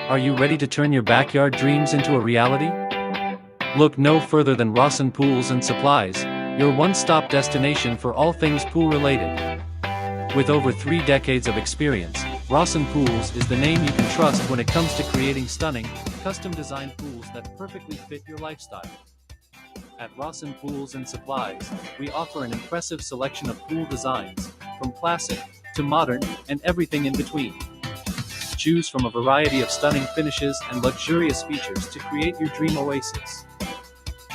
Are you ready to turn your backyard dreams into a reality? Look no further than Rawson Pools and Supplies, your one-stop destination for all things pool-related. With over 3 decades of experience, Rawson Pools is the name you can trust when it comes to creating stunning, custom-designed pools that perfectly fit your lifestyle. At Rawson Pools and Supplies, we offer an impressive selection of pool designs, from classic to modern and everything in between. Choose from a variety of stunning finishes and luxurious features to create your dream oasis.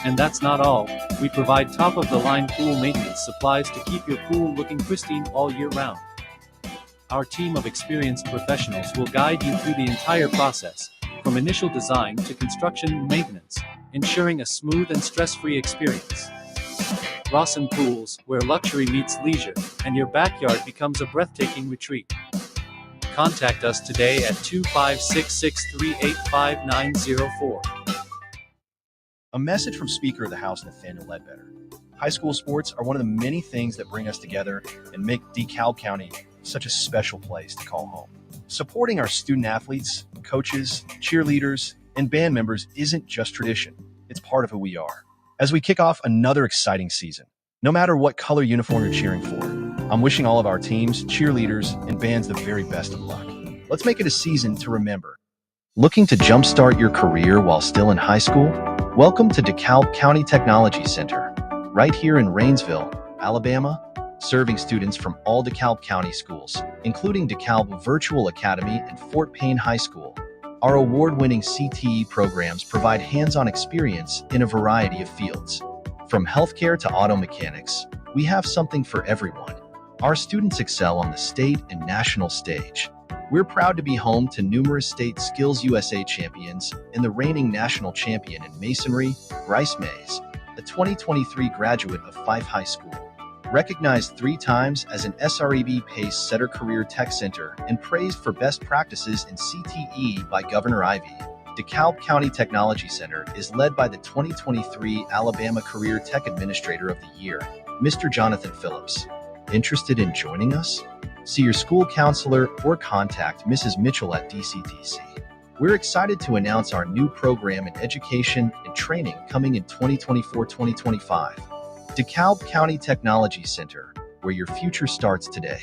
And that's not all, we provide top-of-the-line pool maintenance supplies to keep your pool looking pristine all year round. Our team of experienced professionals will guide you through the entire process, from initial design to construction and maintenance, ensuring a smooth and stress-free experience. Rawson Pools, where luxury meets leisure, and your backyard becomes a breathtaking retreat. Contact us today at 256-638-5904. A message from Speaker of the House Nathaniel Ledbetter. High school sports are one of the many things that bring us together and make Dekalb County such a special place to call home. Supporting our student athletes, coaches, cheerleaders, and band members isn't just tradition, it's part of who we are. As we kick off another exciting season, no matter what color uniform you're cheering for, I'm wishing all of our teams, cheerleaders, and bands the very best of luck. Let's make it a season to remember. Looking to jumpstart your career while still in high school? Welcome to Dekalb County Technology Center, right here in Rainsville, Alabama, serving students from all Dekalb County schools, including Dekalb Virtual Academy and Fort Payne High School. Our award-winning CTE programs provide hands-on experience in a variety of fields. From healthcare to auto mechanics, we have something for everyone. Our students excel on the state and national stage. We're proud to be home to numerous state Skills USA champions and the reigning national champion in masonry, Bryce Mays, a 2023 graduate of Fife High School. Recognized 3 times as an SREB Pace Setter Career Tech Center and praised for best practices in CTE by Governor Ivey, Dekalb County Technology Center is led by the 2023 Alabama Career Tech Administrator of the Year, Mr. Jonathan Phillips. Interested in joining us? See your school counselor or contact Mrs. Mitchell at DCTC. We're excited to announce our new program in education and training coming in 2024-2025. Dekalb County Technology Center, where your future starts today.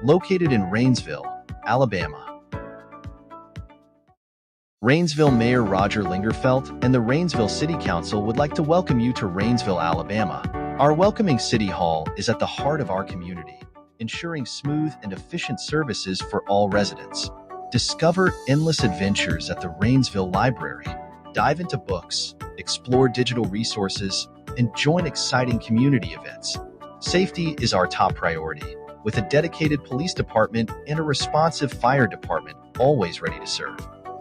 Located in Rainsville, Alabama. Rainsville Mayor Roger Lingerfelt and the Rainsville City Council would like to welcome you to Rainsville, Alabama. Our welcoming City Hall is at the heart of our community, ensuring smooth and efficient services for all residents. Discover endless adventures at the Rainsville Library. Dive into books, explore digital resources, and join exciting community events. Safety is our top priority, with a dedicated police department and a responsive fire department always ready to serve.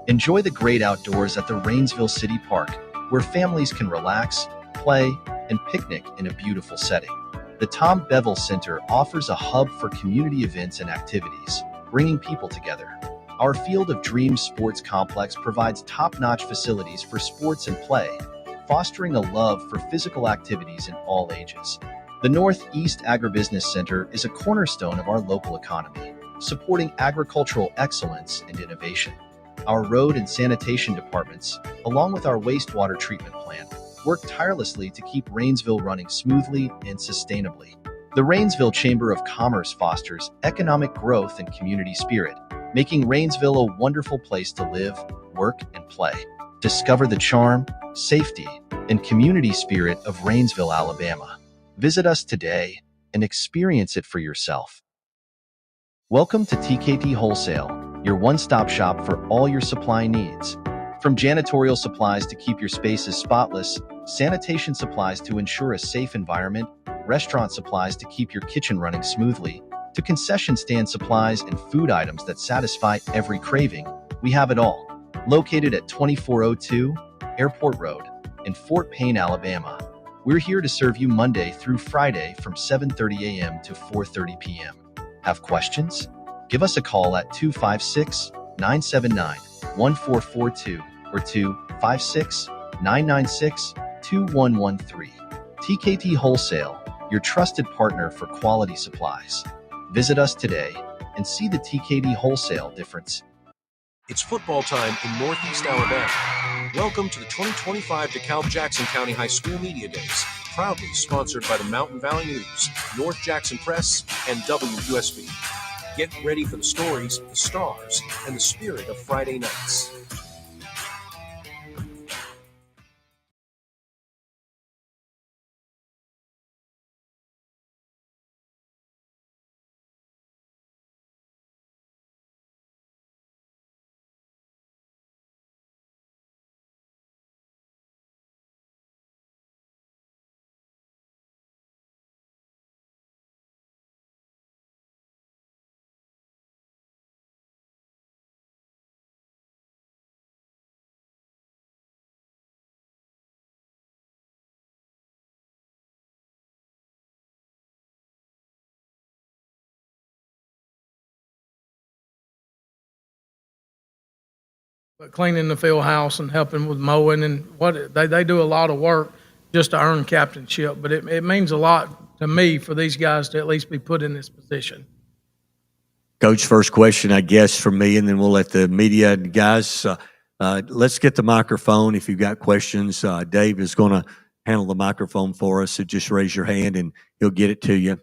Enjoy the great outdoors at the Rainsville City Park, where families can relax, play, and picnic in a beautiful setting. The Tom Bevel Center offers a hub for community events and activities, bringing people together. Our Field of Dreams Sports Complex provides top-notch facilities for sports and play, fostering a love for physical activities in all ages. The Northeast Agribusiness Center is a cornerstone of our local economy, supporting agricultural excellence and innovation. Our road and sanitation departments, along with our wastewater treatment plant, work tirelessly to keep Rainsville running smoothly and sustainably. The Rainsville Chamber of Commerce fosters economic growth and community spirit, making Rainsville a wonderful place to live, work, and play. Discover the charm, safety, and community spirit of Rainsville, Alabama. Visit us today and experience it for yourself. Welcome to TKT Wholesale, your one-stop shop for all your supply needs. From janitorial supplies to keep your spaces spotless, sanitation supplies to ensure a safe environment, restaurant supplies to keep your kitchen running smoothly, to concession stand supplies and food items that satisfy every craving, we have it all. Located at 2402 Airport Road in Fort Payne, Alabama. We're here to serve you Monday through Friday from 7:30 a.m. to 4:30 p.m. Have questions? Give us a call at 256-979-1442 or 256-996-2113. TKT Wholesale, your trusted partner for quality supplies. Visit us today and see the TKT Wholesale difference. It's football time in Northeast Alabama. Welcome to the 2025 Dekalb Jackson County High School Media Days, proudly sponsored by the Mountain Valley News, North Jackson Press, and WUSB. Get ready for the stories, the stars, and the spirit of Friday nights. But cleaning the field house and helping with mowing and what they do a lot of work just to earn captainship. But it means a lot to me for these guys to at least be put in this position. Coach, first question, I guess, from me, and then we'll let the media guys. Let's get the microphone. If you've got questions, Dave is going to handle the microphone for us. So just raise your hand, and he'll get it to you.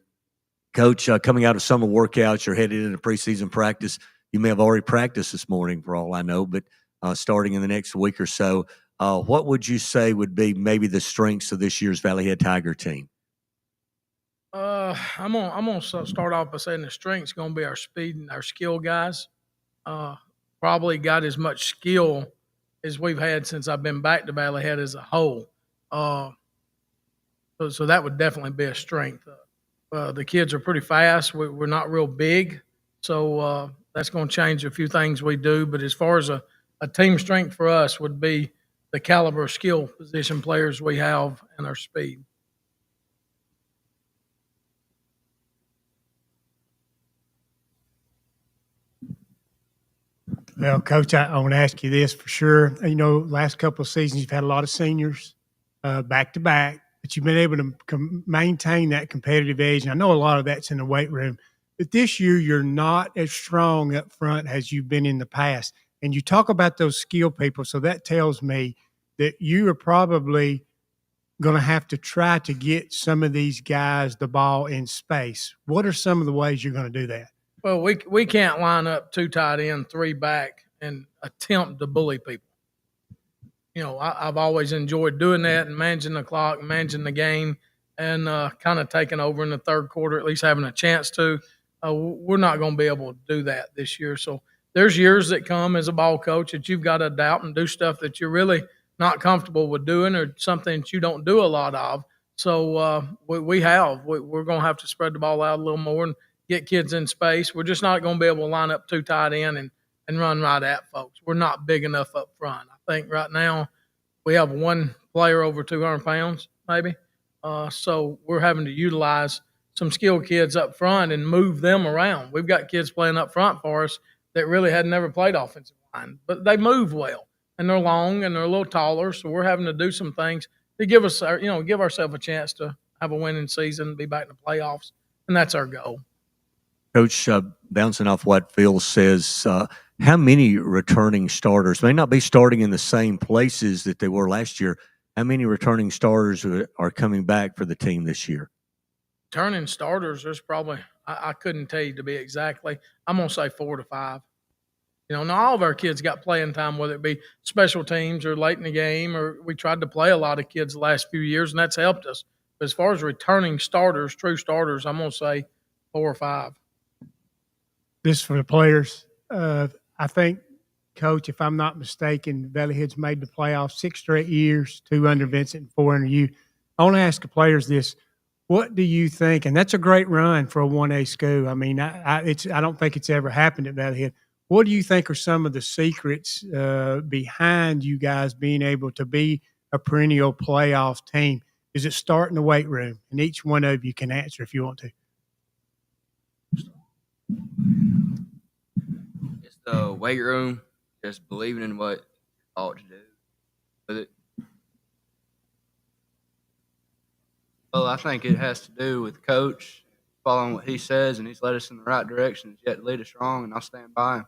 Coach, coming out of summer workouts, you're headed into preseason practice. You may have already practiced this morning, for all I know, but starting in the next week or so, what would you say would be maybe the strengths of this year's Valley Head Tiger team? I'm gonna start off by saying the strength's gonna be our speed and our skill guys. Probably got as much skill as we've had since I've been back to Valley Head as a whole. So that would definitely be a strength. The kids are pretty fast. We're not real big, so that's going to change a few things we do. But as far as a team strength for us would be the caliber of skill position players we have and our speed. Well, Coach, I want to ask you this for sure. You know, last couple of seasons you've had a lot of seniors back to back, but you've been able to maintain that competitive edge. And I know a lot of that's in the weight room, but this year you're not as strong up front as you've been in the past. And you talk about those skill people, so that tells me that you are probably going to have to try to get some of these guys the ball in space. What are some of the ways you're going to do that? Well, we can't line up two tight end, three back, and attempt to bully people. You know, I've always enjoyed doing that and managing the clock, managing the game, and kind of taking over in the third quarter, at least having a chance to. We're not going to be able to do that this year. So there's years that come as a ball coach that you've got to adapt and do stuff that you're really not comfortable with doing or something that you don't do a lot of. So we're going to have to spread the ball out a little more and get kids in space. We're just not going to be able to line up two tight end and run right at folks. We're not big enough up front. I think right now we have one player over 200 pounds, maybe. So we're having to utilize some skilled kids up front and move them around. We've got kids playing up front for us that really had never played offensive line, but they move well and they're long and they're a little taller. So we're having to do some things to give ourselves a chance to have a winning season, be back in the playoffs, and that's our goal. Coach, bouncing off what Phil says, how many returning starters may not be starting in the same places that they were last year? How many returning starters are coming back for the team this year? Returning starters, there's probably I couldn't tell you to be exactly. I'm gonna say 4 to 5. You know, not all of our kids got playing time, whether it be special teams or late in the game, or we tried to play a lot of kids the last few years, and that's helped us. But as far as returning starters, true starters, I'm gonna say 4 or 5. This for the players. I think, Coach, if I'm not mistaken, Valley Head's made the playoffs 6 straight years, 2 under Vincent and 4 under you. I want to ask the players this. What do you think? And that's a great run for a 1A school. I mean, I don't think it's ever happened at Valley Head. What do you think are some of the secrets behind you guys being able to be a perennial playoff team? Is it starting the weight room? And each one of you can answer if you want to. It's the weight room, just believing in what you ought to do with it. Well, I think it has to do with Coach following what he says, and he's led us in the right direction. He's yet to lead us wrong, and I'll stand by him.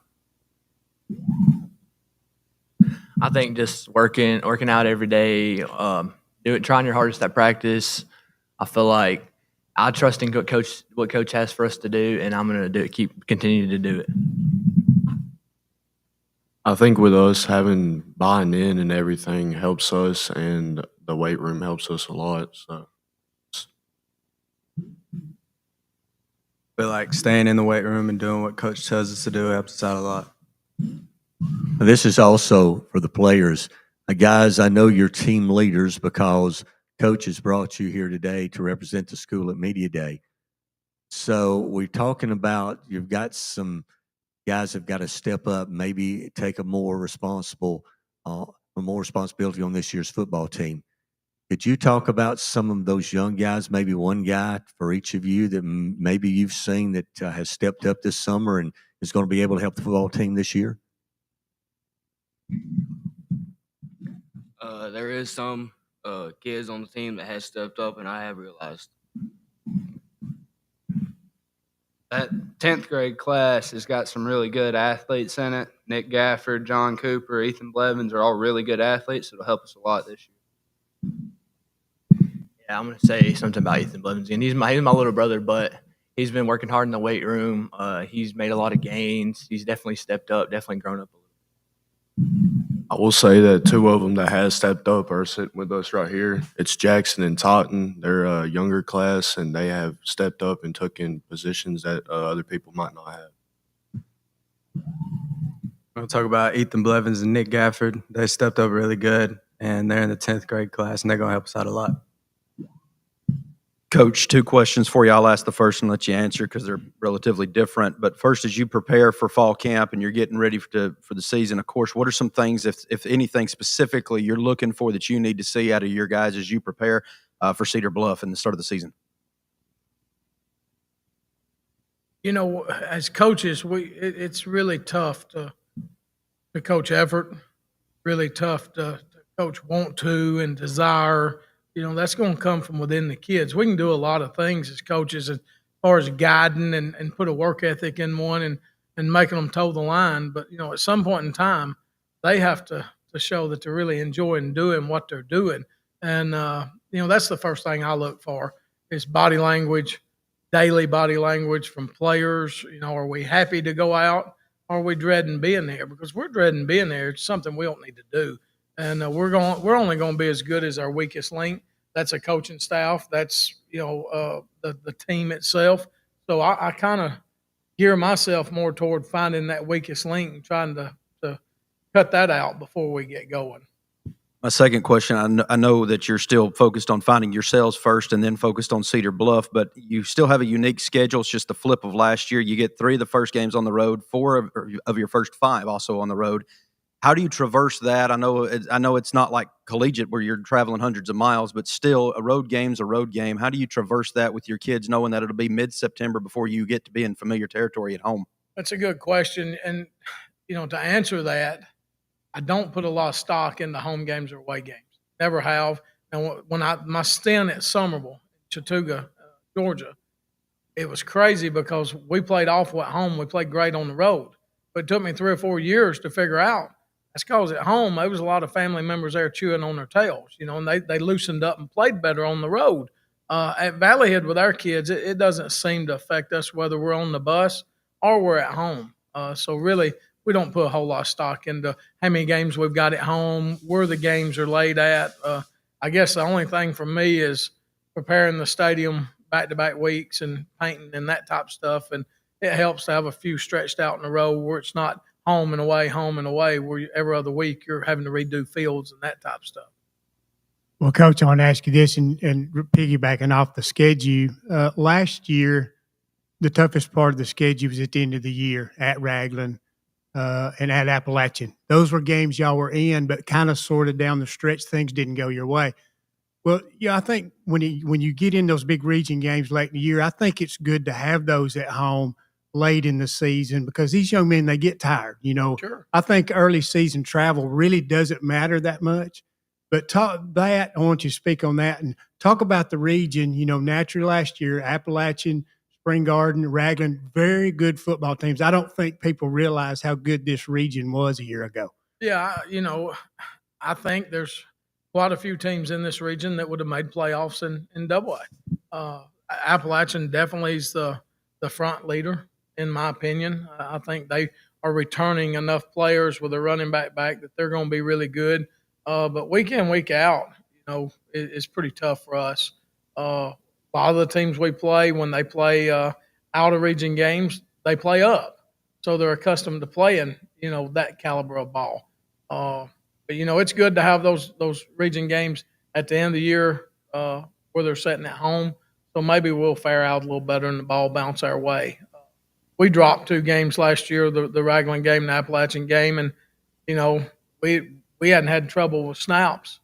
I think just working out every day, trying your hardest at practice. I feel like I trust in what coach has for us to do, and I'm going to do it. Continue to do it. I think with us having buying in and everything helps us, and the weight room helps us a lot. So But like staying in the weight room and doing what coach tells us to do helps us out a lot. This is also for the players. Guys, I know you're team leaders because coach has brought you here today to represent the school at Media Day. So we're talking about you've got some guys have got to step up, maybe take a more responsibility on this year's football team. Could you talk about some of those young guys, maybe one guy for each of you that maybe you've seen that has stepped up this summer and is going to be able to help the football team this year? There is some kids on the team that has stepped up, and I have realized. That 10th grade class has got some really good athletes in it. Nick Gafford, John Cooper, Ethan Blevins are all really good athletes. It'll help us a lot this year. Yeah, I'm going to say something about Ethan Blevins. And he's my little brother, but he's been working hard in the weight room. He's made a lot of gains. He's definitely stepped up, definitely grown up a little. I will say that two of them that has stepped up are sitting with us right here. It's Jackson and Totten. They're a younger class, and they have stepped up and took in positions that other people might not have. We'll talk about Ethan Blevins and Nick Gafford. They stepped up really good, and they're in the 10th grade class, and they're going to help us out a lot. Coach, two questions for you. I'll ask the first and let you answer because they're relatively different. But first, as you prepare for fall camp and you're getting ready for the season, of course, what are some things, if anything specifically, you're looking for that you need to see out of your guys as you prepare for Cedar Bluff and the start of the season? You know, as coaches, it's really tough to coach effort, really tough to coach want to and desire. You know, that's going to come from within the kids. We can do a lot of things as coaches as far as guiding and put a work ethic in one and making them toe the line. But, you know, at some point in time, they have to show that they're really enjoying doing what they're doing. And, you know, that's the first thing I look for is body language, daily body language from players. You know, are we happy to go out? Or are we dreading being there? Because we're dreading being there. It's something we don't need to do. And we're only going to be as good as our weakest link. That's a coaching staff. That's, you know, the team itself. So I kind of gear myself more toward finding that weakest link and trying to cut that out before we get going. My second question, I know that you're still focused on finding yourselves first and then focused on Cedar Bluff, but you still have a unique schedule. It's just the flip of last year. You get 3 of the first games on the road, 4 of your first 5 also on the road. How do you traverse that? I know it's not like collegiate where you're traveling hundreds of miles, but still a road game's a road game. How do you traverse that with your kids knowing that it'll be mid-September before you get to be in familiar territory at home? That's a good question. And, you know, to answer that, I don't put a lot of stock into home games or away games. Never have. And when my stint at Summerville, Chattooga, Georgia, it was crazy because we played awful at home. We played great on the road. But it took me 3 or 4 years to figure out. That's because at home, there was a lot of family members there chewing on their tails, you know, and they loosened up and played better on the road. At Valleyhead with our kids, it doesn't seem to affect us whether we're on the bus or we're at home. So really, we don't put a whole lot of stock into how many games we've got at home, where the games are laid at. I guess the only thing for me is preparing the stadium back-to-back weeks and painting and that type of stuff. And it helps to have a few stretched out in a row where it's not home and away, where every other week you're having to redo fields and that type of stuff. Well, Coach, I want to ask you this and piggybacking off the schedule. Last year, the toughest part of the schedule was at the end of the year at Raglan and at Appalachian. Those were games y'all were in, but kind of sorted down the stretch, things didn't go your way. Well, yeah, I think when you get in those big region games late in the year, I think it's good to have those at home late in the season because these young men, they get tired, you know. Sure. I think early season travel really doesn't matter that much. But I want you to speak on that and talk about the region. You know, naturally last year, Appalachian, Spring Garden, Raglan, very good football teams. I don't think people realize how good this region was a year ago. Yeah, I think there's quite a few teams in this region that would have made playoffs in Double A. Appalachian definitely is the front leader, in my opinion. I think they are returning enough players with a running back that they're going to be really good. But week in, week out, it's pretty tough for us. A lot of the teams we play, when they play out of region games, they play up. So they're accustomed to playing, that caliber of ball. But it's good to have those region games at the end of the year where they're sitting at home. So maybe we'll fare out a little better and the ball bounce our way. We dropped 2 games last year, the Raglan game and the Appalachian game, and we hadn't had trouble with snaps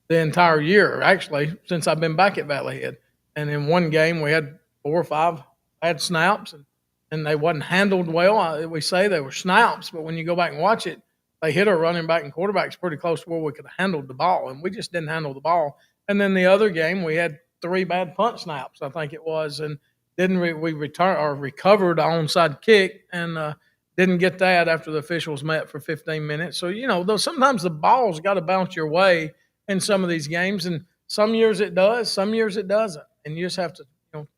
the entire year, actually, since I've been back at Valley Head. And in one game, we had 4 or 5 bad snaps, and they wasn't handled well. We say they were snaps, but when you go back and watch it, they hit our running back and quarterbacks pretty close to where we could have handled the ball, and we just didn't handle the ball. And then the other game, we had 3 bad punt snaps, I think it was, and we recovered an onside kick and didn't get that after the officials met for 15 minutes. So, though sometimes the ball's got to bounce your way in some of these games, and some years it does, some years it doesn't. And you just have to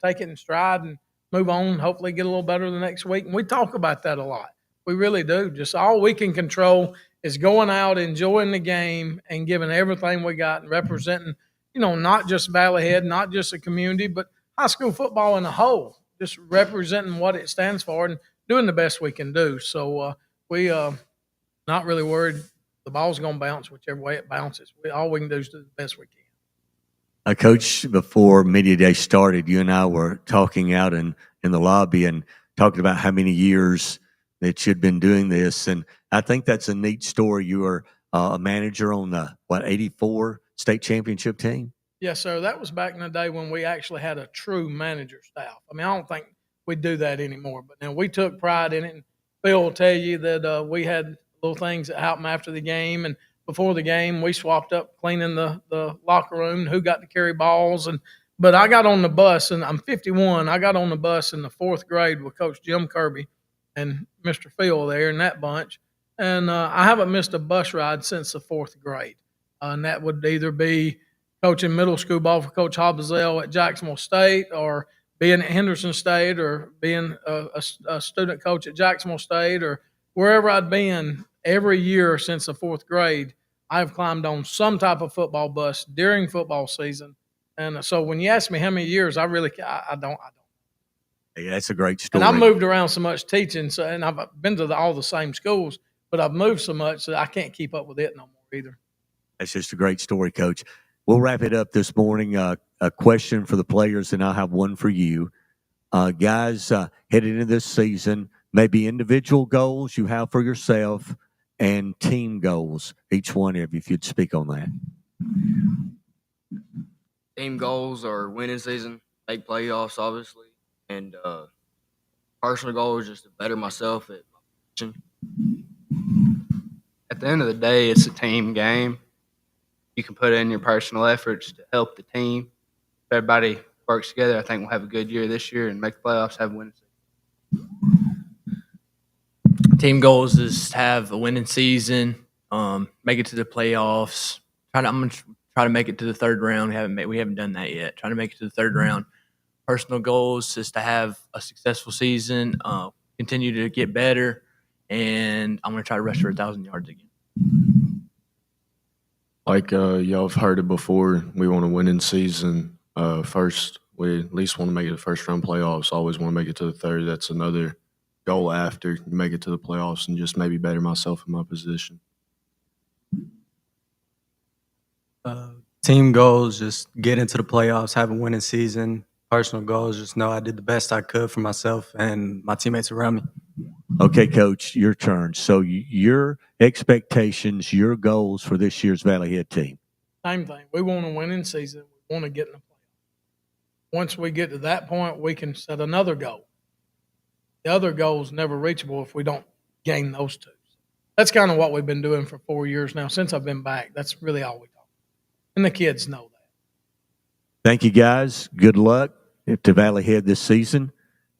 take it in stride and move on, hopefully get a little better the next week. And we talk about that a lot. We really do. Just all we can control is going out, enjoying the game, and giving everything we got and representing, not just Valley Head, not just a community, but high school football in a whole, just representing what it stands for and doing the best we can do. So we not really worried. The ball's going to bounce whichever way it bounces. All we can do is do the best we can. Coach, before Media Day started, you and I were talking out in the lobby and talking about how many years that you'd been doing this. And I think that's a neat story. You were a manager on the, 84 state championship team? Yes, sir. That was back in the day when we actually had a true manager staff. I mean, I don't think we do that anymore. But now we took pride in it. And Phil will tell you that we had little things that happened after the game. And before the game, we swapped up cleaning the locker room, who got to carry balls. But I got on the bus, and I'm 51. I got on the bus in the 4th grade with Coach Jim Kirby and Mr. Phil there in that bunch. And I haven't missed a bus ride since the 4th grade. And that would either be coaching middle school ball for Coach Hobbsell at Jacksonville State, or being at Henderson State, or being a student coach at Jacksonville State, or wherever I'd been every year since the 4th grade. I've climbed on some type of football bus during football season. And so when you ask me how many years, I don't. Hey, that's a great story. And I've moved around so much teaching, and I've been to all the same schools, but I've moved so much that I can't keep up with it no more either. That's just a great story, Coach. We'll wrap it up this morning. A question for the players, and I'll have one for you. Guys, headed into this season, maybe individual goals you have for yourself and team goals, each one of you, if you'd speak on that. Team goals are winning season, make playoffs, obviously, and personal goals just to better myself at my position. At the end of the day, it's a team game. You can put in your personal efforts to help the team. If everybody works together, I think we'll have a good year this year and make the playoffs, have a winning season. Team goals is to have a winning season, make it to the playoffs. I'm going to try to make it to the 3rd round. We haven't done that yet. Trying to make it to the 3rd round. Personal goals is to have a successful season, continue to get better, and I'm going to try to rush for 1,000 yards again. Like y'all have heard it before, we want a winning season. First, we at least want to make it to the 1st round playoffs. Always want to make it to the 3rd. That's another goal after you make it to the playoffs, and just maybe better myself in my position. Team goals, just get into the playoffs, have a winning season. Personal goals, just know I did the best I could for myself and my teammates around me. Okay, Coach, your turn. So your expectations, your goals for this year's Valley Head team. Same thing. We want a winning season. We want to get in the playoffs. Once we get to that point, we can set another goal. The other goal is never reachable if we don't gain those 2. That's kind of what we've been doing for 4 years now. Since I've been back, that's really all we talk about. And the kids know that. Thank you, guys. Good luck to Valley Head this season.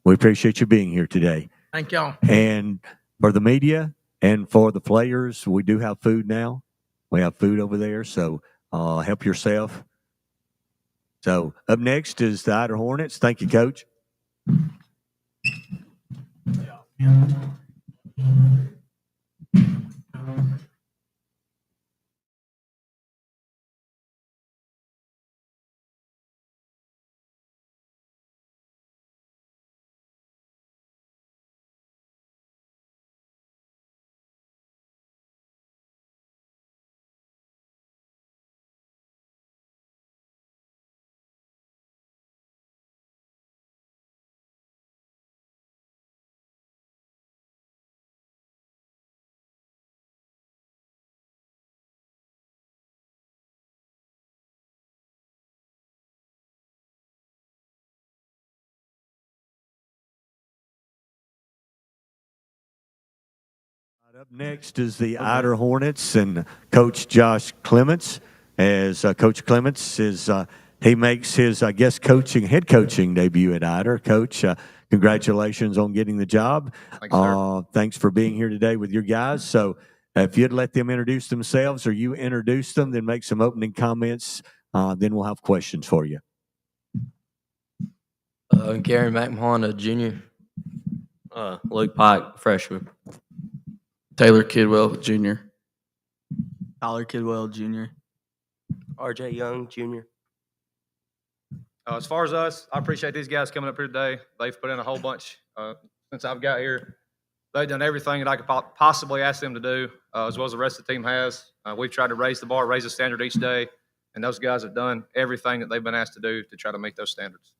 We appreciate you being here today. Thank y'all. And for the media, And for the players, we do have food now. We have food over there, so help yourself. So up next is the Ider Hornets. Thank you, Coach. Up next is the Ider Hornets and Coach Josh Clements. As Coach Clements he makes his, I guess, head coaching debut at Ider. Coach, congratulations on getting the job. Thanks, sir. Thanks for being here today with your guys. So if you'd let them introduce themselves or you introduce them, then make some opening comments. Then we'll have questions for you. Gary McMahon, a junior. Luke Pike, freshman. Taylor Kidwell, junior. Tyler Kidwell, junior. RJ Young, junior. As far as us, I appreciate these guys coming up here today. They've put in a whole bunch since I've got here. They've done everything that I could possibly ask them to do, as well as the rest of the team has. We've tried to raise the bar, raise the standard each day, and those guys have done everything that they've been asked to do to try to meet those standards.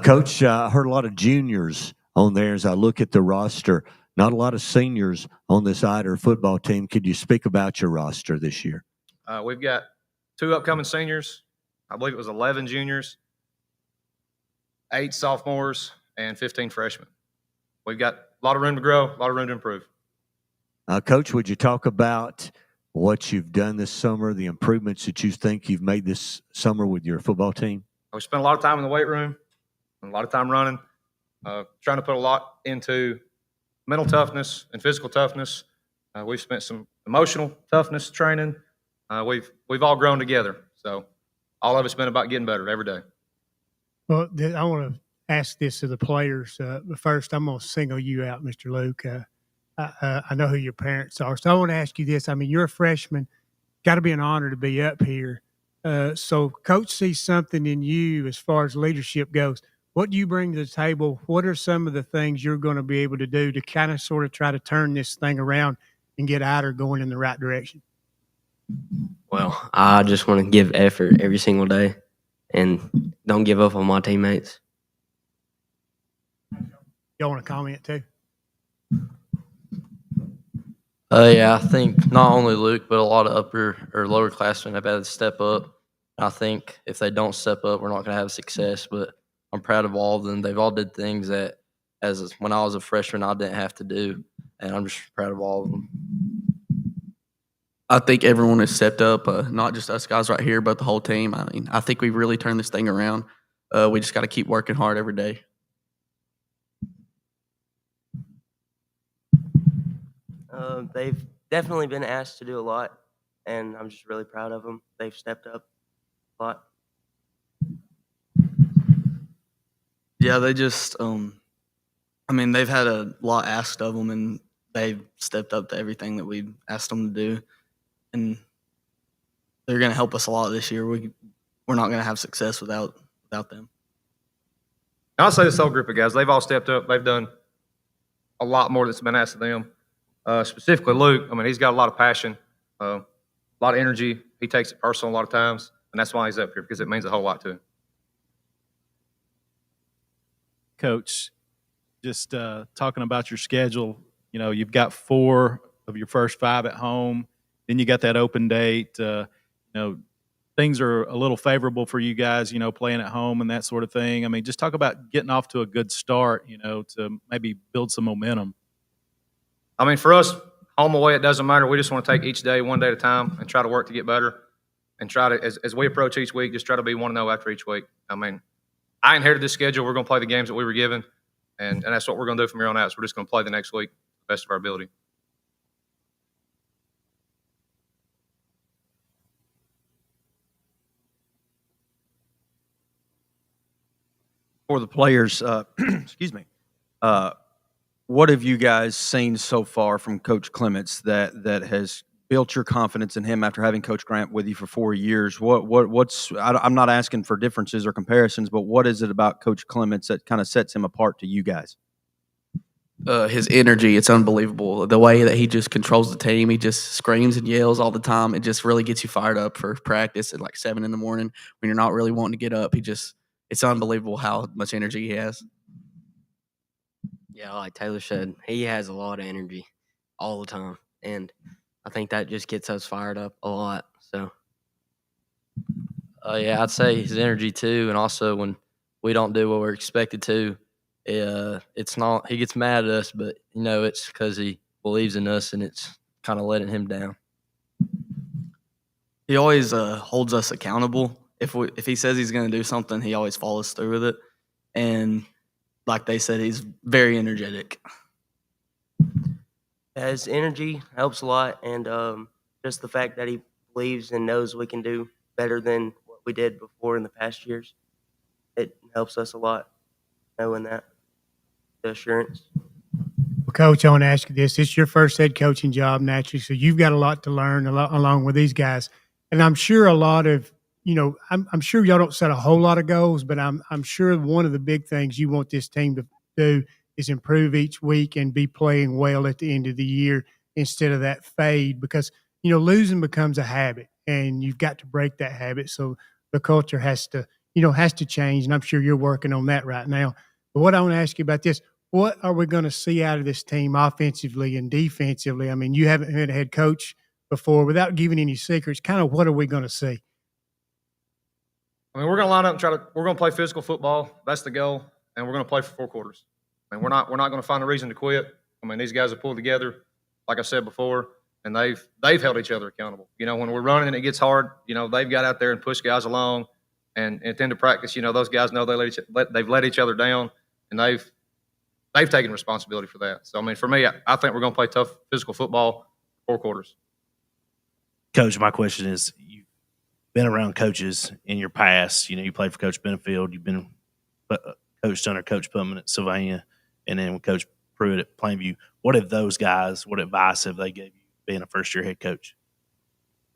Coach, I heard a lot of juniors on there as I look at the roster. Not a lot of seniors on this Ider football team. Could you speak about your roster this year? We've got 2 upcoming seniors. I believe it was 11 juniors, 8 sophomores, and 15 freshmen. We've got a lot of room to grow, a lot of room to improve. Coach, would you talk about what you've done this summer, the improvements that you think you've made this summer with your football team? We spent a lot of time in the weight room, a lot of time running, trying to put a lot into mental toughness and physical toughness. We've spent some emotional toughness training. We've all grown together. So all of it's been about getting better every day. Well, I want to ask this to the players. But first, I'm going to single you out, Mr. Luke. I know who your parents are. So I want to ask you this. I mean, you're a freshman. Got to be an honor to be up here. So Coach sees something in you as far as leadership goes. What do you bring to the table? What are some of the things you're going to be able to do to kind of sort of try to turn this thing around and get Ider going in the right direction? Well, I just want to give effort every single day and don't give up on my teammates. Y'all want to comment too? Yeah, I think not only Luke, but a lot of upper or lower classmen have had to step up. I think if they don't step up, we're not going to have success, but I'm proud of all of them. They've all did things that, as when I was a freshman, I didn't have to do, and I'm just proud of all of them. I think everyone has stepped up, not just us guys right here, but the whole team. I mean, I think we've really turned this thing around. We just got to keep working hard every day. They've definitely been asked to do a lot, and I'm just really proud of them. They've stepped up a lot. Yeah, they just, I mean, they've had a lot asked of them, and they've stepped up to everything that we asked them to do. And they're going to help us a lot this year. We're not going to have success without them. I'll say this whole group of guys, they've all stepped up. They've done a lot more that's been asked of them. Specifically Luke, I mean, he's got a lot of passion, a lot of energy. He takes it personal a lot of times, and that's why he's up here, because it means a whole lot to him. Coach, just talking about your schedule, you know, you've got 4 of your first 5 at home. Then you got that open date. You know, things are a little favorable for you guys, you know, playing at home and that sort of thing. I mean, just talk about getting off to a good start, you know, to maybe build some momentum. I mean, for us, home away, it doesn't matter. We just want to take each day one day at a time and try to work to get better and try to, as we approach each week, just try to be 1-0 after each week. I mean, I inherited this schedule. We're going to play the games that we were given, and that's what we're going to do from here on out. So we're just going to play the next week to the best of our ability. For the players, excuse me, what have you guys seen so far from Coach Clements that has built your confidence in him after having Coach Grant with you for 4 years? I'm not asking for differences or comparisons, but what is it about Coach Clements that kind of sets him apart to you guys? His energy, it's unbelievable. The way that he just controls the team, he just screams and yells all the time. It just really gets you fired up for practice at like 7 in the morning when you're not really wanting to get up. It's unbelievable how much energy he has. Yeah, like Taylor said, he has a lot of energy all the time. And I think that just gets us fired up a lot. So, Yeah, I'd say his energy too, and also when we don't do what we're expected to, it's not he gets mad at us, but it's because he believes in us, and it's kind of letting him down. He always holds us accountable. If he says he's going to do something, he always follows through with it. And like they said, he's very energetic. his energy helps a lot. And just the fact that he believes and knows we can do better than what we did before in the past years, it helps us a lot knowing that. The assurance. Well, Coach, I want to ask you this. It's your first head coaching job, naturally, so you've got a lot to learn along with these guys. And I'm sure a lot of, I'm sure y'all don't set a whole lot of goals, but I'm sure one of the big things you want this team to do is improve each week and be playing well at the end of the year instead of that fade, because, losing becomes a habit, and you've got to break that habit. So the culture has to change, and I'm sure you're working on that right now. But what I want to ask you about this, what are we going to see out of this team offensively and defensively? I mean, you haven't been a head coach before. Without giving any secrets, kind of what are we going to see? I mean, we're going to line up and we're going to play physical football. That's the goal. And we're going to play for 4 quarters. I mean, we're not going to find a reason to quit. I mean, these guys have pulled together, like I said before, and they've held each other accountable. When we're running and it gets hard, they've got out there and pushed guys along. And at the end of practice, those guys know they've let each other down, and they've taken responsibility for that. So, I mean, for me, I think we're going to play tough physical football 4 quarters. Coach, my question is, you've been around coaches in your past. You played for Coach Benefield. You've been coached under Coach Putman at Sylvania, and then with Coach Pruitt at Plainview. What advice have they gave you being a first-year head coach?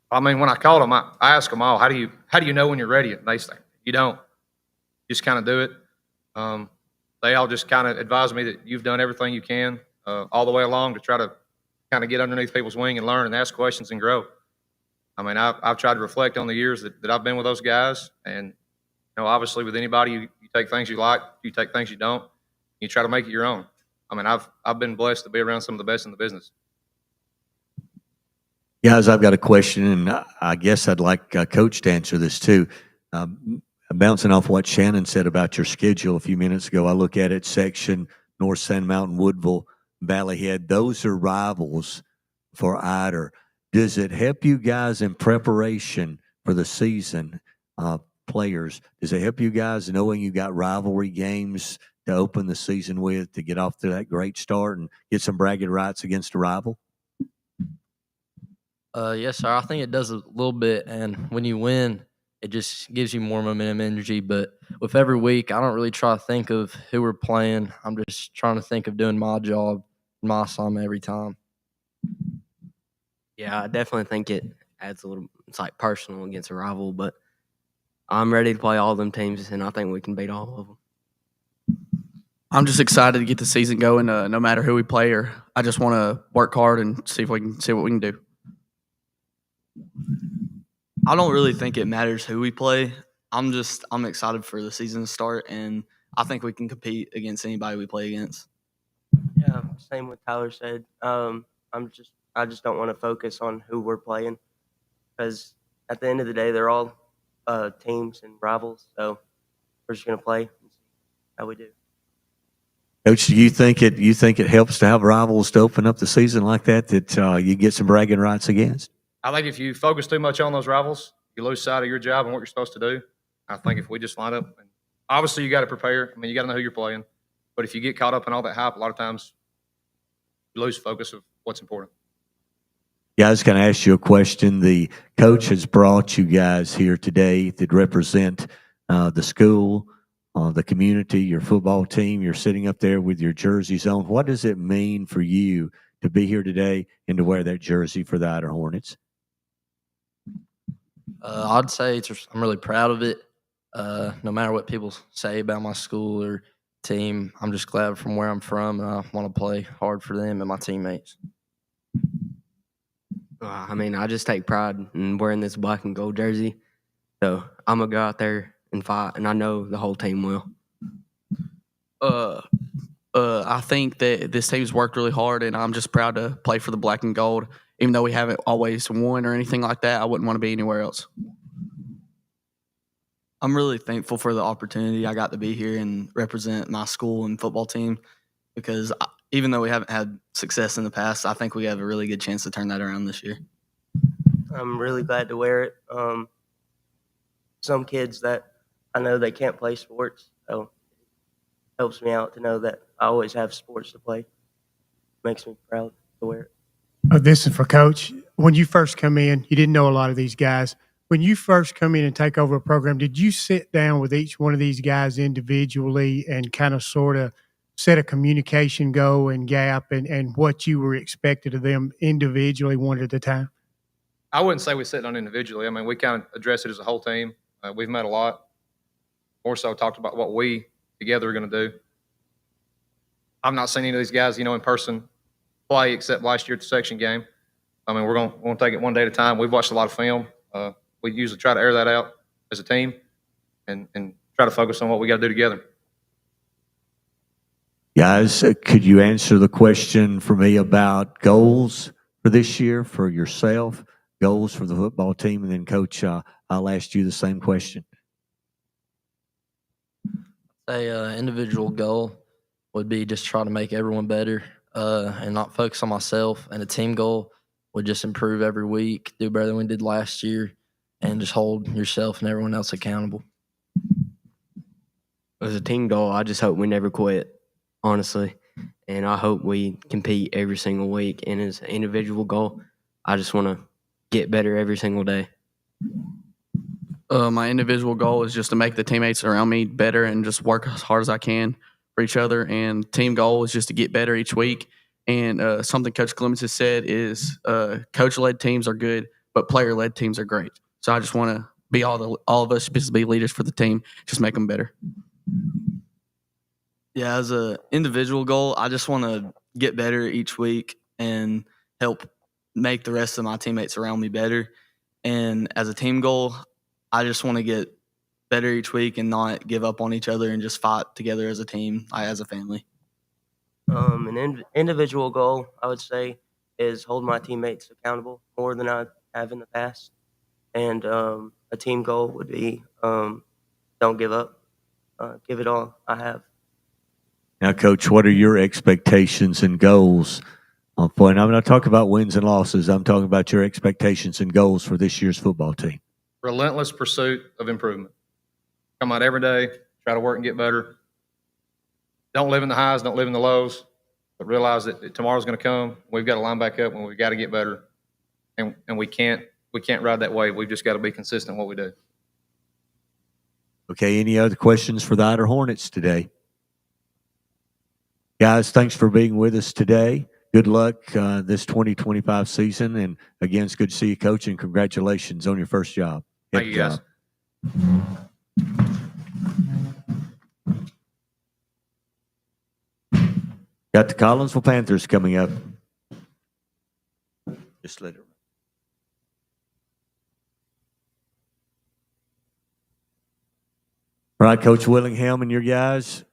I mean, when I called them, I asked them all, how do you know when you're ready? And they say, you don't. Just kind of do it. They all just kind of advised me that you've done everything you can all the way along to try to kind of get underneath people's wing and learn and ask questions and grow. I mean, I've tried to reflect on the years that I've been with those guys. And, obviously with anybody, you take things you like, you take things you don't, you try to make it your own. I mean, I've been blessed to be around some of the best in the business. Guys, I've got a question, and I guess I'd like Coach to answer this too. Bouncing off what Shannon said about your schedule a few minutes ago, I look at it, section, North Sand Mountain, Woodville, Valley Head. Those are rivals for Ider. Does it help you guys in preparation for the season, players? Does it help you guys knowing you got rivalry games to open the season with, to get off to that great start and get some bragging rights against a rival? Yes, sir. I think it does a little bit, and when you win, it just gives you more momentum, energy. But with every week, I don't really try to think of who we're playing. I'm just trying to think of doing my job, my assignment every time. Yeah, I definitely think it adds a little. It's like personal against a rival, but I'm ready to play all them teams, and I think we can beat all of them. I'm just excited to get the season going. No matter who we play, or I just want to work hard and see what we can do. I don't really think it matters who we play. I'm excited for the season to start, and I think we can compete against anybody we play against. Yeah, same with Tyler said. I just don't want to focus on who we're playing, because at the end of the day, they're all teams and rivals. So we're just going to play and see how we do. Coach, do you think it helps to have rivals to open up the season like that you get some bragging rights against? I think if you focus too much on those rivals, you lose sight of your job and what you're supposed to do. I think if we just line up, and obviously you got to prepare. I mean, you got to know who you're playing. But if you get caught up in all that hype, a lot of times you lose focus of what's important. Guys, can I ask you a question? The coach has brought you guys here today that represent the school, the community, your football team. You're sitting up there with your jerseys on. What does it mean for you to be here today and to wear that jersey for the Idaho Hornets? I'd say I'm really proud of it. No matter what people say about my school or team, I'm just glad from where I'm from, and I want to play hard for them and my teammates. I mean, I just take pride in wearing this black and gold jersey. So I'm gonna go out there and fight, and I know the whole team will. I think that this team's worked really hard, and I'm just proud to play for the black and gold. Even though we haven't always won or anything like that, I wouldn't want to be anywhere else. I'm really thankful for the opportunity I got to be here and represent my school and football team because even though we haven't had success in the past, I think we have a really good chance to turn that around this year. I'm really glad to wear it. Some kids that I know they can't play sports, so it helps me out to know that I always have sports to play. Makes me proud to wear it. This is for Coach. When you first come in, you didn't know a lot of these guys. When you first come in and take over a program, did you sit down with each one of these guys individually and kind of sort of set a communication goal and gap and what you were expected of them individually one at a time? I wouldn't say we sit down individually. I mean, we kind of address it as a whole team. We've met a lot. More so talked about what we together are going to do. I've not seen any of these guys, in person play except last year at the section game. I mean, we're going to take it one day at a time. We've watched a lot of film. We usually try to air that out as a team and try to focus on what we got to do together. Guys, could you answer the question for me about goals for this year for yourself, goals for the football team, and then Coach, I'll ask you the same question. A individual goal would be just try to make everyone better and not focus on myself. And a team goal would just improve every week, do better than we did last year, and just hold yourself and everyone else accountable. As a team goal, I just hope we never quit, honestly. And I hope we compete every single week. And as an individual goal, I just want to get better every single day. My individual goal is just to make the teammates around me better and just work as hard as I can for each other. And team goal is just to get better each week. And something Coach Clemens has said is coach-led teams are good, but player-led teams are great. So I just want to be all of us just be leaders for the team, just make them better. Yeah, as an individual goal, I just want to get better each week and help make the rest of my teammates around me better. And as a team goal, I just want to get better each week and not give up on each other and just fight together as a team, as a family. An individual goal, I would say, is hold my teammates accountable more than I have in the past. And a team goal would be don't give up. Give it all I have. Now, Coach, what are your expectations and goals? And I'm not talking about wins and losses. I'm talking about your expectations and goals for this year's football team. Relentless pursuit of improvement. Come out every day, try to work and get better. Don't live in the highs, don't live in the lows, but realize that tomorrow's going to come. We've got to line back up and we've got to get better. And we can't ride that wave. We've just got to be consistent in what we do. Okay, any other questions for the Idaho Hornets today? Guys, thanks for being with us today. Good luck this 2025 season. And again, it's good to see you, Coach, and congratulations on your first job. Thank you, guys. Got the Collinsville Panthers coming up. Just let it. All right, Coach Willingham and your guys.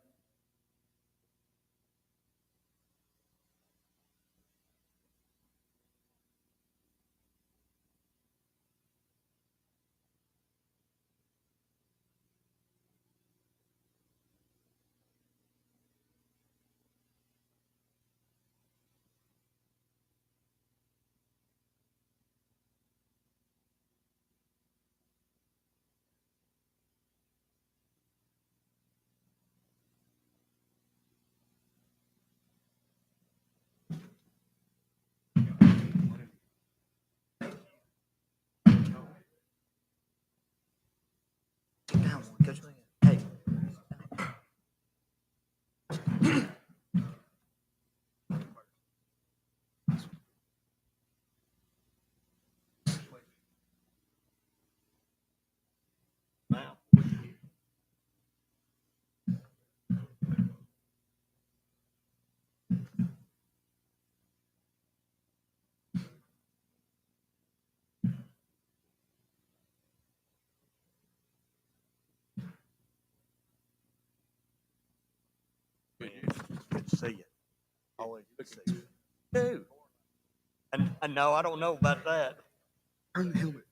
Good to see you. Always good to see you. Dude. And no, I don't know about that. Turn the helmet.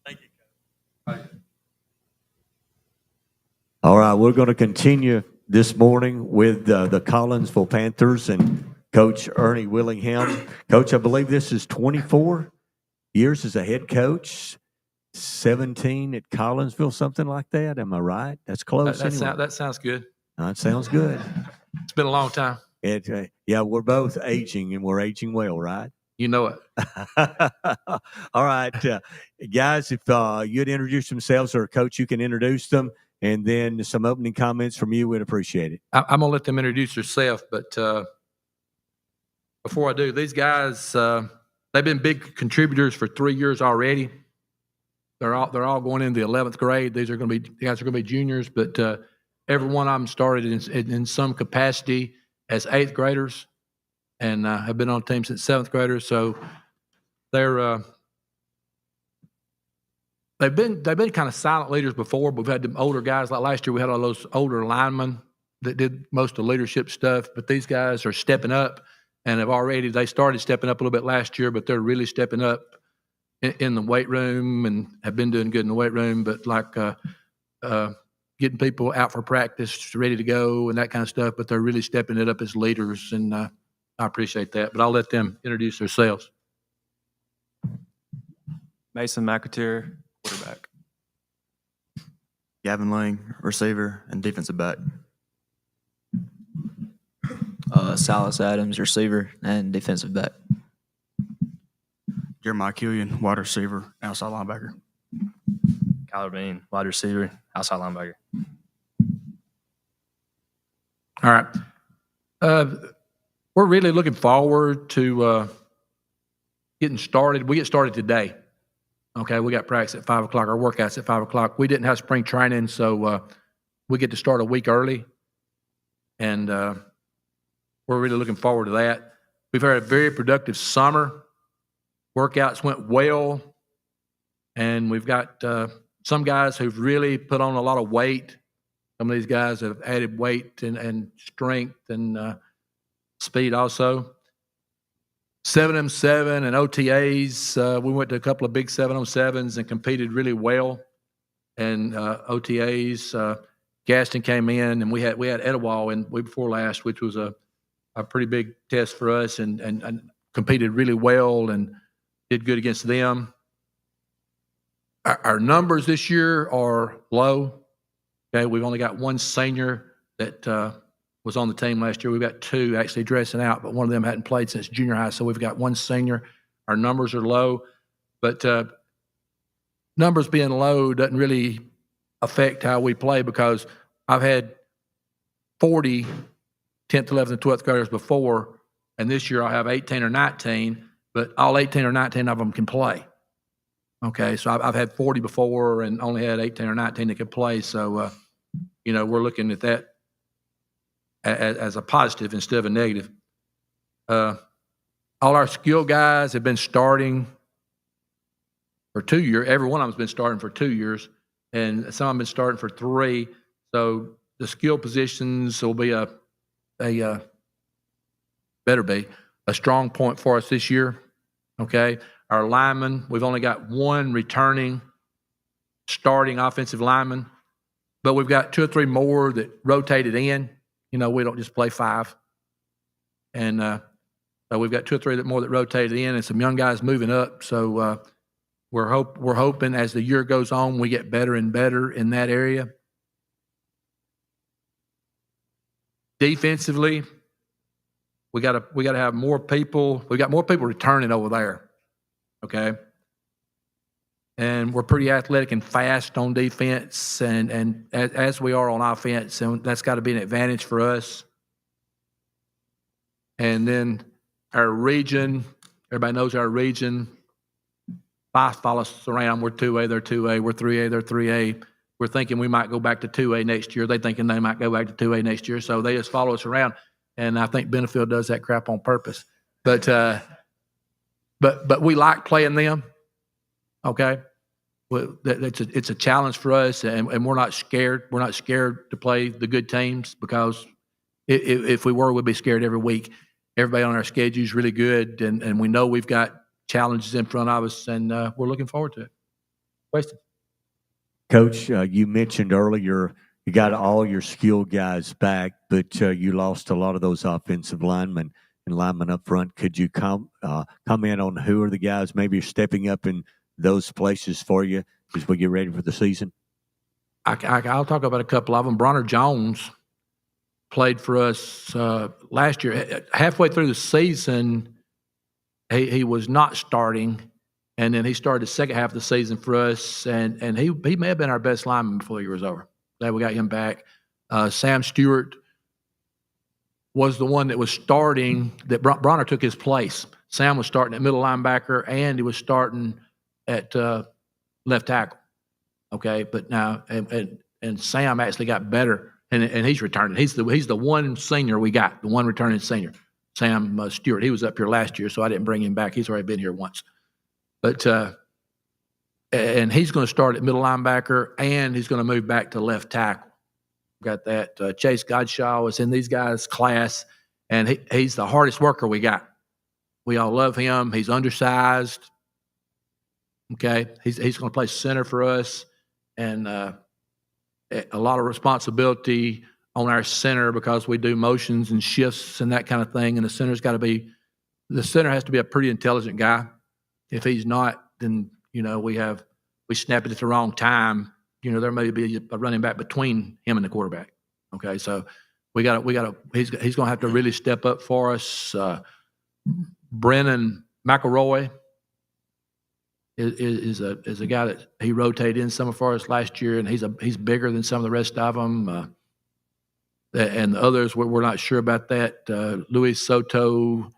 Thank you, Coach. All right, we're going to continue this morning with the Collinsville Panthers and Coach Ernie Willingham. Coach, I believe this is 24 years as a head coach, 17 at Collinsville, something like that. Am I right? That's close. Anyway. That sounds good. That sounds good. It's been a long time. Yeah, we're both aging, and we're aging well, right? You know it. All right, guys, if you'd introduce themselves, or Coach, you can introduce them, and then some opening comments from you, we'd appreciate it. I'm going to let them introduce themselves, but before I do, these guys, they've been big contributors for 3 years already. They're all going into the 11th grade. These guys are going to be juniors, but every one of them started in some capacity as 8th graders, and have been on the team since 7th graders. So they've been kind of silent leaders before, but we've had them older guys. Like last year, we had all those older linemen that did most of the leadership stuff. But these guys are stepping up, and they started stepping up a little bit last year, but they're really stepping up in the weight room and have been doing good in the weight room. But like getting people out for practice, ready to go, and that kind of stuff. But they're really stepping it up as leaders, and I appreciate that. But I'll let them introduce themselves. Mason McAteer, quarterback. Gavin Lang, receiver and defensive back. Silas Adams, receiver and defensive back. Jeremiah Killian, wide receiver, outside linebacker. Kyler Bean, wide receiver, outside linebacker. All right. We're really looking forward to getting started. We get started today. Okay, we got practice at 5 o'clock. Our workouts at 5 o'clock. We didn't have spring training, so we get to start a week early, and we're really looking forward to that. We've had a very productive summer. Workouts went well, and we've got some guys who've really put on a lot of weight. Some of these guys have added weight and strength and speed also. 7on7 and OTAs, we went to a couple of big 7on7s and competed really well. And OTAs, Gaston came in, and we had Etowah in week before last, which was a pretty big test for us, and competed really well and did good against them. Our numbers this year are low. Okay, we've only got one senior that was on the team last year. We've got two actually dressing out, but one of them hadn't played since junior high, so we've got one senior. Our numbers are low, but numbers being low doesn't really affect how we play, because I've had 40 10th, 11th, and 12th graders before, and this year I'll have 18 or 19, but all 18 or 19 of them can play. Okay, so I've had 40 before and only had 18 or 19 that could play. So, we're looking at that as a positive instead of a negative. All our skill guys have been starting for 2 years. Every one of them's been starting for 2 years, and some have been starting for 3. So the skill positions will be better be a strong point for us this year. Okay. Our linemen, we've only got one returning starting offensive lineman, but we've got 2 or 3 more that rotated in. We don't just play 5. And so we've got 2 or 3 more that rotated in, and some young guys moving up. So we're hoping as the year goes on, we get better and better in that area. Defensively, we got to have more people. We got more people returning over there. Okay. And we're pretty athletic and fast on defense, and as we are on offense, and that's got to be an advantage for us. And then our region, everybody knows our region. Five follow us around. We're 2A, they're 2A. We're 3A, they're 3A. We're thinking we might go back to 2A next year. They're thinking they might go back to 2A next year. So they just follow us around, and I think Benefield does that crap on purpose. But we like playing them. Okay. it's a challenge for us, and we're not scared. We're not scared to play the good teams because if we were, we'd be scared every week. Everybody on our schedule is really good, and we know we've got challenges in front of us, and we're looking forward to it. Question? Coach, you mentioned earlier you got all your skilled guys back, but you lost a lot of those offensive linemen and linemen up front. Could you comment on who are the guys maybe stepping up in those places for you as we get ready for the season? I'll talk about a couple of them. Bronner Jones played for us last year. Halfway through the season, he was not starting, and then he started the second half of the season for us, and he may have been our best lineman before the year was over. Glad we got him back. Sam Stewart was the one that was starting, that Bronner took his place. Sam was starting at middle linebacker, and he was starting at left tackle. Okay, but now and Sam actually got better, and he's returning. He's the one senior we got, the one returning senior, Sam Stewart. He was up here last year, so I didn't bring him back. He's already been here once, but and he's going to start at middle linebacker, and he's going to move back to left tackle. Got that. Chase Godshaw is in these guys' class, and he's the hardest worker we got. We all love him. He's undersized. Okay, he's going to play center for us, and a lot of responsibility on our center because we do motions and shifts and that kind of thing. And the center has to be a pretty intelligent guy. If he's not, then we snap it at the wrong time. There may be a running back between him and the quarterback. Okay, so he's going to have to really step up for us. Brennan McElroy is a guy that he rotated in some for us last year, and he's bigger than some of the rest of them. And the others, we're not sure about that. Luis Soto,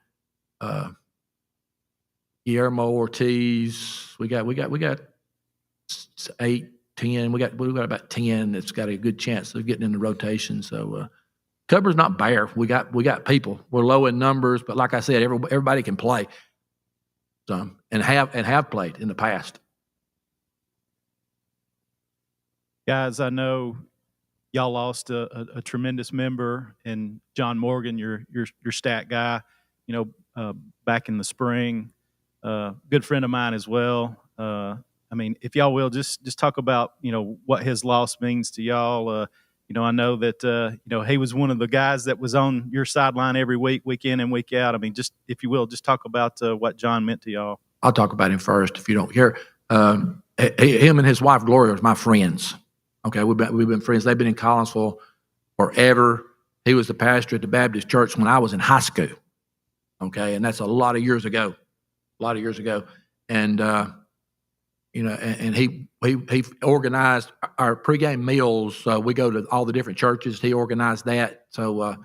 Guillermo Ortiz. We got 8, 10. We got about 10 that's got a good chance of getting in the rotation. So cover's not bare. We got people. We're low in numbers, but like I said, everybody can play. And have played in the past. Guys, I know y'all lost a tremendous member in John Morgan, your stat guy, back in the spring. Good friend of mine as well. If y'all will just talk about, what his loss means to y'all. I know that, he was one of the guys that was on your sideline every week, week in and week out. Just, if you will, just talk about what John meant to y'all. I'll talk about him first if you don't care. Him and his wife, Gloria, are my friends. Okay, we've been friends. They've been in Collinsville forever. He was the pastor at the Baptist church when I was in high school. Okay, and that's a lot of years ago. And, and he organized our pregame meals. We go to all the different churches. He organized that. So,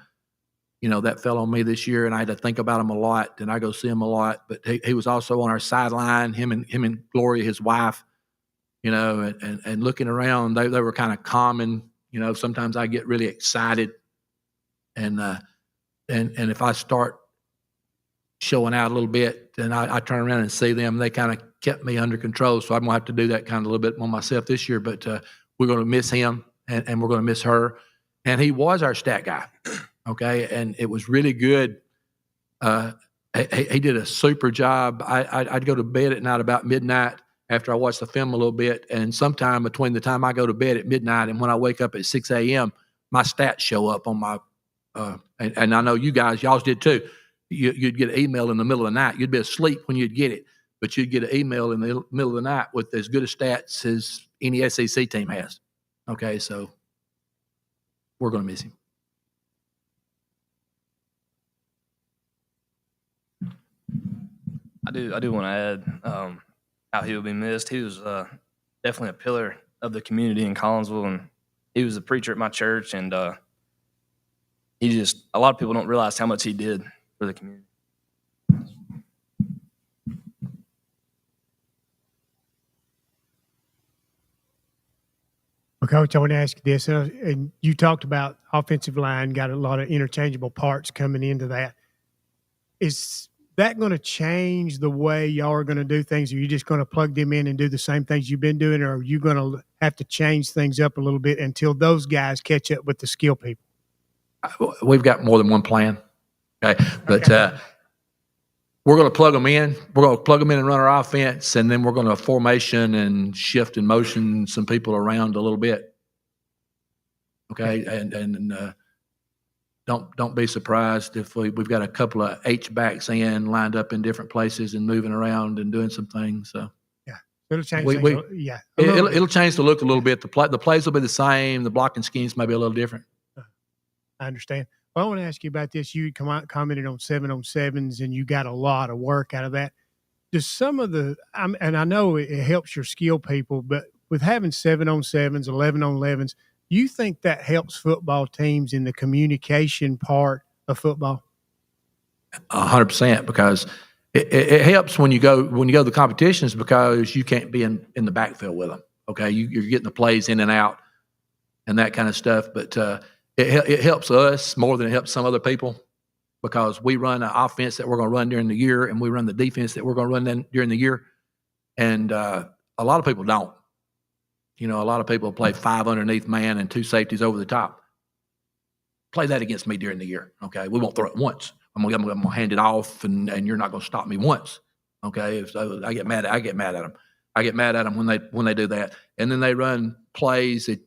that fell on me this year, and I had to think about him a lot, and I go see him a lot. But he was also on our sideline, him and Gloria, his wife, and looking around, they were kind of common. Sometimes I get really excited, and if I start showing out a little bit, then I turn around and see them. They kind of kept me under control, so I'm going to have to do that kind of a little bit more myself this year. But we're going to miss him, and we're going to miss her. And he was our stat guy. Okay, and it was really good. He did a super job. I'd go to bed at night about midnight after I watched the film a little bit, and sometime between the time I go to bed at midnight and when I wake up at 6 a.m., my stats show up on my and I know y'all did too. You'd get an email in the middle of the night. You'd be asleep when you'd get it, but you'd get an email in the middle of the night with as good a stats as any SEC team has. Okay, so we're going to miss him. I do want to add how he will be missed. He was definitely a pillar of the community in Collinsville, and he was a preacher at my church. And a lot of people don't realize how much he did for the community. Well, Coach, I want to ask you this, and you talked about offensive line, got a lot of interchangeable parts coming into that. that going to change the way y'all are going to do things? Are you just going to plug them in and do the same things you've been doing, or are you going to have to change things up a little bit until those guys catch up with the skill people? We've got more than one plan. Okay. But we're going to plug them in. We're going to plug them in and run our offense, and then we're going to formation and shift and motion some people around a little bit. Okay. And don't be surprised if we've got a couple of H-backs lined up in different places and moving around and doing some things. So It'll change We- things. we- Yeah. it'll change the look a little bit. The plays will be the same. The blocking schemes may be a little different. I understand. Well, I want to ask you about this. You commented on 7-on-7s, and you got a lot of work out of that. Does some of the, and I know it helps your skill people, but with having 7-on-7s, 11-on-11s, you think that helps football teams in the communication part of football? 100%, because it helps when you go to the competitions, because you can't be in the backfield with them. Okay, you're getting the plays in and out and that kind of stuff. But it helps us more than it helps some other people, because we run an offense that we're going to run during the year, and we run the defense that we're going to run during the year. And a lot of people don't. A lot of people play 5 underneath man and 2 safeties over the top. Play that against me during the year. Okay, we won't throw it once. I'm gonna hand it off, and you're not gonna stop me once. Okay, so I get mad at them. I get mad at them when they do that, and then they run plays that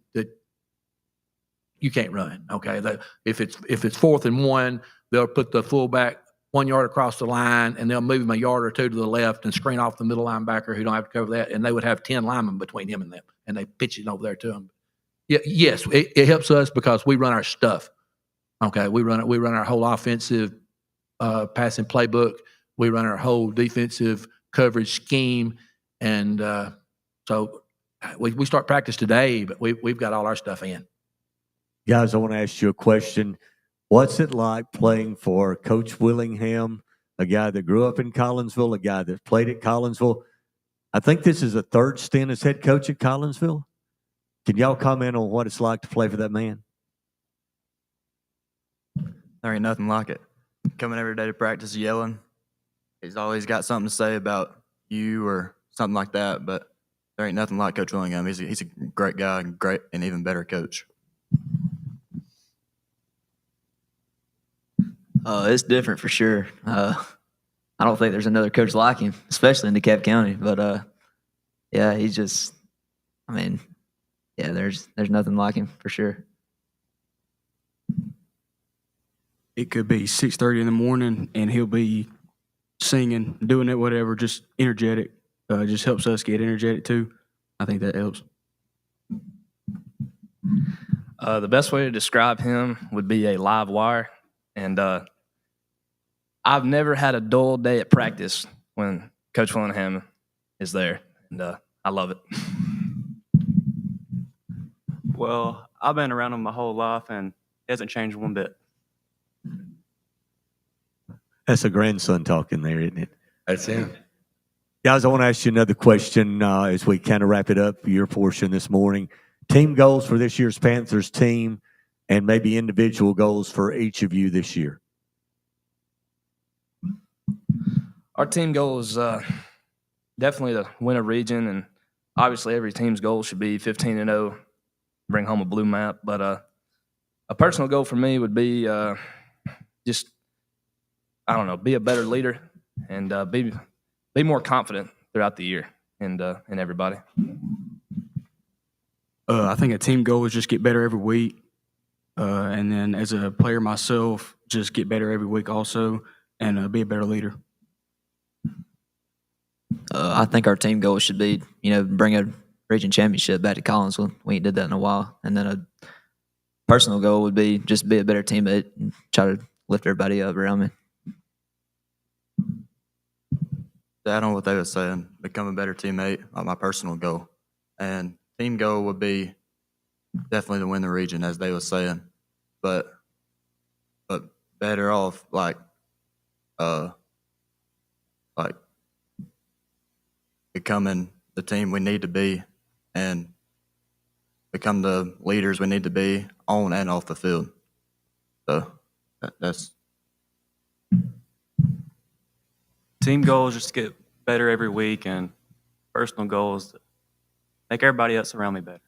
you can't run. Okay, if it's 4th and 1, they'll put the fullback 1 yard across the line, and they'll move him a yard or 2 to the left and screen off the middle linebacker who don't have to cover that, and they would have 10 linemen between him and them, and they pitch it over there to him. Yeah, yes, it helps us because we run our stuff. Okay, we run our whole offensive passing playbook. We run our whole defensive coverage scheme, and so we start practice today, but we've got all our stuff in. Guys, I want to ask you a question. What's it like playing for Coach Willingham, a guy that grew up in Collinsville, a guy that played at Collinsville? I think this is a 3rd stint as head coach at Collinsville. Can y'all comment on what it's like to play for that man? There ain't nothing like it. Coming every day to practice yelling. He's always got something to say about you or something like that, but there ain't nothing like Coach Willingham. He's a great guy and great and even better coach. It's different for sure. I don't think there's another coach like him, especially in DeKalb County. But yeah, he's just, there's nothing like him for sure. It could be 6:30 in the morning, and he'll be singing, doing it, whatever, just energetic. Just helps us get energetic too. I think that helps. The best way to describe him would be a live wire. And I've never had a dull day at practice when Coach Willingham is there. And I love it. Well, I've been around him my whole life, and it hasn't changed one bit. That's a grandson talking there, isn't it? That's him. Guys, I want to ask you another question as we kind of wrap it up for your portion this morning. Team goals for this year's Panthers team, and maybe individual goals for each of you this year. Our team goal is definitely to win a region, and obviously every team's goal should be 15-0, bring home a blue map. But a personal goal for me would be just, I don't know, be a better leader and be more confident throughout the year and everybody. I think a team goal is just get better every week. And then as a player myself, just get better every week also and be a better leader. I think our team goal should be, bring a region championship back to Collinsville. We ain't did that in a while. And then a personal goal would be just be a better teammate and try to lift everybody up around me. To add on what they were saying, become a better teammate, my personal goal. And team goal would be definitely to win the region, as they were saying. But better off like becoming the team we need to be and become the leaders we need to be on and off the field. So that's team goal is just to get better every week, and personal goal is to make everybody else around me better.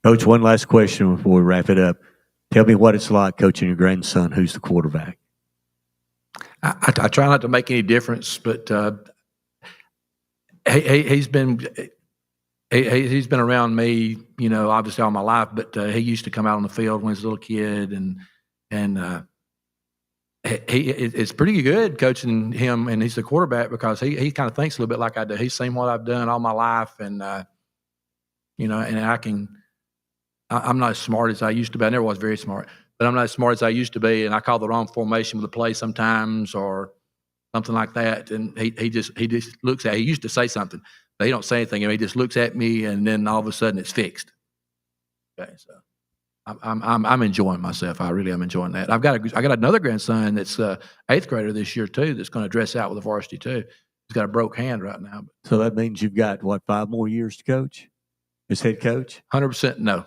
Coach, one last question before we wrap it up. Tell me what it's like coaching your grandson, who's the quarterback. I try not to make any difference, but he's been around me, obviously all my life. But he used to come out on the field when he was a little kid, and it's pretty good coaching him, and he's the quarterback because he kind of thinks a little bit like I do. He's seen what I've done all my life, and and I'm not as smart as I used to be. I never was very smart, but I'm not as smart as I used to be, and I call the wrong formation with the play sometimes or something like that. And he just looks at. He used to say something, but he don't say anything. He just looks at me, and then all of a sudden it's fixed. Okay, so I'm enjoying myself. I really am enjoying that. I got another grandson that's 8th grader this year too. That's going to dress out with the varsity too. He's got a broke hand right now. So that means you've got, 5 more years to coach as head coach? 100% no.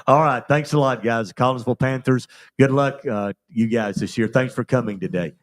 All right. Thanks a lot, guys. The Collinsville Panthers, good luck, you guys, this year. Thanks for coming today.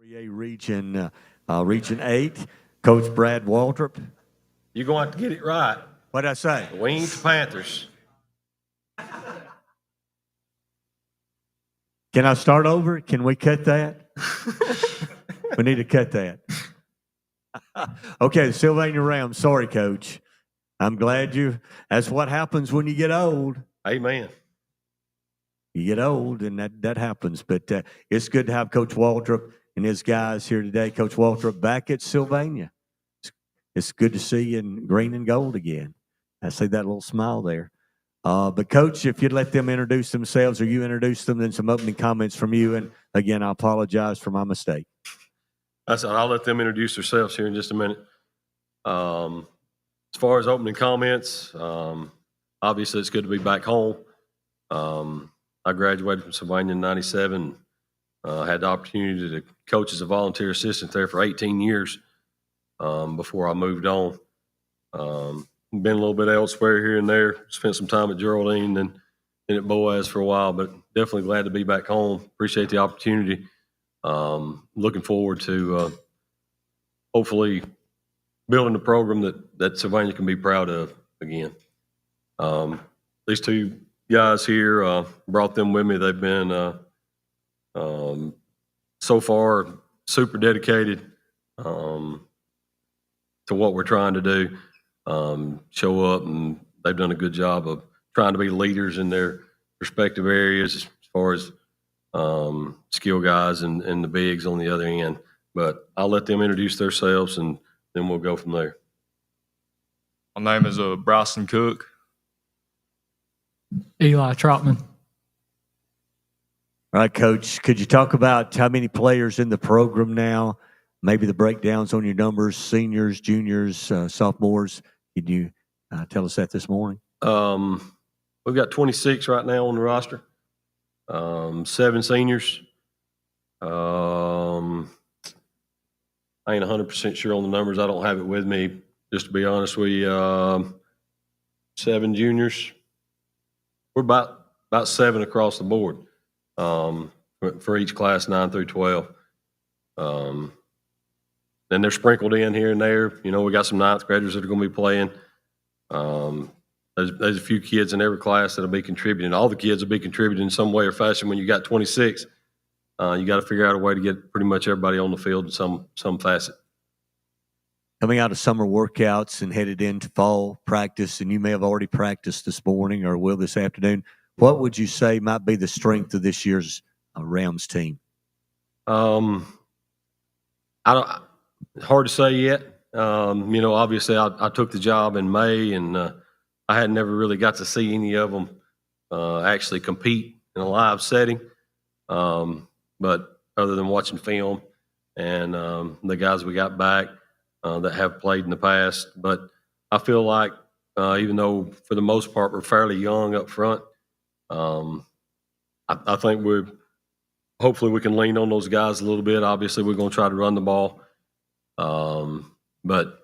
Region 8, Coach Brad Waldrop. You're going to have to get it right. What'd I say? Wings Panthers. Can I start over? Can we cut that? We need to cut that. Okay, the Sylvania Rams. Sorry, Coach. I'm glad that's what happens when you get old. Amen. You get old, and that happens. But it's good to have Coach Waldrop and his guys here today. Coach Waldrop back at Sylvania. It's good to see you in green and gold again. I see that little smile there. But, Coach, if you'd let them introduce themselves or you introduce them, then some opening comments from you. And, again, I apologize for my mistake. I'll let them introduce themselves here in just a minute. As far as opening comments, obviously it's good to be back home. I graduated from Sylvania in 97. Had the opportunity to coach as a volunteer assistant there for 18 years before I moved on. Been a little bit elsewhere here and there. Spent some time at Geraldine and at Boaz for a while, but definitely glad to be back home. Appreciate the opportunity. Looking forward to hopefully building a program that Sylvania can be proud of again. These two guys here, brought them with me. They've been so far super dedicated to what we're trying to do. Show up, and they've done a good job of trying to be leaders in their respective areas as far as skill guys and the bigs on the other end. But I'll let them introduce themselves, and then we'll go from there. My name is Bryson Cook. Eli Trotman. All right, Coach, could you talk about how many players in the program now, maybe the breakdowns on your numbers, seniors, juniors, sophomores? Could you tell us that this morning? We've got 26 right now on the roster, 7 seniors. I ain't 100% sure on the numbers. I don't have it with me. Just to be honest with you, 7 juniors, we're about 7 across the board for each class 9 through 12. Then they're sprinkled in here and there. You know, we got some 9th graders that are going to be playing. There's a few kids in every class that'll be contributing. All the kids will be contributing in some way or fashion. When you got 26, you got to figure out a way to get pretty much everybody on the field in some facet. Coming out of summer workouts and headed into fall practice, and you may have already practiced this morning or will this afternoon, what would you say might be the strength of this year's Rams team? Hard to say yet. You know, obviously I took the job in May, and I had never really got to see any of them actually compete in a live setting. But other than watching film and the guys we got back that have played in the past. But I feel like even though for the most part we're fairly young up front, I think hopefully we can lean on those guys a little bit. Obviously we're going to try to run the ball. But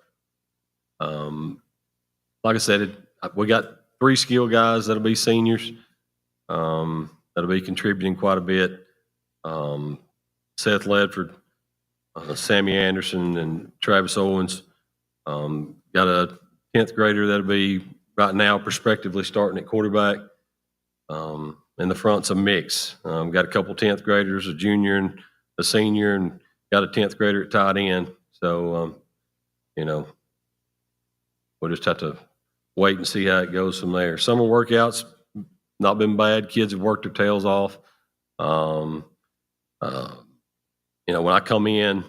like I said, we got 3 skill guys that'll be seniors that'll be contributing quite a bit. Seth Ledford, Sammy Anderson, and Travis Owens. Got a 10th grader that'll be right now prospectively starting at quarterback. In the front's a mix. Got a couple 10th graders, a junior and a senior, and got a 10th grader at tight end. So, you know, we'll just have to wait and see how it goes from there. Summer workouts, not been bad. Kids have worked their tails off. You know, when I come in,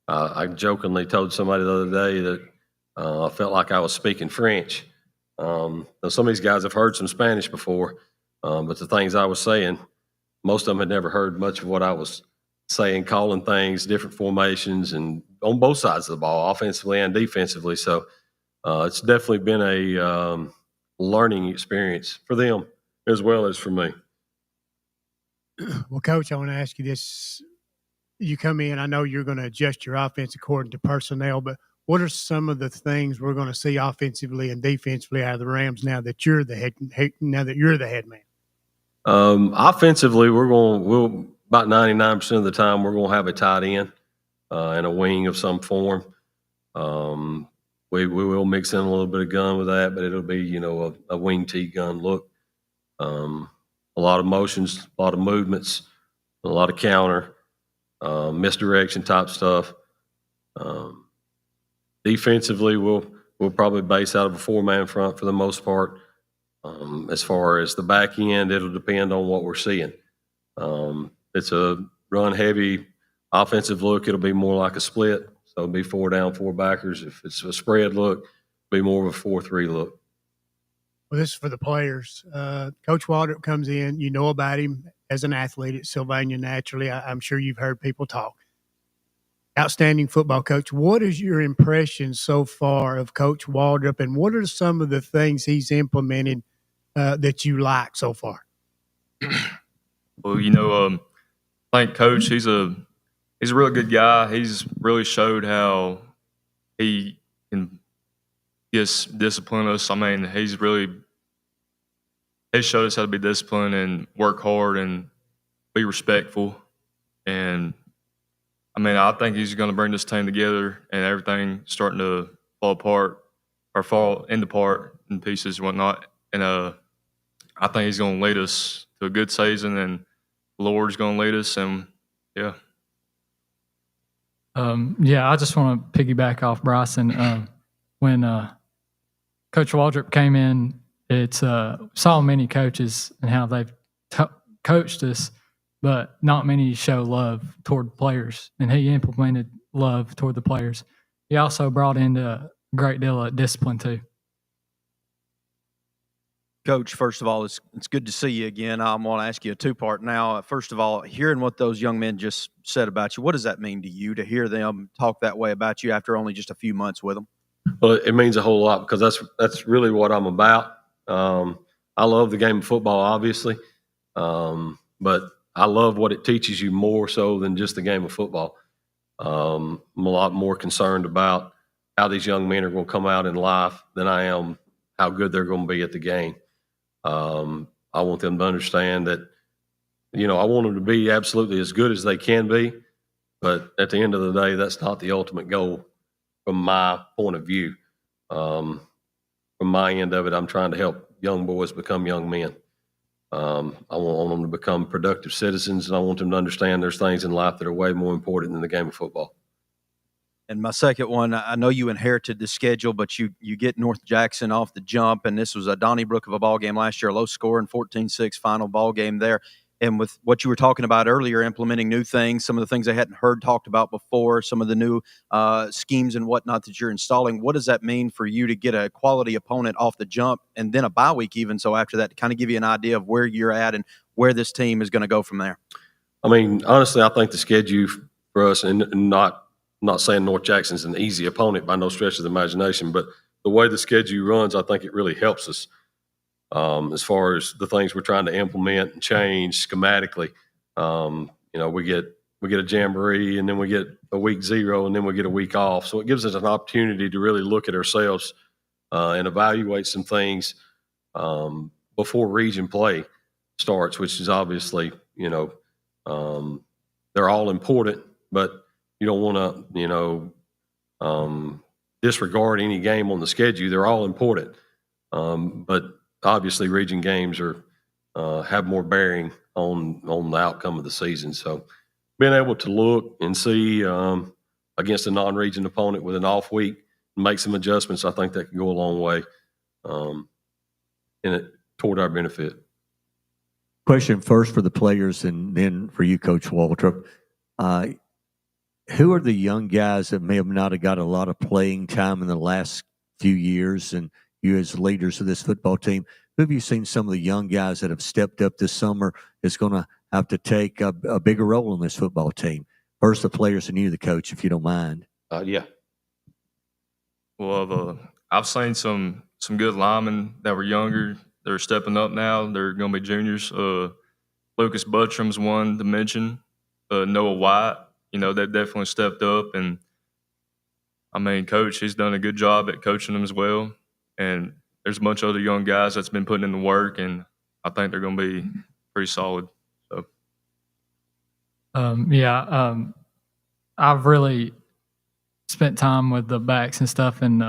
I jokingly told somebody the other day that I felt like I was speaking French. Now some of these guys have heard some Spanish before, but the things I was saying, most of them had never heard much of what I was saying, calling things, different formations, and on both sides of the ball, offensively and defensively. So it's definitely been a learning experience for them as well as for me. Well, Coach, I want to ask you this. You come in, I know you're going to adjust your offense according to personnel, but what are some of the things we're going to see offensively and defensively out of the Rams now that you're the head man? Offensively, we'll about 99% of the time we're going to have a tight end and a wing of some form. We will mix in a little bit of gun with that, but it'll be, you know, a wing T gun look. A lot of motions, a lot of movements, a lot of counter, misdirection type stuff. Defensively, we'll probably base out of a 4-man front for the most part. As far as the back end, it'll depend on what we're seeing. It's a run-heavy offensive look. It'll be more like a split. So it'll be 4 down, 4 backers. If it's a spread look, it'll be more of a 4-3 look. Well, this is for the players. Coach Waldrop comes in. You know about him as an athlete at Sylvania naturally. I'm sure you've heard people talk. Outstanding football coach. What is your impression so far of Coach Waldrop, and what are some of the things he's implemented that you like so far? Well, you know, I think Coach, he's a really good guy. He's really showed how he can just discipline us. I mean, he showed us how to be disciplined and work hard and be respectful. And I mean, I think he's going to bring this team together, and everything starting to fall apart or fall in pieces and whatnot. And I think he's going to lead us to a good season, and the Lord's going to lead us. And yeah. Yeah, I just want to piggyback off Bryson. When Coach Waldrop came in, saw many coaches and how they've coached us, but not many show love toward the players, and he implemented love toward the players. He also brought in a great deal of discipline too. Coach, first of all, it's good to see you again. I want to ask you a 2-part now. First of all, hearing what those young men just said about you, what does that mean to you to hear them talk that way about you after only just a few months with them? Well, it means a whole lot because that's really what I'm about. I love the game of football, obviously, but I love what it teaches you more so than just the game of football. I'm a lot more concerned about how these young men are going to come out in life than I am how good they're going to be at the game. I want them to understand that, I want them to be absolutely as good as they can be. But at the end of the day, that's not the ultimate goal from my point of view. From my end of it, I'm trying to help young boys become young men. I want them to become productive citizens, and I want them to understand there's things in life that are way more important than the game of football. And my second one, I know you inherited the schedule, but you get North Jackson off the jump, and this was a Donnybrook of a ball game last year, a low scoring 14-6 final ball game there. And with what you were talking about earlier, implementing new things, some of the things I hadn't heard talked about before, some of the new schemes and whatnot that you're installing, what does that mean for you to get a quality opponent off the jump and then a bye week even so after that to kind of give you an idea of where you're at and where this team is going to go from there? I mean, honestly, I think the schedule for us, and not saying North Jackson's an easy opponent by no stretch of the imagination, but the way the schedule runs, I think it really helps us as far as the things we're trying to implement and change schematically. We get a jamboree, and then we get a week 0, and then we get a week off. So it gives us an opportunity to really look at ourselves and evaluate some things before region play starts, which is obviously, they're all important, but you don't want to, disregard any game on the schedule. They're all important. But obviously region games have more bearing on the outcome of the season. So being able to look and see against a non-region opponent with an off week and make some adjustments, I think that can go a long way toward our benefit. Question first for the players and then for you, Coach Waltrip. Who are the young guys that may have not have got a lot of playing time in the last few years, and you as leaders of this football team, who have you seen some of the young guys that have stepped up this summer is going to have to take a bigger role in this football team? First, the players and you, the coach, if you don't mind. Yeah. Well, I've seen some good linemen that were younger. They're stepping up now. They're going to be juniors. Lucas Buttram's one to mention. Noah White, they've definitely stepped up. And, Coach, he's done a good job at coaching them as well. And there's a bunch of other young guys that's been putting in the work, and I think they're going to be pretty solid. So, I've really spent time with the backs and stuff, and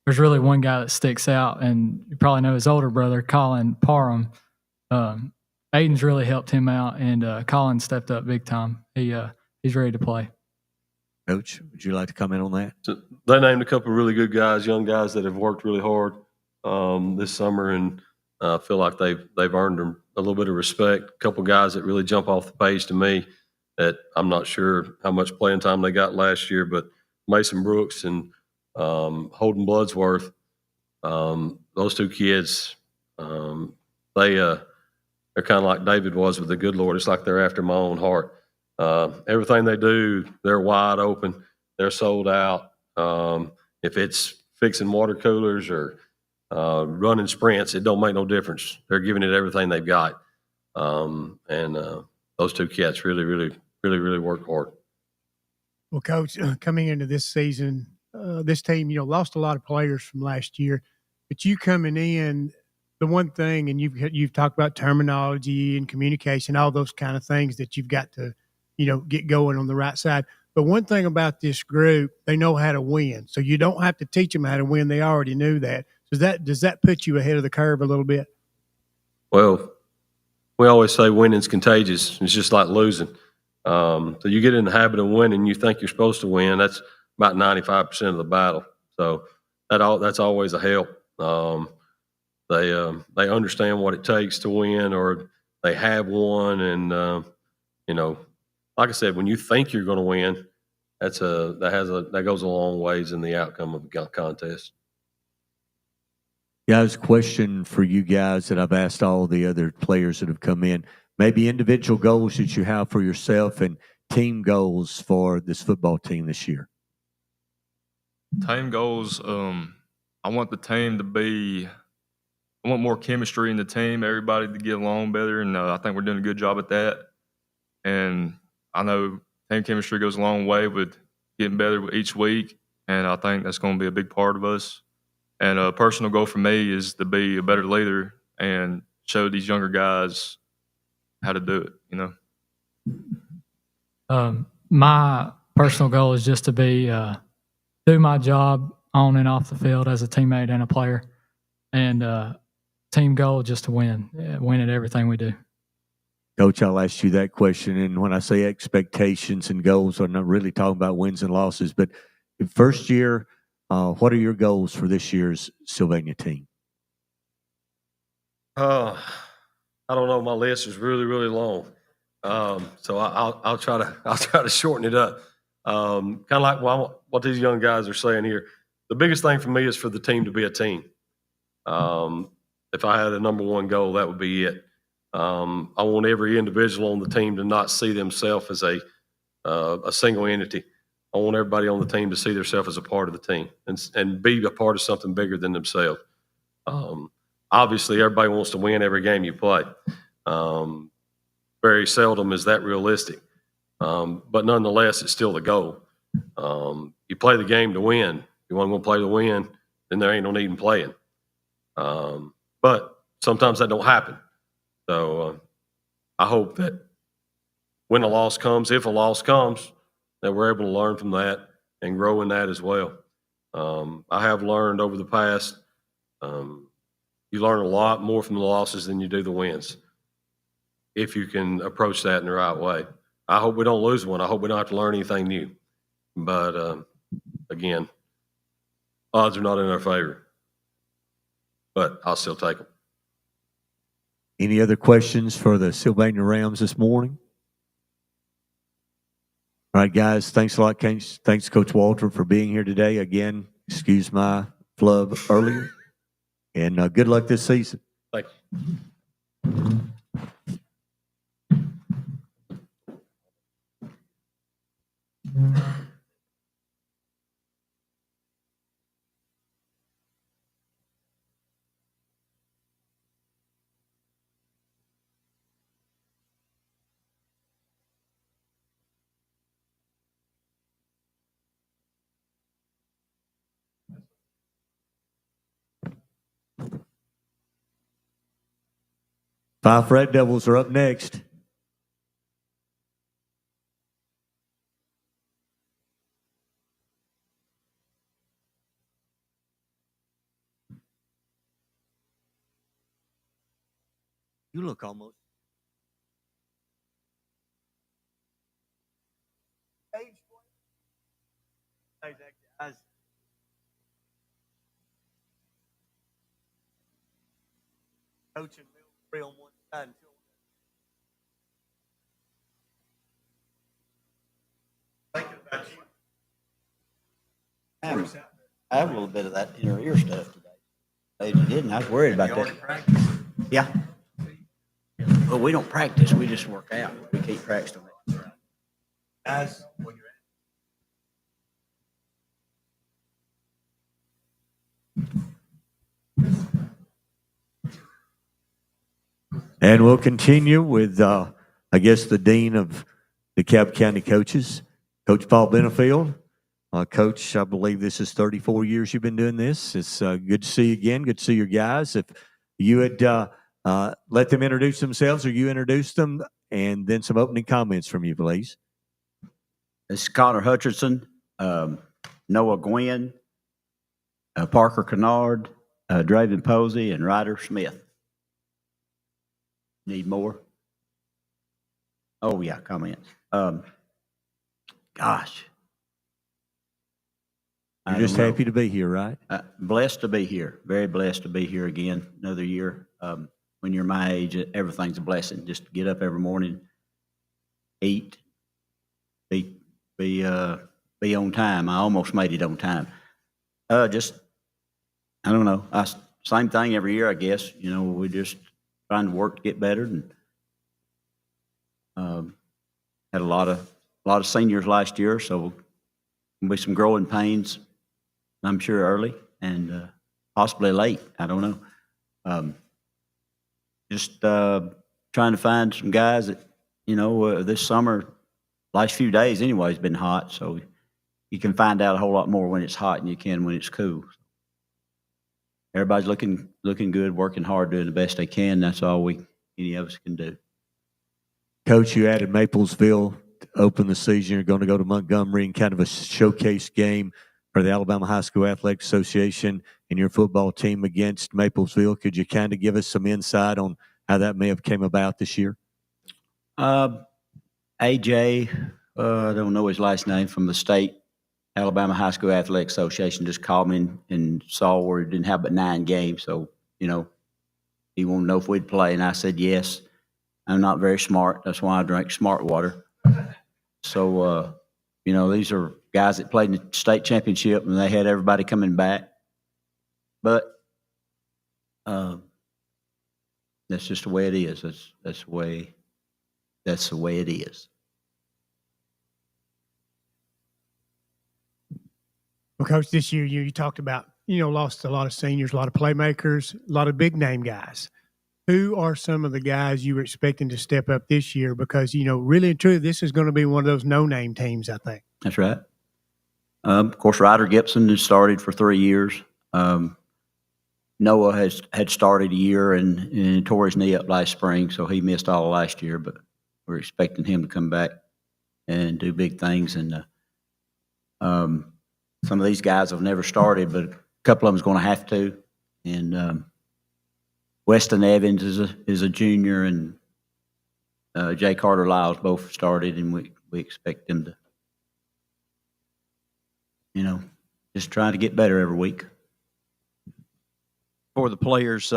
there's really one guy that sticks out, and you probably know his older brother, Colin Parham. Aiden's really helped him out, and Colin stepped up big time. He's ready to play. Coach, would you like to comment on that? So they named a couple of really good guys, young guys that have worked really hard this summer, and I feel like they've earned a little bit of respect. A couple guys that really jump off the page to me that I'm not sure how much playing time they got last year, but Mason Brooks and Holden Bloodsworth, those two kids, they're kind of like David was with the good Lord. It's like they're after my own heart. Everything they do, they're wide open. They're sold out. If it's fixing water coolers or running sprints, it don't make no difference. They're giving it everything they've got. Those two cats really work hard. Well, Coach, coming into this season, this team, lost a lot of players from last year, but you coming in, the one thing, and you've talked about terminology and communication, all those kind of things that you've got to, get going on the right side. But one thing about this group, they know how to win. So you don't have to teach them how to win. They already knew that. Does that put you ahead of the curve a little bit? Well, we always say winning's contagious. It's just like losing. So you get in the habit of winning, you think you're supposed to win. That's about 95% of the battle. So that's always a help. They understand what it takes to win, or they have won. And, like I said, when you think you're going to win, that goes a long ways in the outcome of the contest. Guys, question for you guys that I've asked all the other players that have come in. Maybe individual goals that you have for yourself and team goals for this football team this year. Team goals, I want the team to be – I want more chemistry in the team, everybody to get along better, and I think we're doing a good job at that. And I know team chemistry goes a long way with getting better each week, and I think that's going to be a big part of us. And a personal goal for me is to be a better leader and show these younger guys how to do it, you know? My personal goal is just to be do my job on and off the field as a teammate and a player, and team goal just to win, win at everything we do. Coach, I'll ask you that question. And when I say expectations and goals, I'm not really talking about wins and losses. But in first year, what are your goals for this year's Sylvania team? I don't know. My list is really, really long. So I'll try to shorten it up. Kind of like what these young guys are saying here. The biggest thing for me is for the team to be a team. If I had a number one goal, that would be it. I want every individual on the team to not see themselves as a single entity. I want everybody on the team to see themselves as a part of the team and be a part of something bigger than themselves. Obviously, everybody wants to win every game you play. Very seldom is that realistic. But nonetheless, it's still the goal. You play the game to win. You want to go play to win, then there ain't no need in playing. But sometimes that don't happen. So I hope that when a loss comes, if a loss comes, that we're able to learn from that and grow in that as well. I have learned over the past, you learn a lot more from the losses than you do the wins, if you can approach that in the right way. I hope we don't lose one. I hope we don't have to learn anything new. But again, odds are not in our favor. But I'll still take them. Any other questions for the Sylvania Rams this morning? All right, guys, thanks a lot. Thanks, Coach Walter, for being here today. Again, excuse my flub earlier. And good luck this season. Thank you. Five Red Devils are up next. You look almost. Coach and Mill on one side. Thinking about you. I have a little bit of that inner ear stuff today. They didn't. I was worried about that. Yeah. Well, we don't practice. We just work out. We keep practicing. Guys, when you're And we'll continue with, I guess, the Dean of DeKalb County Coaches, Coach Paul Benefield. Coach, I believe this is 34 years you've been doing this. It's good to see you again. Good to see your guys. If you would let them introduce themselves or you introduce them, and then some opening comments from you, please. It's Connor Hutchinson, Noah Gwynn, Parker Kennard, Draven Posey, and Ryder Smith. Need more? Oh, yeah, comments. Gosh. You're just happy to be here, right? Blessed to be here. Very blessed to be here again, another year. When you're my age, everything's a blessing. Just to get up every morning, eat, be on time. I almost made it on time. I don't know. Same thing every year, I guess. You know, we just trying to work to get better, and had a lot of seniors last year, so there'll be some growing pains, I'm sure, early and possibly late. I don't know. Just trying to find some guys that, you know, this summer, last few days anyway, has been hot, so you can find out a whole lot more when it's hot than you can when it's cool. everybody's looking good, working hard, doing the best they can. That's all any of us can do. Coach, you added Maplesville to open the season. You're going to go to Montgomery in kind of a showcase game for the Alabama High School Athletic Association and your football team against Maplesville. Could you kind of give us some insight on how that may have came about this year? AJ, I don't know his last name, from the state Alabama High School Athletic Association, just called me and saw where he didn't have but 9 games. So, he wanted to know if we'd play, and I said yes. I'm not very smart. That's why I drink smart water. So, these are guys that played in the state championship, and they had everybody coming back. But that's just the way it is. That's the way it is. Well, Coach, this year you talked about, lost a lot of seniors, a lot of playmakers, a lot of big name guys. Who are some of the guys you were expecting to step up this year? Because, really and truly, this is going to be one of those no-name teams, I think. That's right. Of course, Ryder Gibson has started for 3 years. Noah had started a year and tore his knee up last spring, so he missed all of last year. But we're expecting him to come back and do big things. And some of these guys have never started, but a couple of them's going to have to. And Weston Evans is a junior, and Jay Carter Lyles both started, and we expect them to, just try to get better every week. For the players,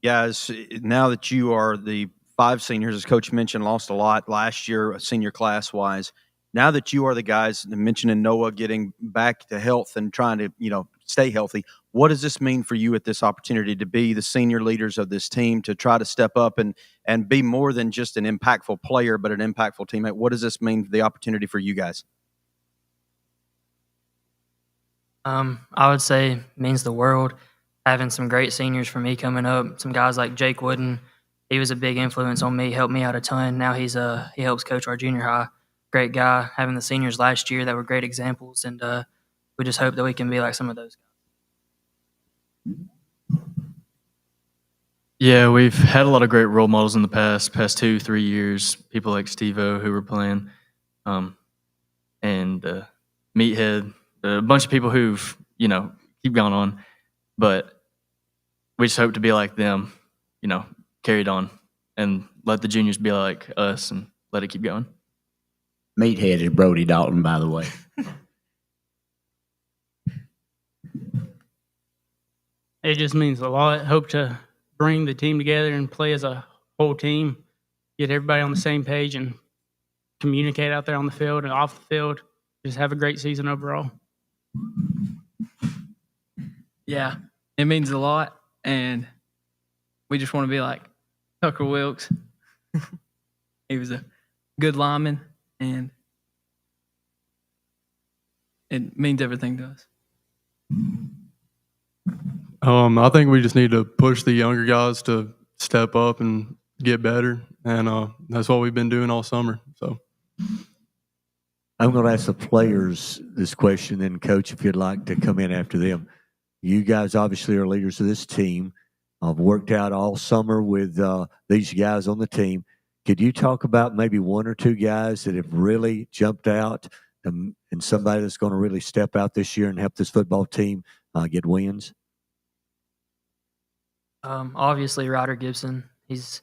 guys, now that you are the 5 seniors, as Coach mentioned, lost a lot last year, senior class-wise. Now that you are the guys, mentioning Noah getting back to health and trying to, stay healthy, what does this mean for you at this opportunity to be the senior leaders of this team, to try to step up and be more than just an impactful player, but an impactful teammate? What does this mean for the opportunity for you guys? I would say means the world. Having some great seniors for me coming up, some guys like Jake Wooden, he was a big influence on me, helped me out a ton. Now he helps coach our junior high. Great guy. Having the seniors last year that were great examples, and we just hope that we can be like some of those guys. Yeah, we've had a lot of great role models in the past 2-3 years. People like Steve-O who were playing, and Meathead, a bunch of people who've, keep going on. But we just hope to be like them, carried on, and let the juniors be like us and let it keep going. Meathead is Brody Dalton, by the way. It just means a lot. Hope to bring the team together and play as a whole team, get everybody on the same page, and communicate out there on the field and off the field. Just have a great season overall. Yeah, it means a lot, and we just want to be like Tucker Wilkes. He was a good lineman, and it means everything to us. I think we just need to push the younger guys to step up and get better, and that's what we've been doing all summer. So I'm going to ask the players this question, then Coach, if you'd like to come in after them. You guys obviously are leaders of this team. I've worked out all summer with these guys on the team. Could you talk about maybe 1 or 2 guys that have really jumped out and somebody that's going to really step out this year and help this football team get wins? Obviously, Ryder Gibson. He's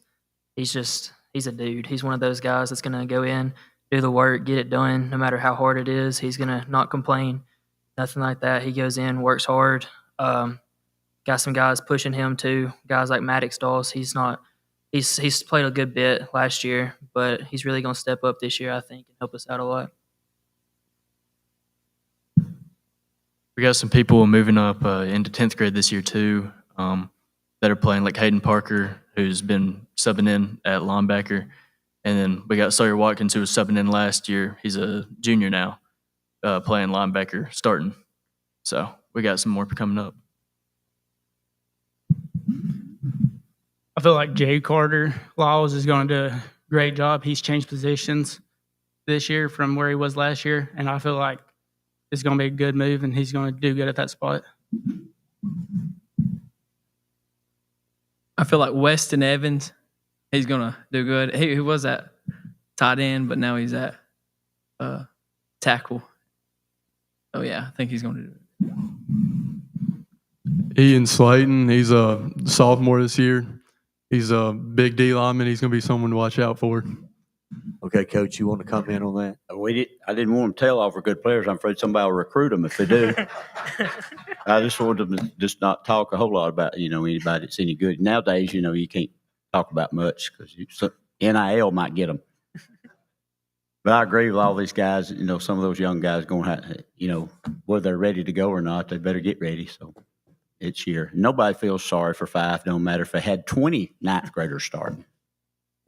a dude. He's one of those guys that's going to go in, do the work, get it done, no matter how hard it is. He's going to not complain, nothing like that. He goes in, works hard. Got some guys pushing him too. Guys like Maddox Dawes. He's played a good bit last year, but he's really going to step up this year, I think, and help us out a lot. We got some people moving up into 10th grade this year too, that are playing, like Hayden Parker, who's been subbing in at linebacker. And then we got Sawyer Watkins, who was subbing in last year. He's a junior now, playing linebacker, starting. So we got some more coming up. I feel like Jay Carter Lyles is going to do a great job. He's changed positions this year from where he was last year, and I feel like it's going to be a good move, and he's going to do good at that spot. I feel like Weston Evans, he's gonna do good. He was at tight end, but now he's at tackle. Oh yeah, I think he's gonna do it. Ian Slayton, he's a sophomore this year. He's a big D lineman. He's going to be someone to watch out for. Okay, Coach, you want to comment on that? I didn't want them to tell off for good players. I'm afraid somebody will recruit them if they do. I just wanted them to just not talk a whole lot about, anybody that's any good. Nowadays, you can't talk about much because NIL might get them. But I agree with all these guys. Some of those young guys going to have, whether they're ready to go or not, they better get ready. So it's here. Nobody feels sorry for 5, no matter if they had 20 ninth graders starting.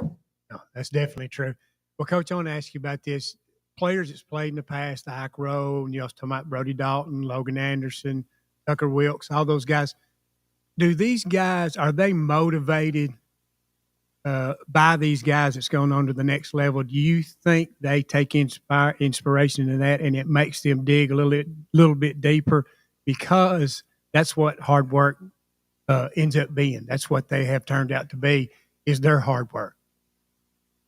No, that's definitely true. Well, Coach, I want to ask you about this. Players that's played in the past, Ike Rowe, and you also talking about Brody Dalton, Logan Anderson, Tucker Wilkes, all those guys. Do these guys, are they motivated by these guys that's going on to the next level? Do you think they take inspiration in that and it makes them dig a little bit deeper because that's what hard work ends up being? That's what they have turned out to be, is their hard work.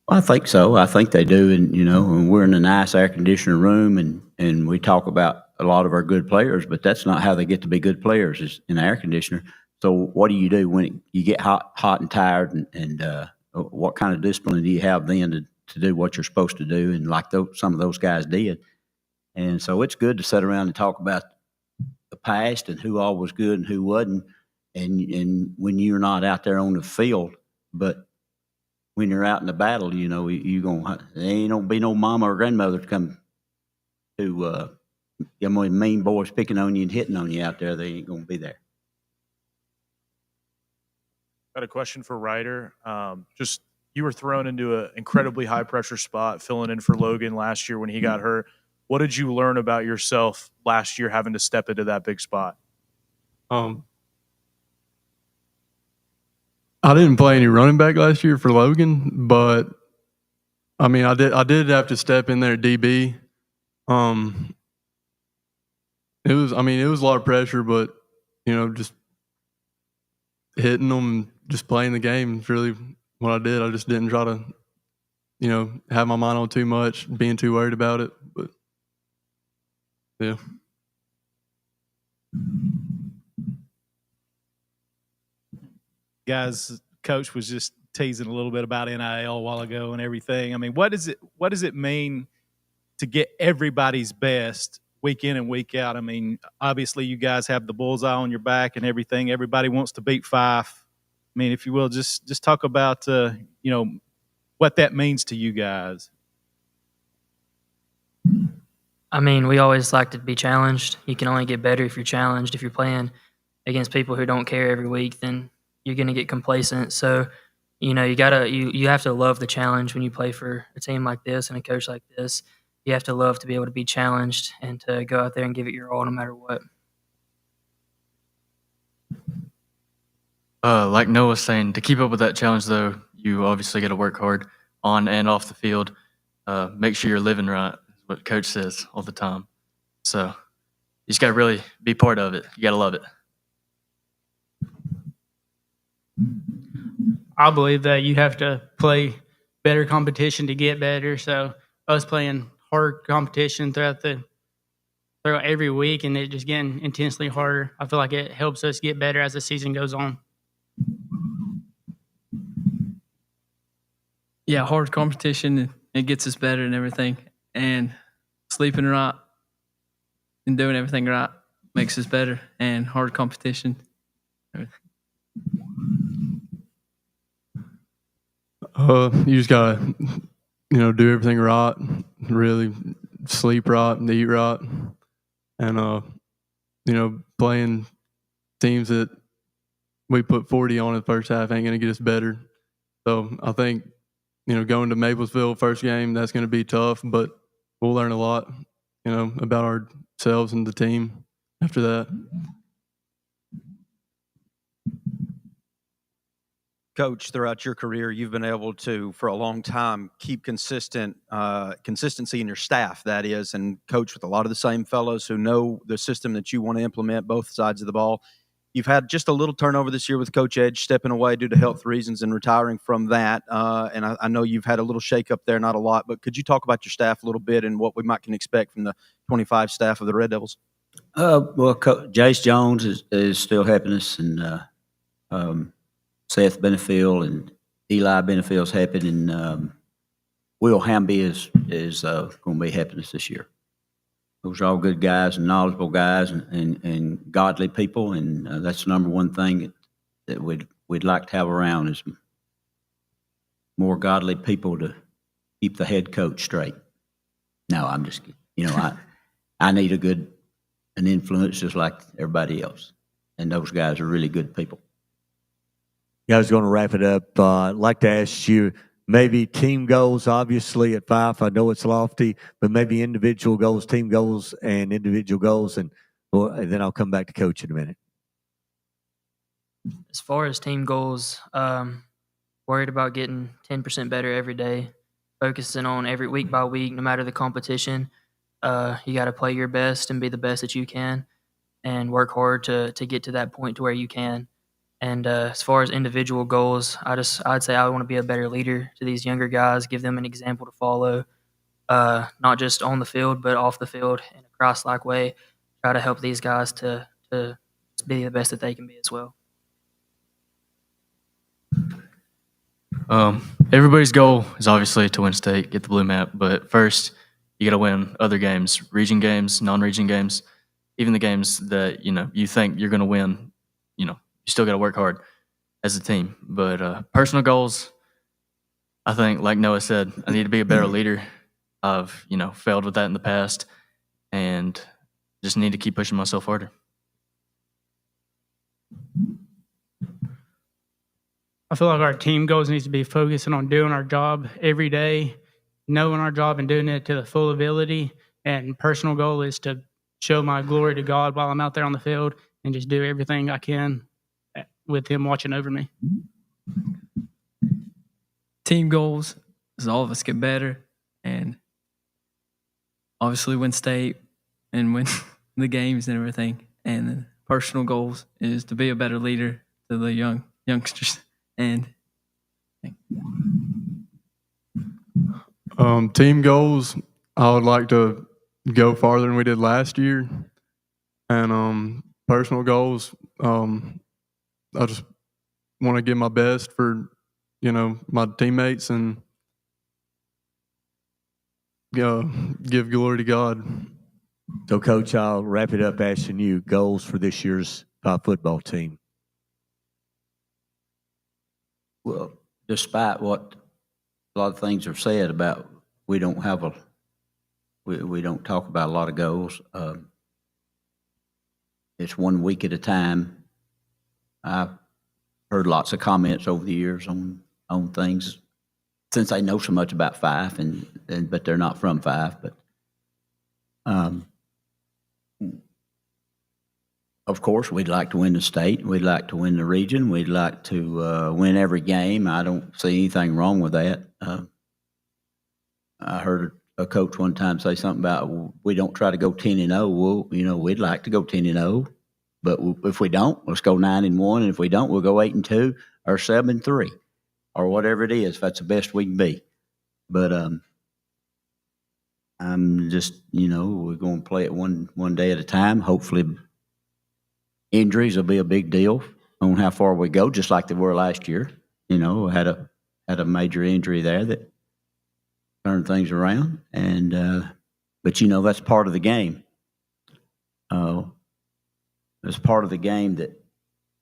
I think so. I think they do. And, we're in a nice air conditioner room and we talk about a lot of our good players, but that's not how they get to be good players, is in the air conditioner. So what do you do when you get hot and tired and what kind of discipline do you have then to do what you're supposed to do? And like some of those guys did. And so it's good to sit around and talk about the past and who all was good and who wasn't. And when you're not out there on the field, but when you're out in the battle, there ain't gonna be no mama or grandmother to come to mean boys picking on you and hitting on you out there. They ain't gonna be there. Got a question for Ryder. Just you were thrown into an incredibly high pressure spot, filling in for Logan last year when he got hurt. What did you learn about yourself last year having to step into that big spot? I didn't play any running back last year for Logan, but I did have to step in there DB. It was a lot of pressure, but just hitting them, just playing the game is really what I did. I just didn't try to, have my mind on too much, being too worried about it. But yeah. Guys, Coach was just teasing a little bit about NIL a while ago and everything. What does it mean to get everybody's best week in and week out? Obviously you guys have the bullseye on your back and everything. Everybody wants to beat Fife. If you will, just talk about what that means to you guys. We always like to be challenged. You can only get better if you're challenged. If you're playing against people who don't care every week, then you're going to get complacent. So, you have to love the challenge when you play for a team like this and a coach like this. You have to love to be able to be challenged and to go out there and give it your all no matter what. Like Noah was saying, to keep up with that challenge, though, you obviously got to work hard on and off the field. Make sure you're living right, is what Coach says all the time. So you just got to really be part of it. You got to love it. I believe that you have to play better competition to get better. So us playing hard competition throughout every week and it just getting intensely harder, I feel like it helps us get better as the season goes on. Yeah, hard competition, it gets us better and everything. And sleeping right and doing everything right makes us better. And hard competition, everything. You just gotta, do everything right, really sleep right and eat right, and playing teams that we put 40 on in the first half ain't gonna get us better. So I think, going to Maplesville first game, that's gonna be tough, but we'll learn a lot, about ourselves and the team after that. Coach, throughout your career, you've been able to, for a long time, keep consistency in your staff, that is, and coach with a lot of the same fellows who know the system that you want to implement, both sides of the ball. You've had just a little turnover this year with Coach Edge stepping away due to health reasons and retiring from that. And I know you've had a little shakeup there, not a lot, but could you talk about your staff a little bit and what we can expect from the 25 staff of the Red Devils? Well, Jace Jones is still helping us, and Seth Benefield and Eli Benefield's helping, and Will Hamby is going to be helping us this year. Those are all good guys and knowledgeable guys and godly people, and that's the number one thing that we'd like to have around is more godly people to keep the head coach straight. No, I'm just kidding. You know, I need an influence just like everybody else, and those guys are really good people. Yeah, I was going to wrap it up. I'd like to ask you maybe team goals, obviously at Fife. I know it's lofty, but maybe individual goals, team goals, and individual goals, and then I'll come back to Coach in a minute. As far as team goals, worried about getting 10% better every day, focusing on every week by week, no matter the competition. You got to play your best and be the best that you can, and work hard to get to that point to where you can. And as far as individual goals, I'd say I want to be a better leader to these younger guys, give them an example to follow, not just on the field but off the field in a Christ-like way. Try to help these guys to be the best that they can be as well. Everybody's goal is obviously to win state, get the blue map, but first you got to win other games, region games, non-region games, even the games that you think you're going to win. You still got to work hard as a team. But personal goals, I think, like Noah said, I need to be a better leader. I've failed with that in the past, and just need to keep pushing myself harder. I feel like our team goals needs to be focusing on doing our job every day, knowing our job and doing it to the full ability. And personal goal is to show my glory to God while I'm out there on the field and just do everything I can with Him watching over me. Team goals is all of us get better and obviously win state and win the games and everything. And then personal goals is to be a better leader to the youngsters. And team goals, I would like to go farther than we did last year. And personal goals, I just want to give my best for, my teammates and give glory to God. So, Coach, I'll wrap it up asking you goals for this year's Fife football team. Well, despite what a lot of things are said about, we don't talk about a lot of goals. It's 1 week at a time. I've heard lots of comments over the years on things since I know so much about Fife, but they're not from Fife. But of course, we'd like to win the state. We'd like to win the region. We'd like to win every game. I don't see anything wrong with that. I heard a coach one time say something about we don't try to go 10-0. Well, we'd like to go 10-0, but if we don't, let's go 9-1. And if we don't, we'll go 8-2 or 7-3 or whatever it is. If that's the best we can be. But I'm just, we're going to play it one day at a time. Hopefully, injuries will be a big deal on how far we go, just like they were last year. Had a major injury there that turned things around, and but that's part of the game. It's part of the game that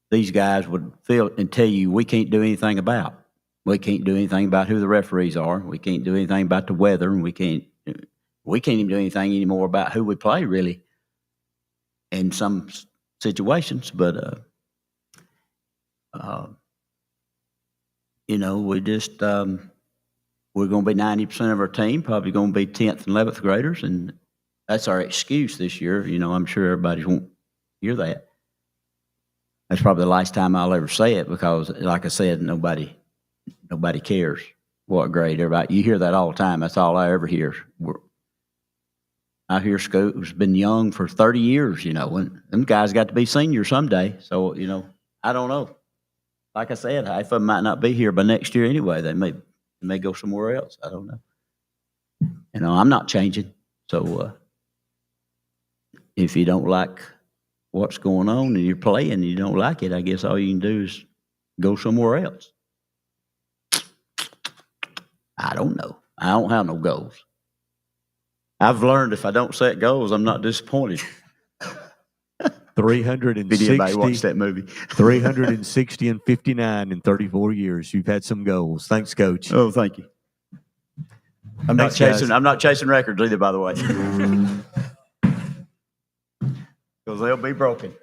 these guys would feel and tell you we can't do anything about. We can't do anything about who the referees are. We can't do anything about the weather, and we can't even do anything anymore about who we play, really, in some situations. But we just we're going to be 90% of our team, probably going to be 10th and 11th graders, and that's our excuse this year. I'm sure everybody won't hear that. That's probably the last time I'll ever say it because, like I said, nobody cares what grade everybody. You hear that all the time. That's all I ever hear. out here who's been young for 30 years, you know, and them guys got to be seniors someday. So, you know, I don't know. Like I said, half of them might not be here by next year anyway. They may go somewhere else. I don't know. You know, I'm not changing. So if you don't like what's going on and you're playing and you don't like it, I guess all you can do is go somewhere else. I don't know. I don't have no goals. I've learned if I don't set goals, I'm not disappointed. 360. Anybody watch that movie? 360 and 59 in 34 years. You've had some goals. Thanks, Coach. Oh, thank you. I'm not chasing records either, by the way. Because they'll be broken.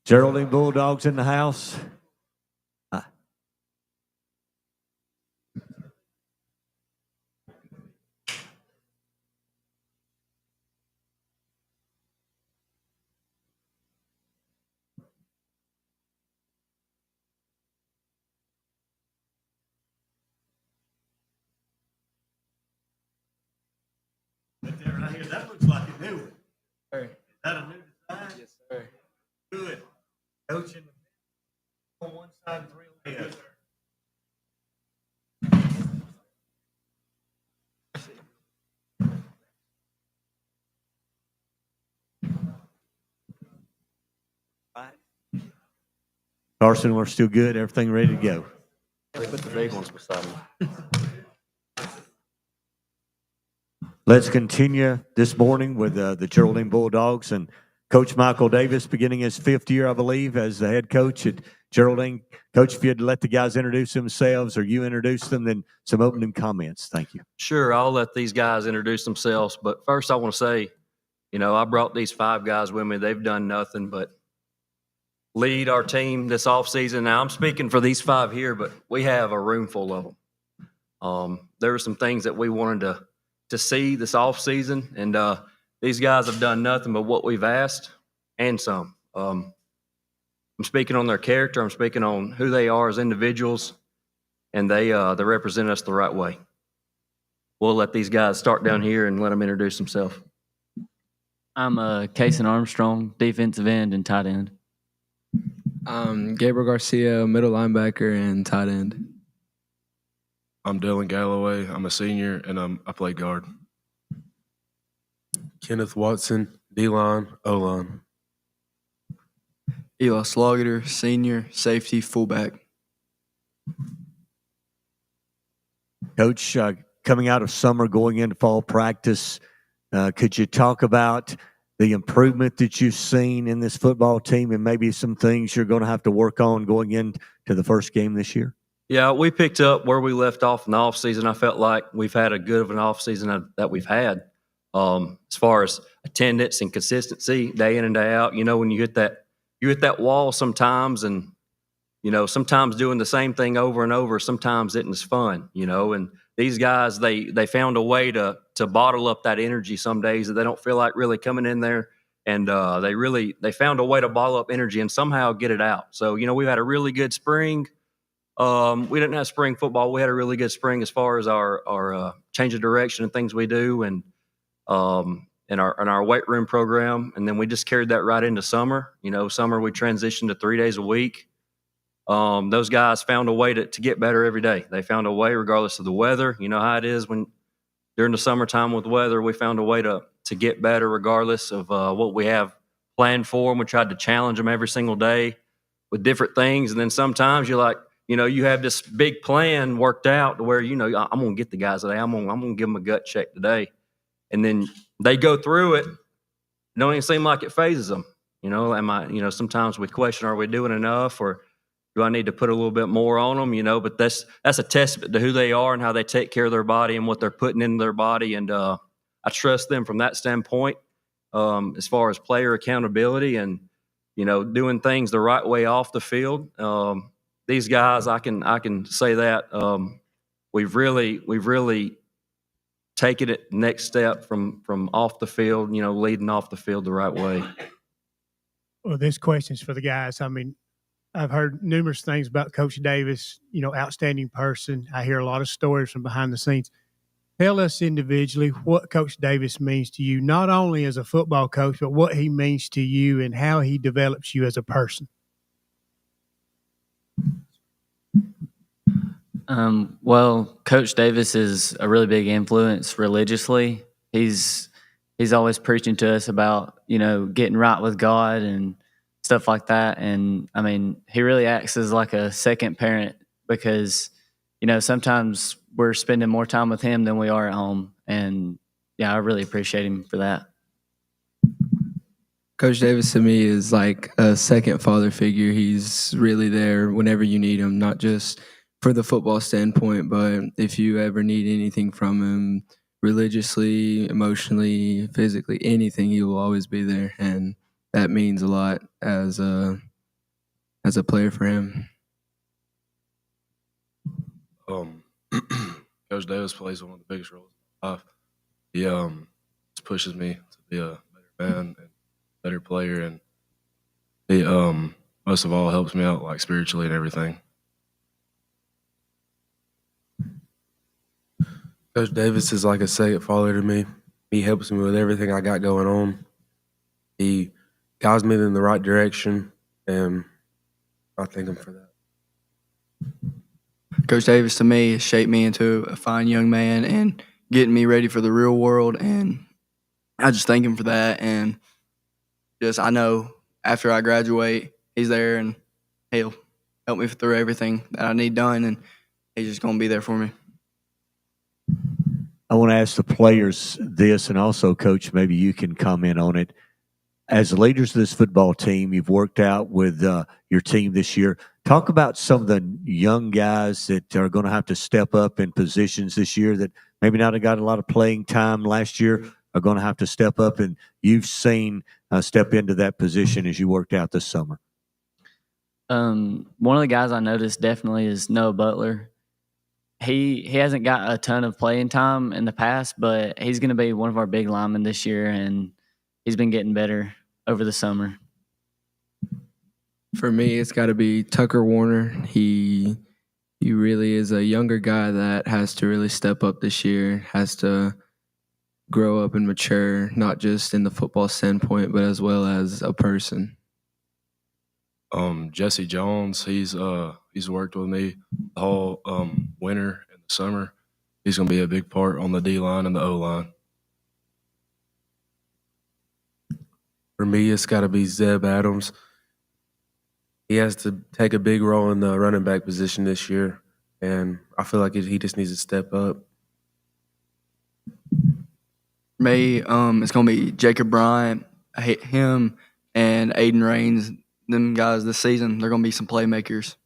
Geraldine Bulldogs in the house. That looks like a new one. Is that a new design? Yes, sir. Good. Coaching on one side and 3 on the other. Carson, we're still good. Everything ready to go. Put the big ones beside me. Let's continue this morning with the Geraldine Bulldogs and Coach Michael Davis beginning his 5th year, I believe, as the head coach at Geraldine. Coach, if you'd let the guys introduce themselves or you introduce them, then some opening comments. Thank you. Sure, I'll let these guys introduce themselves. But first, I want to say, you know, I brought these 5 guys with me. They've done nothing but lead our team this offseason. Now, I'm speaking for these 5 here, but we have a room full of them. There were some things that we wanted to see this offseason, and these guys have done nothing but what we've asked and some. I'm speaking on their character. I'm speaking on who they are as individuals, and they represent us the right way. We'll let these guys start down here and let them introduce themselves. I'm Kason Armstrong, defensive end and tight end. Gabriel Garcia, middle linebacker and tight end. I'm Dylan Galloway. I'm a senior, and I play guard. Kenneth Watson, D-line, O-line. Eli Slaughter, senior, safety, fullback. Coach, coming out of summer, going into fall practice, could you talk about the improvement that you've seen in this football team and maybe some things you're going to have to work on going into the first game this year? Yeah, we picked up where we left off in the offseason. I felt like we've had a good of an offseason that we've had as far as attendance and consistency day in and day out. You know, when you hit that wall sometimes, and, you know, sometimes doing the same thing over and over sometimes isn't as fun, you know. And these guys, they found a way to bottle up that energy some days that they don't feel like really coming in there. And they found a way to bottle up energy and somehow get it out. So, you know, we've had a really good spring. We didn't have spring football. We had a really good spring as far as our change of direction and things we do, and in our weight room program. And then we just carried that right into summer. You know, summer we transitioned to 3 days a week. Those guys found a way to get better every day. They found a way regardless of the weather. You know how it is when during the summertime with weather, we found a way to get better regardless of what we have planned for them. We tried to challenge them every single day with different things. And then sometimes you're like, you know, you have this big plan worked out to where, you know, I'm going to get the guys today. I'm going to give them a gut check today. And then they go through it. It don't even seem like it phases them. You know, sometimes we question, are we doing enough, or do I need to put a little bit more on them? You know, but that's a testament to who they are and how they take care of their body and what they're putting into their body. And I I trust them from that standpoint, as far as player accountability and, doing things the right way off the field. These guys, I can say that we've really taken it next step from off the field, leading off the field the right way. Well, this question's for the guys. I mean, I've heard numerous things about Coach Davis, outstanding person. I hear a lot of stories from behind the scenes. Tell us individually what Coach Davis means to you, not only as a football coach, but what he means to you and how he develops you as a person. Well, Coach Davis is a really big influence religiously. He's always preaching to us about, getting right with God and stuff like that. And I mean, he really acts as like a second parent because, sometimes we're spending more time with him than we are at home. And yeah, I really appreciate him for that. Coach Davis to me is like a second father figure. He's really there whenever you need him, not just for the football standpoint, but if you ever need anything from him, religiously, emotionally, physically, anything, he will always be there. And that means a lot as a player for him. Coach Davis plays one of the biggest roles in my life. He just pushes me to be a better man and better player, and he most of all helps me out like spiritually and everything. Coach Davis is like a second father to me. He helps me with everything I got going on. He guides me in the right direction, and I thank him for that. Coach Davis to me has shaped me into a fine young man and getting me ready for the real world, and I just thank him for that. And just I know after I graduate, he's there and he'll help me through everything that I need done, and he's just going to be there for me. I want to ask the players this, and also, Coach, maybe you can comment on it. As leaders of this football team, you've worked out with your team this year. Talk about some of the young guys that are going to have to step up in positions this year that maybe not have got a lot of playing time last year, are going to have to step up, and you've seen step into that position as you worked out this summer. One of the guys I noticed definitely is Noah Butler. He hasn't got a ton of playing time in the past, but he's going to be one of our big linemen this year, and he's been getting better over the summer. For me, it's got to be Tucker Warner. He really is a younger guy that has to really step up this year, has to grow up and mature, not just in the football standpoint, but as well as a person. Jesse Jones, he's worked with me the whole winter and the summer. He's going to be a big part on the D-line and the O-line. For me, it's got to be Zeb Adams. He has to take a big role in the running back position this year, and I feel like he just needs to step up. For me, it's going to be Jacob Bryant, him, and Aiden Raines. Them guys this season, they're going to be some playmakers.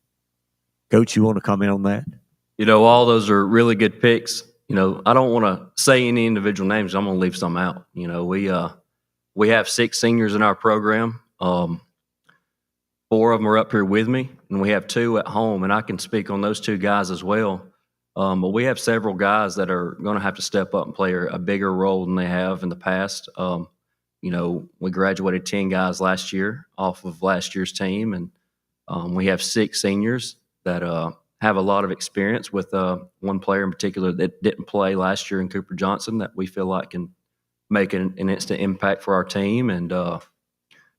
Coach, you want to comment on that? All those are really good picks. I don't want to say any individual names. I'm going to leave some out. We have 6 seniors in our program. 4 of them are up here with me, and we have 2 at home, and I can speak on those 2 guys as well. But we have several guys that are going to have to step up and play a bigger role than they have in the past. We graduated 10 guys last year off of last year's team, and we have 6 seniors that have a lot of experience with one player in particular that didn't play last year in Cooper Johnson that we feel like can make an instant impact for our team. And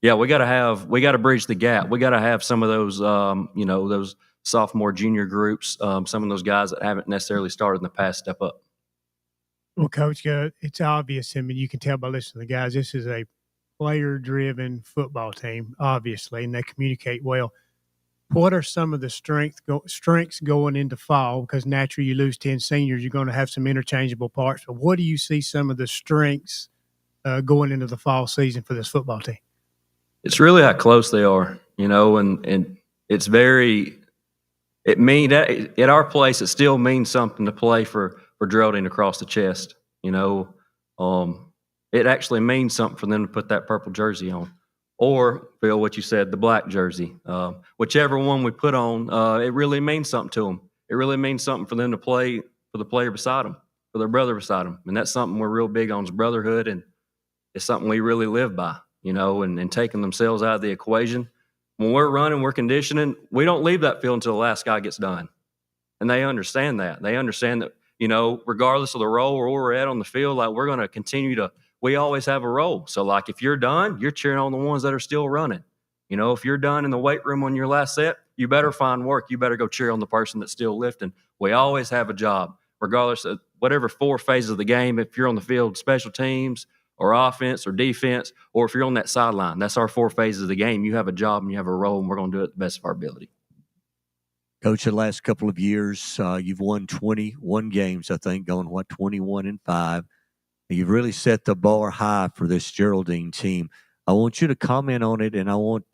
we got to bridge the gap. We got to have some of those, those sophomore, junior groups, some of those guys that haven't necessarily started in the past step up. Well, Coach, it's obvious. I mean, you can tell by listening to the guys, this is a player-driven football team, obviously, and they communicate well. What are some of the strengths going into fall? Because naturally, you lose 10 seniors, you're going to have some interchangeable parts. But what do you see some of the strengths going into the fall season for this football team? It's really how close they are, and it's very. It means at our place, it still means something to play for Geraldine across the chest. it actually means something for them to put that purple jersey on. Or, Phil, what you said, the black jersey. Whichever one we put on, it really means something to them. It really means something for them to play for the player beside them, for their brother beside them. And that's something we're real big on is brotherhood, and it's something we really live by, and taking themselves out of the equation. When we're running, we're conditioning, we don't leave that field until the last guy gets done. And they understand that. They understand that, regardless of the role or where we're at on the field, like we're going to continue to, we always have a role. So like if you're done, you're cheering on the ones that are still running. If you're done in the weight room on your last set, you better find work. You better go cheer on the person that's still lifting. We always have a job, regardless of whatever 4 phases of the game. If you're on the field, special teams or offense or defense, or if you're on that sideline, that's our 4 phases of the game. You have a job and you have a role, and we're going to do it to the best of our ability. Coach, the last couple of years, you've won 21 games, I think, going, 21-5. You've really set the bar high for this Geraldine team. I want you to comment on it, and I want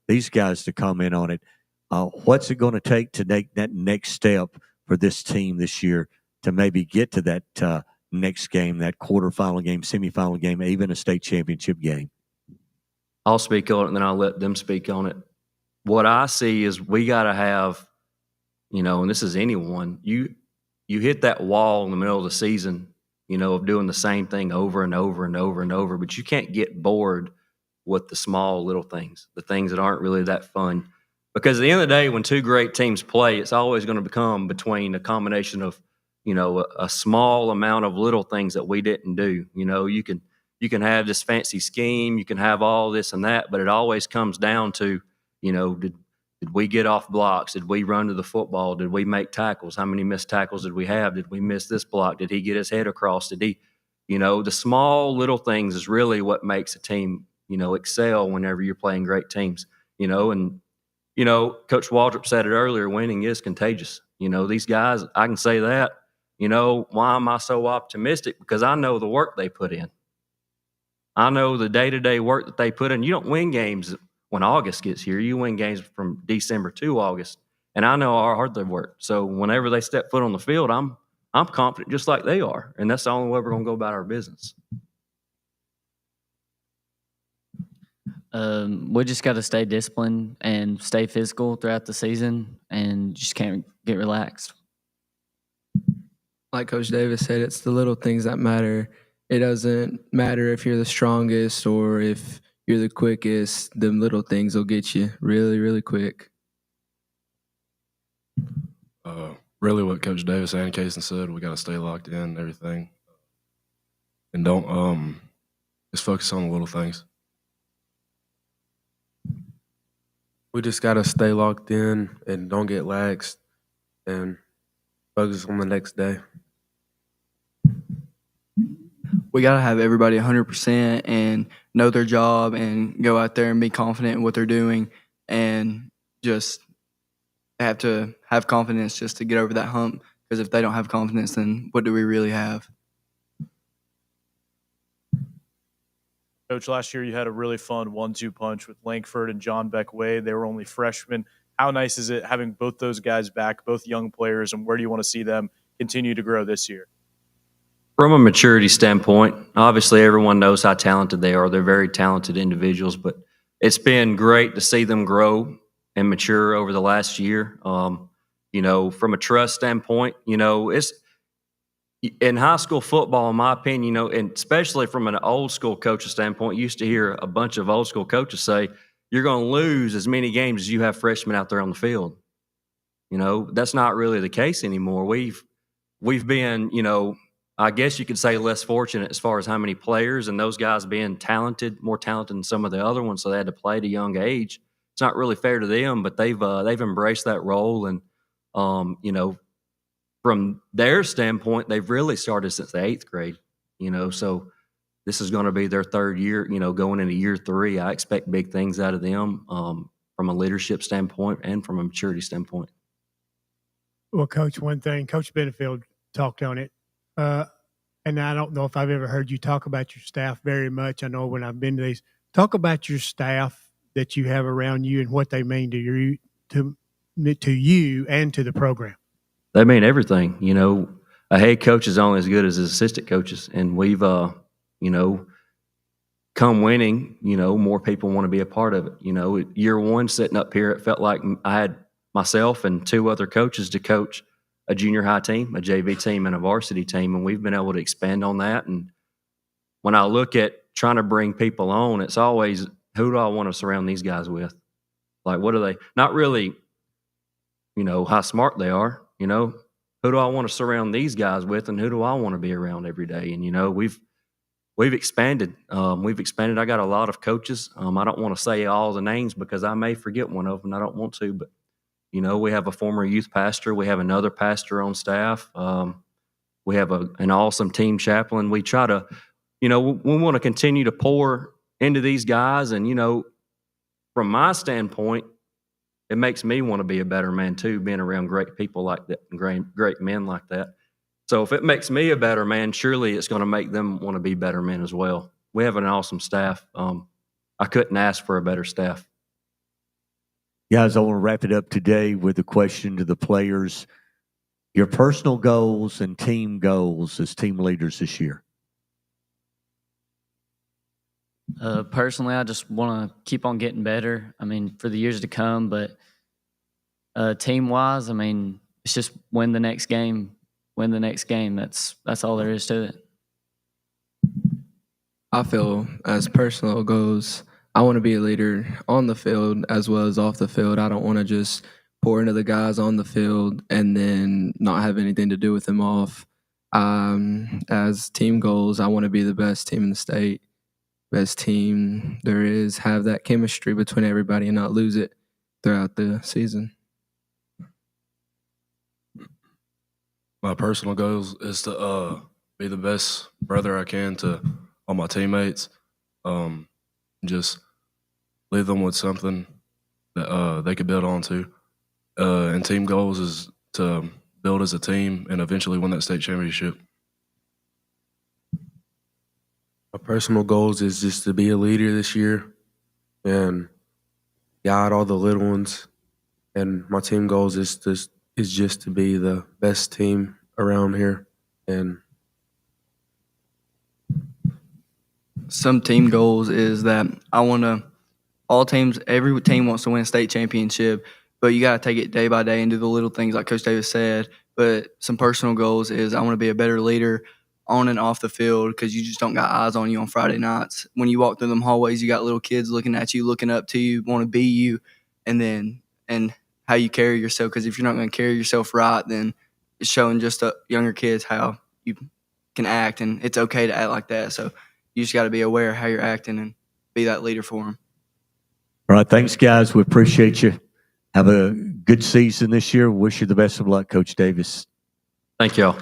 these guys to comment on it. What's it going to take to take that next step for this team this year to maybe get to that next game, that quarterfinal game, semifinal game, even a state championship game? I'll speak on it, and then I'll let them speak on it. What I see is we got to have, and this is anyone, you hit that wall in the middle of the season, of doing the same thing over and over and over and over, but you can't get bored with the small little things, the things that aren't really that fun. Because at the end of the day, when 2 great teams play, it's always going to become between a combination of, a small amount of little things that we didn't do. You can have this fancy scheme, you can have all this and that, but it always comes down to, did we get off blocks? Did we run to the football? Did we make tackles? How many missed tackles did we have? Did we miss this block? Did he get his head across? Did he, the small little things is really what makes a team, excel whenever you're playing great teams, and, Coach Waldrop said it earlier, winning is contagious. These guys, I can say that, why am I so optimistic? Because I know the work they put in. I know the day-to-day work that they put in. You don't win games when August gets here. You win games from December to August. And I know how hard they work. So whenever they step foot on the field, I'm confident just like they are. And that's the only way we're going to go about our business. We just got to stay disciplined and stay physical throughout the season and just can't get relaxed. Like Coach Davis said, it's the little things that matter. It doesn't matter if you're the strongest or if you're the quickest. Them little things will get you really, really quick. Really what Coach Davis and Kason said, we got to stay locked in and everything. And don't just focus on the little things. We just got to stay locked in and don't get laxed and focus on the next day. We got to have everybody 100% and know their job and go out there and be confident in what they're doing and just have to have confidence just to get over that hump, because if they don't have confidence, then what do we really have? Coach, last year you had a really fun 1-2 punch with Lankford and John Beck Wade. They were only freshmen. How nice is it having both those guys back, both young players, and where do you want to see them continue to grow this year? From a maturity standpoint, obviously everyone knows how talented they are. They're very talented individuals, but it's been great to see them grow and mature over the last year. From a trust standpoint, it's in high school football, in my opinion, and especially from an old school coach's standpoint, you used to hear a bunch of old school coaches say, you're going to lose as many games as you have freshmen out there on the field. That's not really the case anymore. We've been, I guess you could say less fortunate as far as how many players and those guys being talented, more talented than some of the other ones, so they had to play at a young age. It's not really fair to them, but they've embraced that role, and from their standpoint, they've really started since the 8th grade. So this is going to be their 3rd year. Going into year 3, I expect big things out of them from a leadership standpoint and from a maturity standpoint. Well, Coach, one thing, Coach Benefield talked on it. And I don't know if I've ever heard you talk about your staff very much. I know when I've been to these, talk about your staff that you have around you and what they mean to you, to you and to the program. They mean everything. A head coach is only as good as his assistant coaches, and we've come winning, more people want to be a part of it. Year one, sitting up here, it felt like I had myself and 2 other coaches to coach a junior high team, a JV team, and a varsity team, and we've been able to expand on that. And when I look at trying to bring people on, it's always, who do I want to surround these guys with? Like, what are they? Not really, how smart they are. Who do I want to surround these guys with, and who do I want to be around every day? And we've expanded. We've expanded. I got a lot of coaches. I don't want to say all the names because I may forget one of them. I don't want to, but we have a former youth pastor. We have another pastor on staff. We have an awesome team chaplain. We try to, we want to continue to pour into these guys. And, from my standpoint, it makes me want to be a better man too, being around great people like that and great men like that. So if it makes me a better man, surely it's going to make them want to be better men as well. We have an awesome staff. I couldn't ask for a better staff. Guys, I want to wrap it up today with a question to the players. Your personal goals and team goals as team leaders this year. Personally, I just want to keep on getting better. For the years to come, but team-wise, it's just win the next game. Win the next game. That's all there is to it. I feel as personal goals, I want to be a leader on the field as well as off the field. I don't want to just pour into the guys on the field and then not have anything to do with them off. As team goals, I want to be the best team in the state, best team there is, have that chemistry between everybody and not lose it throughout the season. My personal goals is to be the best brother I can to all my teammates. Just leave them with something that they could build on to. And team goals is to build as a team and eventually win that state championship. My personal goals is just to be a leader this year and guide all the little ones. And my team goals is just to be the best team around here. And some team goals is that I want to, every team wants to win a state championship, but you got to take it day by day and do the little things like Coach Davis said. But some personal goals is I want to be a better leader on and off the field because you just don't got eyes on you on Friday nights. When you walk through them hallways, you got little kids looking at you, looking up to you, want to be you, and how you carry yourself. Because if you're not going to carry yourself right, then it's showing just younger kids how you can act, and it's okay to act like that. So you just got to be aware of how you're acting and be that leader for them. All right, thanks, guys. We appreciate you. Have a good season this year. Wish you the best of luck, Coach Davis. Thank y'all.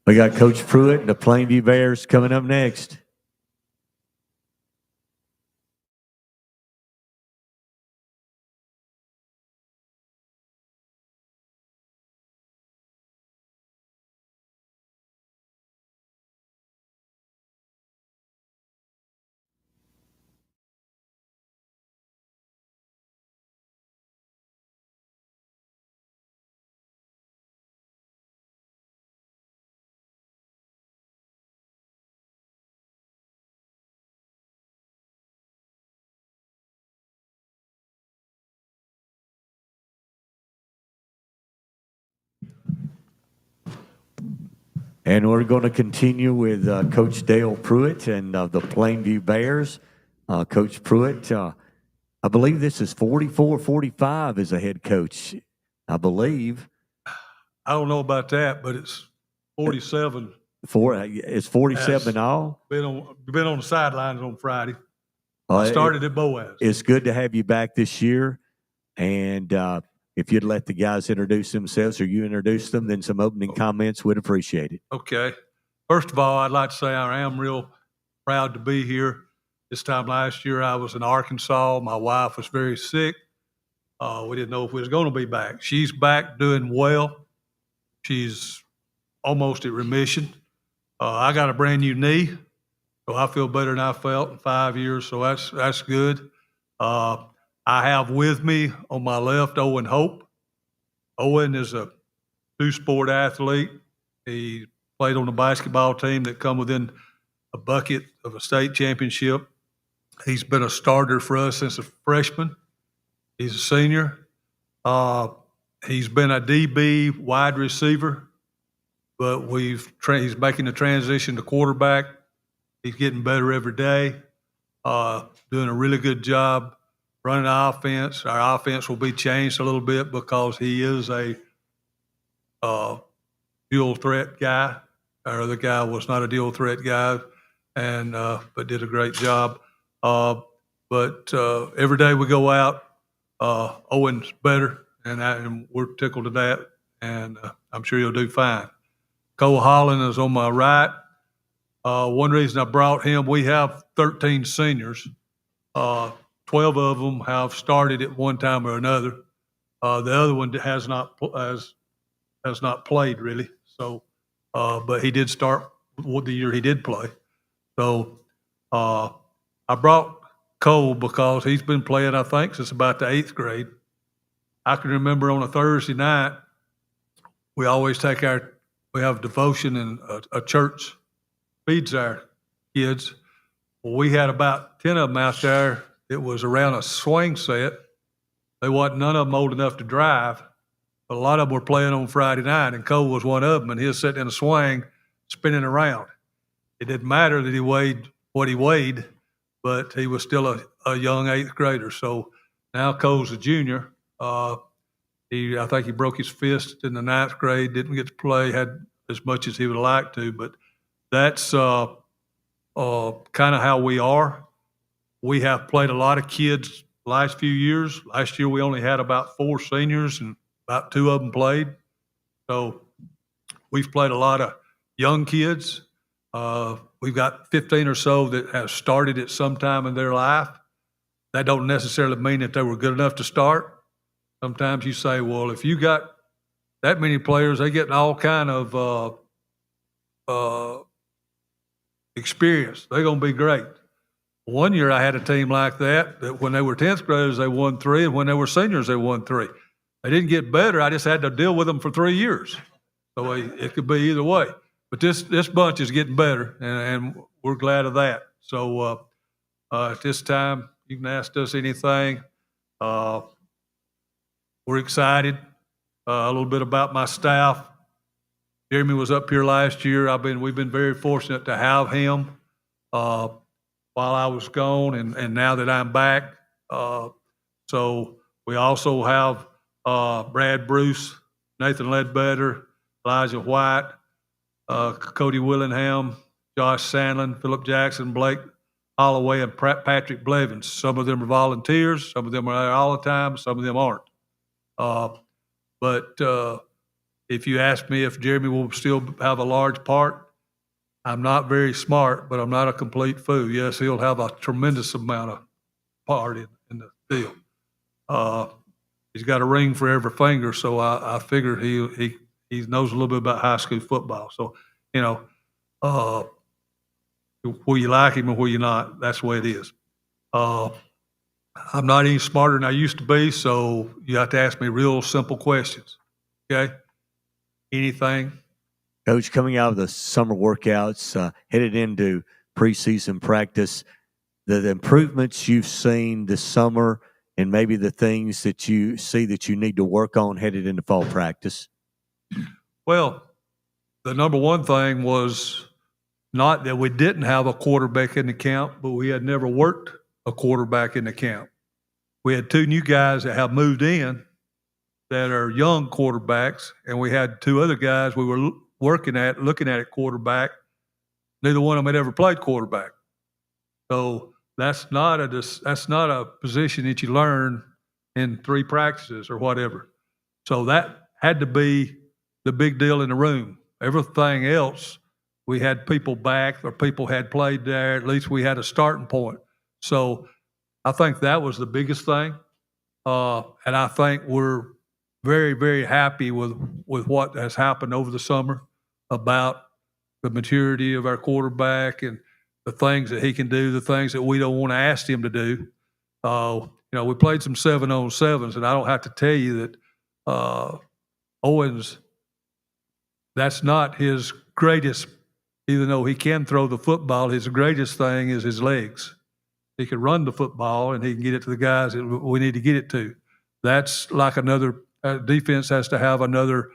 We got Coach Pruitt and the Plainview Bears coming up next. And we're going to continue with Coach Dale Pruitt and the Plainview Bears. Coach Pruitt, I believe this is 44-45 as a head coach, I believe. I don't know about that, but it's 47. It's 47 in all? Been on the sidelines on Friday. I started at Boaz. It's good to have you back this year. And if you'd let the guys introduce themselves or you introduce them, then some opening comments, would appreciate it. Okay. First of all, I'd like to say I am real proud to be here. This time last year, I was in Arkansas. My wife was very sick. We didn't know if we was going to be back. She's back doing well. She's almost at remission. I got a brand new knee, so I feel better than I felt in 5 years, so that's good. I have with me on my left Owen Hope. Owen is a two-sport athlete. He played on the basketball team that come within a bucket of a state championship. He's been a starter for us since a freshman. He's a senior. He's been a DB wide receiver, but he's making the transition to quarterback. He's getting better every day, doing a really good job running the offense. Our offense will be changed a little bit because he is a dual threat guy. Our other guy was not a dual threat guy, and but did a great job. But every day we go out, Owen's better, and we're tickled to that, and I'm sure he'll do fine. Cole Holland is on my right. One reason I brought him, we have 13 seniors. 12 of them have started at one time or another. The other one has not played really. So, but he did start the year he did play. So, I brought Cole because he's been playing, I think, since about the 8th grade. I can remember on a Thursday night, we always we have devotion, and a church feeds our kids. Well, we had about 10 of them out there. It was around a swing set. None of them old enough to drive, but a lot of them were playing on Friday night, and Cole was one of them, and he was sitting in a swing, spinning around. It didn't matter that he weighed what he weighed, but he was still a young 8th grader. So now Cole's a junior. I think he broke his fist in the 9th grade, didn't get to play, had as much as he would like to, but that's kind of how we are. We have played a lot of kids the last few years. Last year we only had about 4 seniors, and about 2 of them played. So we've played a lot of young kids. We've got 15 or so that have started at some time in their life. That don't necessarily mean that they were good enough to start. Sometimes you say, well, if you got that many players, they get all kind of experience. They're going to be great. One year I had a team like that when they were 10th graders, they won 3, and when they were seniors, they won 3. They didn't get better. I just had to deal with them for 3 years. So it could be either way. But this bunch is getting better, and we're glad of that. So at this time, you can ask us anything. We're excited. A little bit about my staff. Jeremy was up here last year. We've been very fortunate to have him while I was gone, and now that I'm back. So we also have Brad Bruce, Nathan Ledbetter, Elijah White, Cody Willingham, Josh Sandlin, Philip Jackson, Blake Holloway, and Patrick Blevins. Some of them are volunteers. Some of them are there all the time. Some of them aren't. But if you ask me if Jeremy will still have a large part, I'm not very smart, but I'm not a complete fool. Yes, he'll have a tremendous amount of part in the field. He's got a ring for every finger, so I figured he knows a little bit about high school football. So, where you like him and where you're not, that's the way it is. I'm not any smarter than I used to be, so you have to ask me real simple questions. Okay? Anything? Coach, coming out of the summer workouts, headed into preseason practice, the improvements you've seen this summer and maybe the things that you see that you need to work on headed into fall practice? Well, the number one thing was not that we didn't have a quarterback in the camp, but we had never worked a quarterback in the camp. We had 2 new guys that have moved in that are young quarterbacks, and we had 2 other guys we were looking at quarterback. Neither one of them had ever played quarterback. So that's not a position that you learn in 3 practices or whatever. So that had to be the big deal in the room. Everything else, we had people back or people had played there. At least we had a starting point. So I think that was the biggest thing. And I think we're very, very happy with what has happened over the summer about the maturity of our quarterback and the things that he can do, the things that we don't want to ask him to do. We played some 7-on-7s, and I don't have to tell you that Owens, that's not his greatest, even though he can throw the football, his greatest thing is his legs. He can run the football, and he can get it to the guys that we need to get it to. That's like another defense has to have another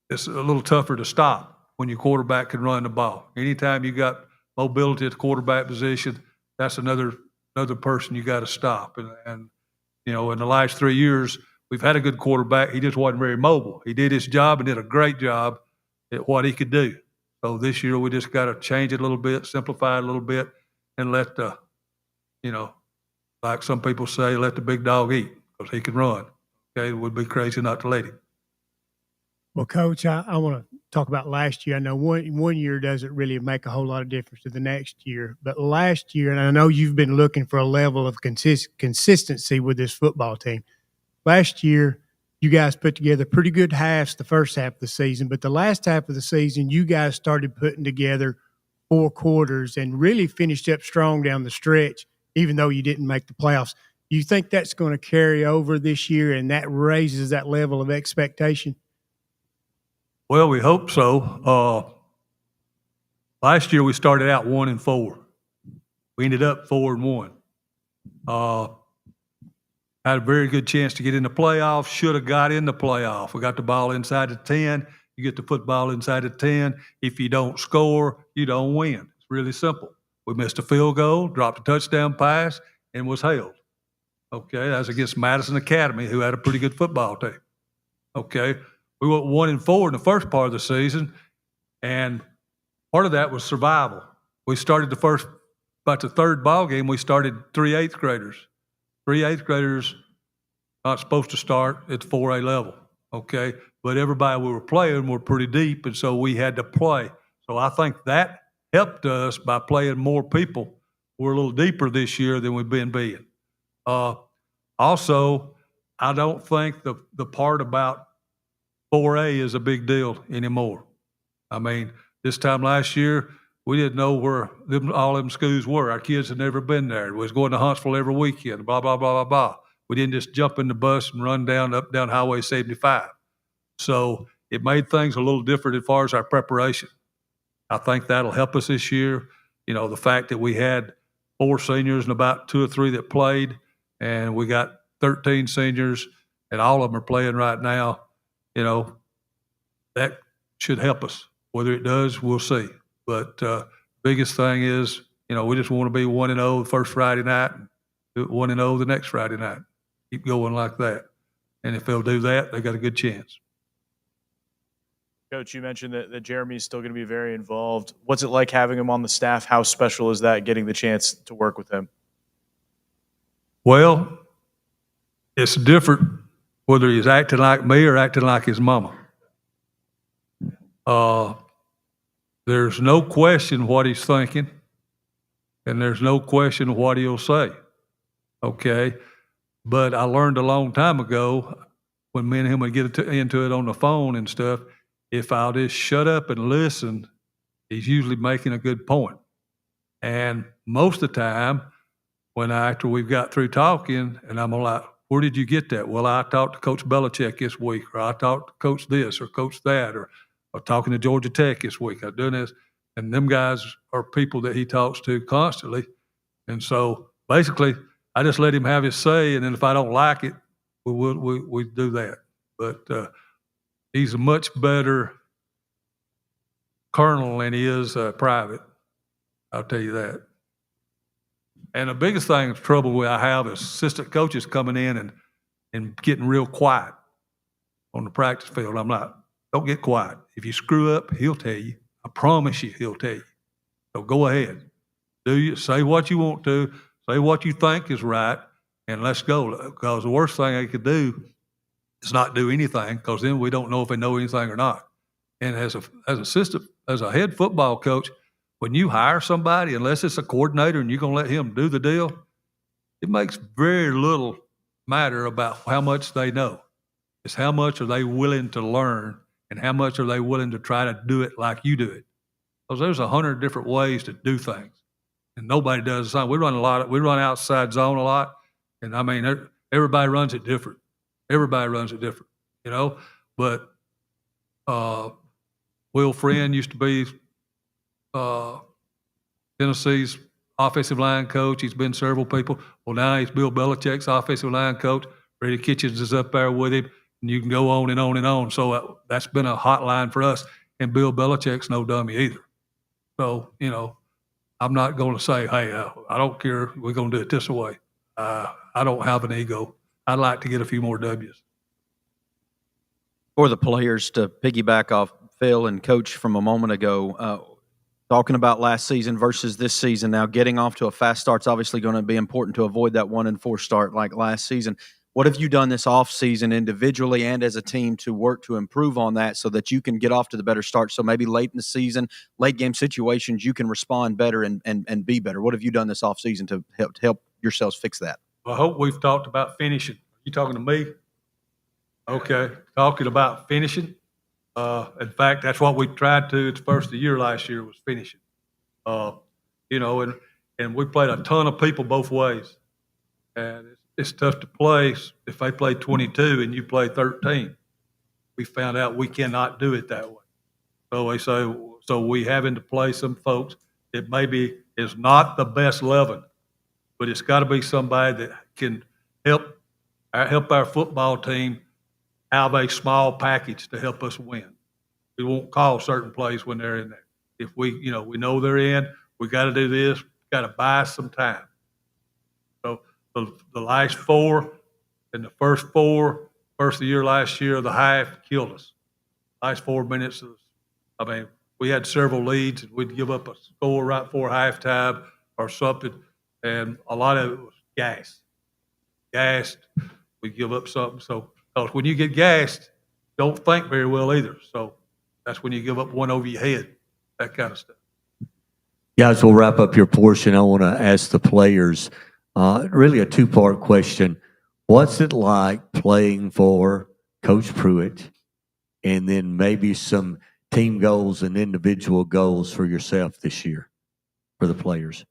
it's a little tougher to stop when your quarterback can run the ball. Anytime you got mobility at the quarterback position, that's another person you got to stop. And in the last 3 years, we've had a good quarterback. He just wasn't very mobile. He did his job and did a great job at what he could do. So this year we just got to change it a little bit, simplify it a little bit, and let the, like some people say, let the big dog eat because he can run. Okay, it would be crazy not to let him. Well, Coach, I want to talk about last year. I know one year doesn't really make a whole lot of difference to the next year, but last year, and I know you've been looking for a level of consistency with this football team. Last year, you guys put together pretty good halves the first half of the season, but the last half of the season, you guys started putting together 4 quarters and really finished up strong down the stretch, even though you didn't make the playoffs. Do you think that's going to carry over this year and that raises that level of expectation? Well, we hope so. Last year we started out 1-4. We ended up 4-1. Had a very good chance to get in the playoffs. Should have got in the playoff. We got the ball inside the 10. You get the football inside the 10. If you don't score, you don't win. It's really simple. We missed a field goal, dropped a touchdown pass, and was held. Okay, that was against Madison Academy, who had a pretty good football team. Okay, we went 1-4 in the first part of the season, and part of that was survival. We started about the third ball game, we started 3 8th graders. 3 8th graders not supposed to start at the 4A level, okay? But everybody we were playing were pretty deep, and so we had to play. So I think that helped us by playing more people. We're a little deeper this year than we've been being. Also, I don't think the part about 4A is a big deal anymore. I mean, this time last year, we didn't know where all them schools were. Our kids had never been there. We was going to Huntsville every weekend, blah, blah, blah, blah, blah. We didn't just jump in the bus and run up down Highway 75. So it made things a little different as far as our preparation. I think that'll help us this year. The fact that we had 4 seniors and about 2 or 3 that played, and we got 13 seniors, and all of them are playing right now, that should help us. Whether it does, we'll see. But biggest thing is, we just want to be 1-0 the first Friday night, and 1-0 the next Friday night. Keep going like that. And if they'll do that, they got a good chance. Coach, you mentioned that Jeremy's still going to be very involved. What's it like having him on the staff? How special is that, getting the chance to work with him? Well, it's different whether he's acting like me or acting like his mama. There's no question what he's thinking, and there's no question what he'll say, okay? But I learned a long time ago when me and him would get into it on the phone and stuff, if I'll just shut up and listen, he's usually making a good point. And most of the time, after we've got through talking, and I'm like, where did you get that? Well, I talked to Coach Belichick this week, or I talked to Coach this or Coach that, or talking to Georgia Tech this week. I've done this. And them guys are people that he talks to constantly. And so basically, I just let him have his say. And then if I don't like it, we do that. But he's a much better colonel than he is private. I'll tell you that. And the biggest thing, trouble I have is assistant coaches coming in and getting real quiet on the practice field. I'm like, don't get quiet. If you screw up, he'll tell you. I promise you, he'll tell you. So go ahead. Say what you want to. Say what you think is right, and let's go. Because the worst thing they could do is not do anything, because then we don't know if they know anything or not. And as a head football coach, when you hire somebody, unless it's a coordinator and you're going to let him do the deal, it makes very little matter about how much they know. It's how much are they willing to learn and how much are they willing to try to do it like you do it. Because there's 100 different ways to do things, and nobody does the same. We run outside zone a lot, and I mean, everybody runs it different. Everybody runs it different, you know. But Will Friend used to be Tennessee's offensive line coach. He's been several people. Well, now he's Bill Belichick's offensive line coach. Brady Kitchens is up there with him, and you can go on and on and on. So that's been a hotline for us. And Bill Belichick's no dummy either. So, you know, I'm not going to say, hey, I don't care. We're going to do it this way. I don't have an ego. I'd like to get a few more W's. For the players, to piggyback off Phil and Coach from a moment ago, talking about last season versus this season, now getting off to a fast start's obviously going to be important to avoid that 1-4 start like last season. What have you done this offseason individually and as a team to work to improve on that so that you can get off to the better start? So maybe late in the season, late game situations, you can respond better and be better. What have you done this offseason to help yourselves fix that? Well, I hope we've talked about finishing. You talking to me? Okay, talking about finishing. In fact, that's what we tried to. It's first of the year last year was finishing. You know, and we played a ton of people both ways, and it's tough to play if they play 22 and you play 13. We found out we cannot do it that way. So we having to play some folks that maybe is not the best 11, but it's got to be somebody that can help our football team have a small package to help us win. We won't call certain plays when they're in there. If we know they're in, we got to do this, got to buy some time. So the last four and the first of the year last year, the half killed us. Last 4 minutes, we had several leads and we'd give up a score right before halftime or something, and a lot of it was gassed. We give up something. So because when you get gassed, don't think very well either. So that's when you give up one over your head, that kind of stuff. Guys, we'll wrap up your portion. I want to ask the players really a two-part question. What's it like playing for Coach Pruitt, and then maybe some team goals and individual goals for yourself this year for the players?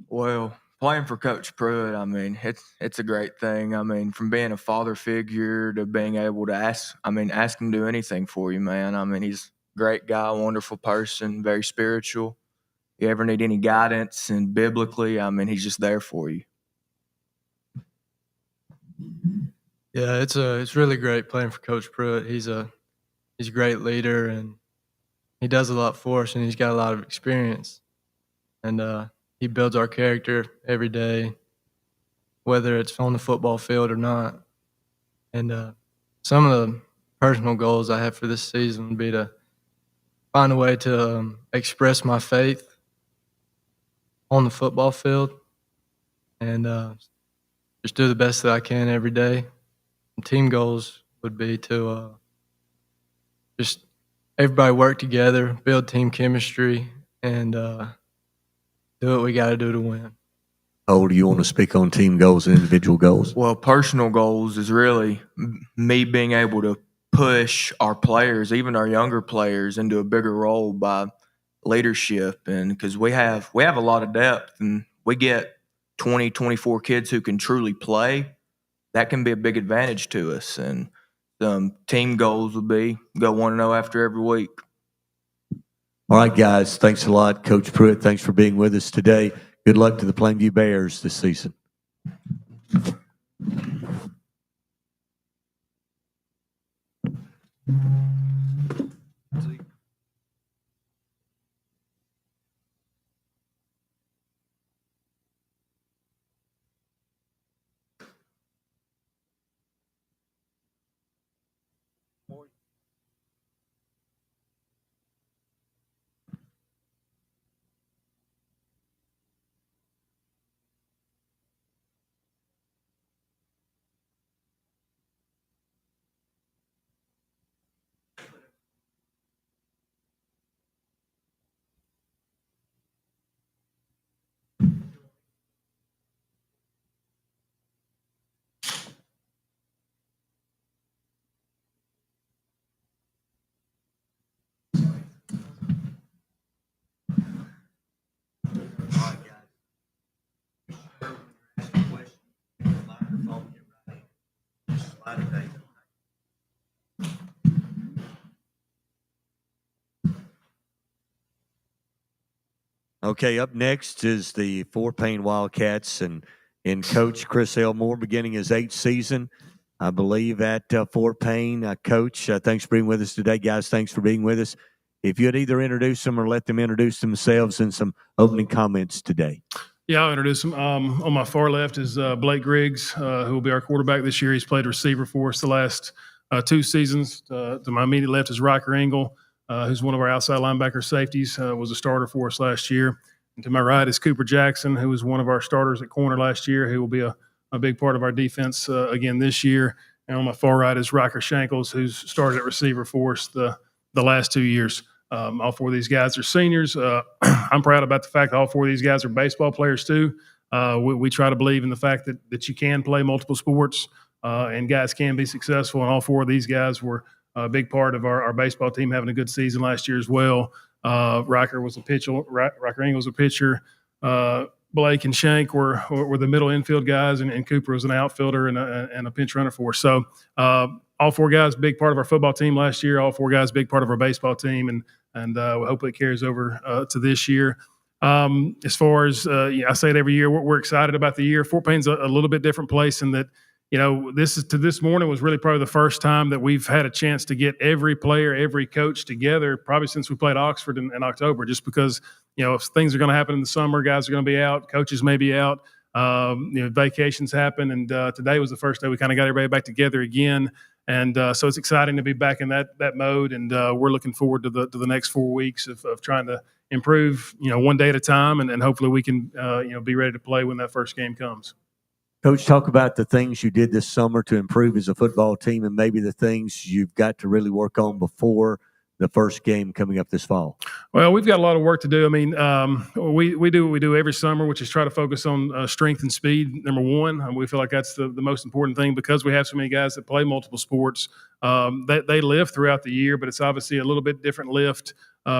Well, playing for Coach Pruitt, I mean, it's a great thing. I mean, from being a father figure to being able to ask him to do anything for you, man. I mean, he's a great guy, wonderful person, very spiritual. You ever need any guidance and biblically, I mean, he's just there for you. Yeah, it's really great playing for Coach Pruitt. He's a great leader, and he does a lot for us, and he's got a lot of experience. And he builds our character every day, whether it's on the football field or not. And some of the personal goals I have for this season would be to find a way to express my faith on the football field and just do the best that I can every day. And team goals would be to just everybody work together, build team chemistry, and do what we got to do to win. Oh, do you want to speak on team goals and individual goals? Well, personal goals is really me being able to push our players, even our younger players, into a bigger role by leadership. And because we have a lot of depth, and we get 20, 24 kids who can truly play, that can be a big advantage to us. And team goals would be go 1-0 after every week. All right, guys. Thanks a lot. Coach Pruitt, thanks for being with us today. Good luck to the Plainview Bears this season. Okay, up next is the Fort Payne Wildcats and Coach Chris Elmore beginning his 8th season, I believe, at Fort Payne. Coach, thanks for being with us today. Guys, thanks for being with us. If you'd either introduce them or let them introduce themselves and some opening comments today. Yeah, I'll introduce him. On my far left is Blake Griggs, who will be our quarterback this year. He's played receiver for us the last 2 seasons. To my immediate left is Riker Engel, who's one of our outside linebacker safeties, was a starter for us last year. And to my right is Cooper Jackson, who was one of our starters at corner last year, who will be a big part of our defense again this year. And on my far right is Riker Shankles, who's started at receiver for us the last 2 years. All 4 of these guys are seniors. I'm proud about the fact that all 4 of these guys are baseball players too. We try to believe in the fact that you can play multiple sports and guys can be successful. And all 4 of these guys were a big part of our baseball team having a good season last year as well. Riker was a pitcher. Riker Engel was a pitcher. Blake and Shank were the middle infield guys, and Cooper was an outfielder and a pinch runner for us. So all 4 guys, big part of our football team last year. All 4 guys, big part of our baseball team, and hopefully it carries over to this year. As far as I say it every year, we're excited about the year. Fort Payne's a little bit different place in that, this morning was really probably the first time that we've had a chance to get every player, every coach together, probably since we played Oxford in October, just because, if things are going to happen in the summer, guys are going to be out, coaches may be out, vacations happen. And today was the first day we kind of got everybody back together again. And so it's exciting to be back in that mode. And we're looking forward to the next 4 weeks of trying to improve, one day at a time. And hopefully we can, be ready to play when that first game comes. Coach, talk about the things you did this summer to improve as a football team and maybe the things you've got to really work on before the first game coming up this fall. Well, we've got a lot of work to do. I mean, we do what we do every summer, which is try to focus on strength and speed, number one. We feel like that's the most important thing because we have so many guys that play multiple sports. They lift throughout the year, but it's obviously a little bit different lift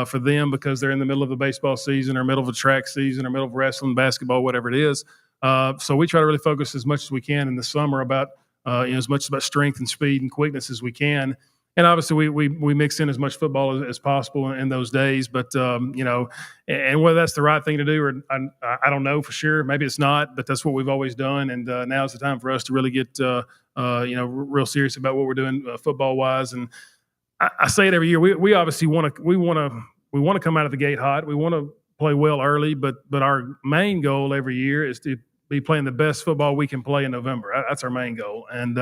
for them because they're in the middle of the baseball season or middle of a track season or middle of wrestling, basketball, whatever it is. So we try to really focus as much as we can in the summer about as much about strength and speed and quickness as we can. And obviously we mix in as much football as possible in those days. But, and whether that's the right thing to do or I don't know for sure. Maybe it's not, but that's what we've always done. And now's the time for us to really get, real serious about what we're doing football wise. And I say it every year. We obviously want to come out of the gate hot. We want to play well early, but our main goal every year is to be playing the best football we can play in November. That's our main goal. And,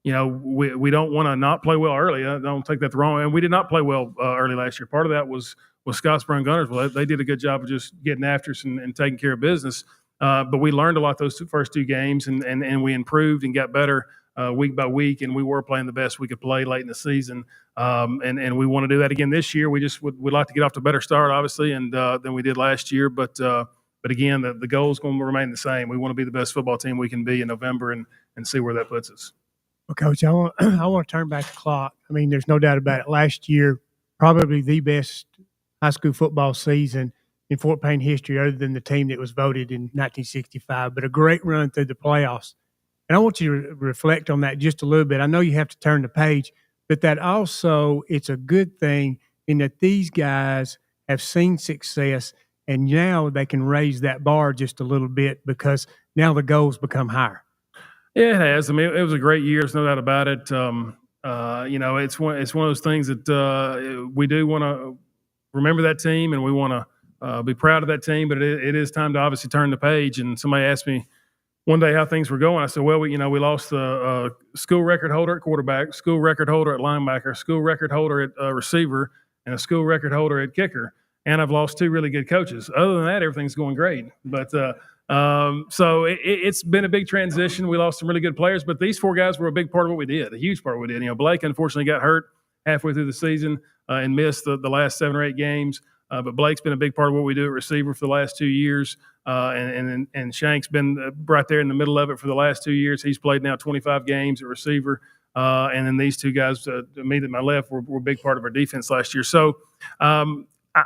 we don't want to not play well early. I don't take that the wrong way. And we did not play well early last year. Part of that was Scottsboro and Gunnersville. They did a good job of just getting after us and taking care of business. But we learned a lot those first 2 games, and we improved and got better week by week. And we were playing the best we could play late in the season. And we want to do that again this year. We just would like to get off to a better start, obviously, and than we did last year. But again, the goal is going to remain the same. We want to be the best football team we can be in November and see where that puts us. Well, Coach, I want to turn back the clock. I mean, there's no doubt about it. Last year, probably the best high school football season in Fort Payne history, other than the team that was voted in 1965, but a great run through the playoffs. And I want you to reflect on that just a little bit. I know you have to turn the page, but that also it's a good thing in that these guys have seen success, and now they can raise that bar just a little bit because now the goals become higher. Yeah, it has. I mean, it was a great year. There's no doubt about it. It's one of those things that we do want to remember that team, and we want to be proud of that team. But it is time to obviously turn the page. And somebody asked me one day how things were going. I said, well, we lost the school record holder at quarterback, school record holder at linebacker, school record holder at receiver, and a school record holder at kicker. And I've lost 2 really good coaches. Other than that, everything's going great. But so it's been a big transition. We lost some really good players, but these 4 guys were a big part of what we did, a huge part of what we did. Blake unfortunately got hurt halfway through the season and missed the last 7 or 8 games. But Blake's been a big part of what we do at receiver for the last 2 years. And Shank's been right there in the middle of it for the last 2 years. He's played now 25 games at receiver. And then these 2 guys, me to my left, were a big part of our defense last year. So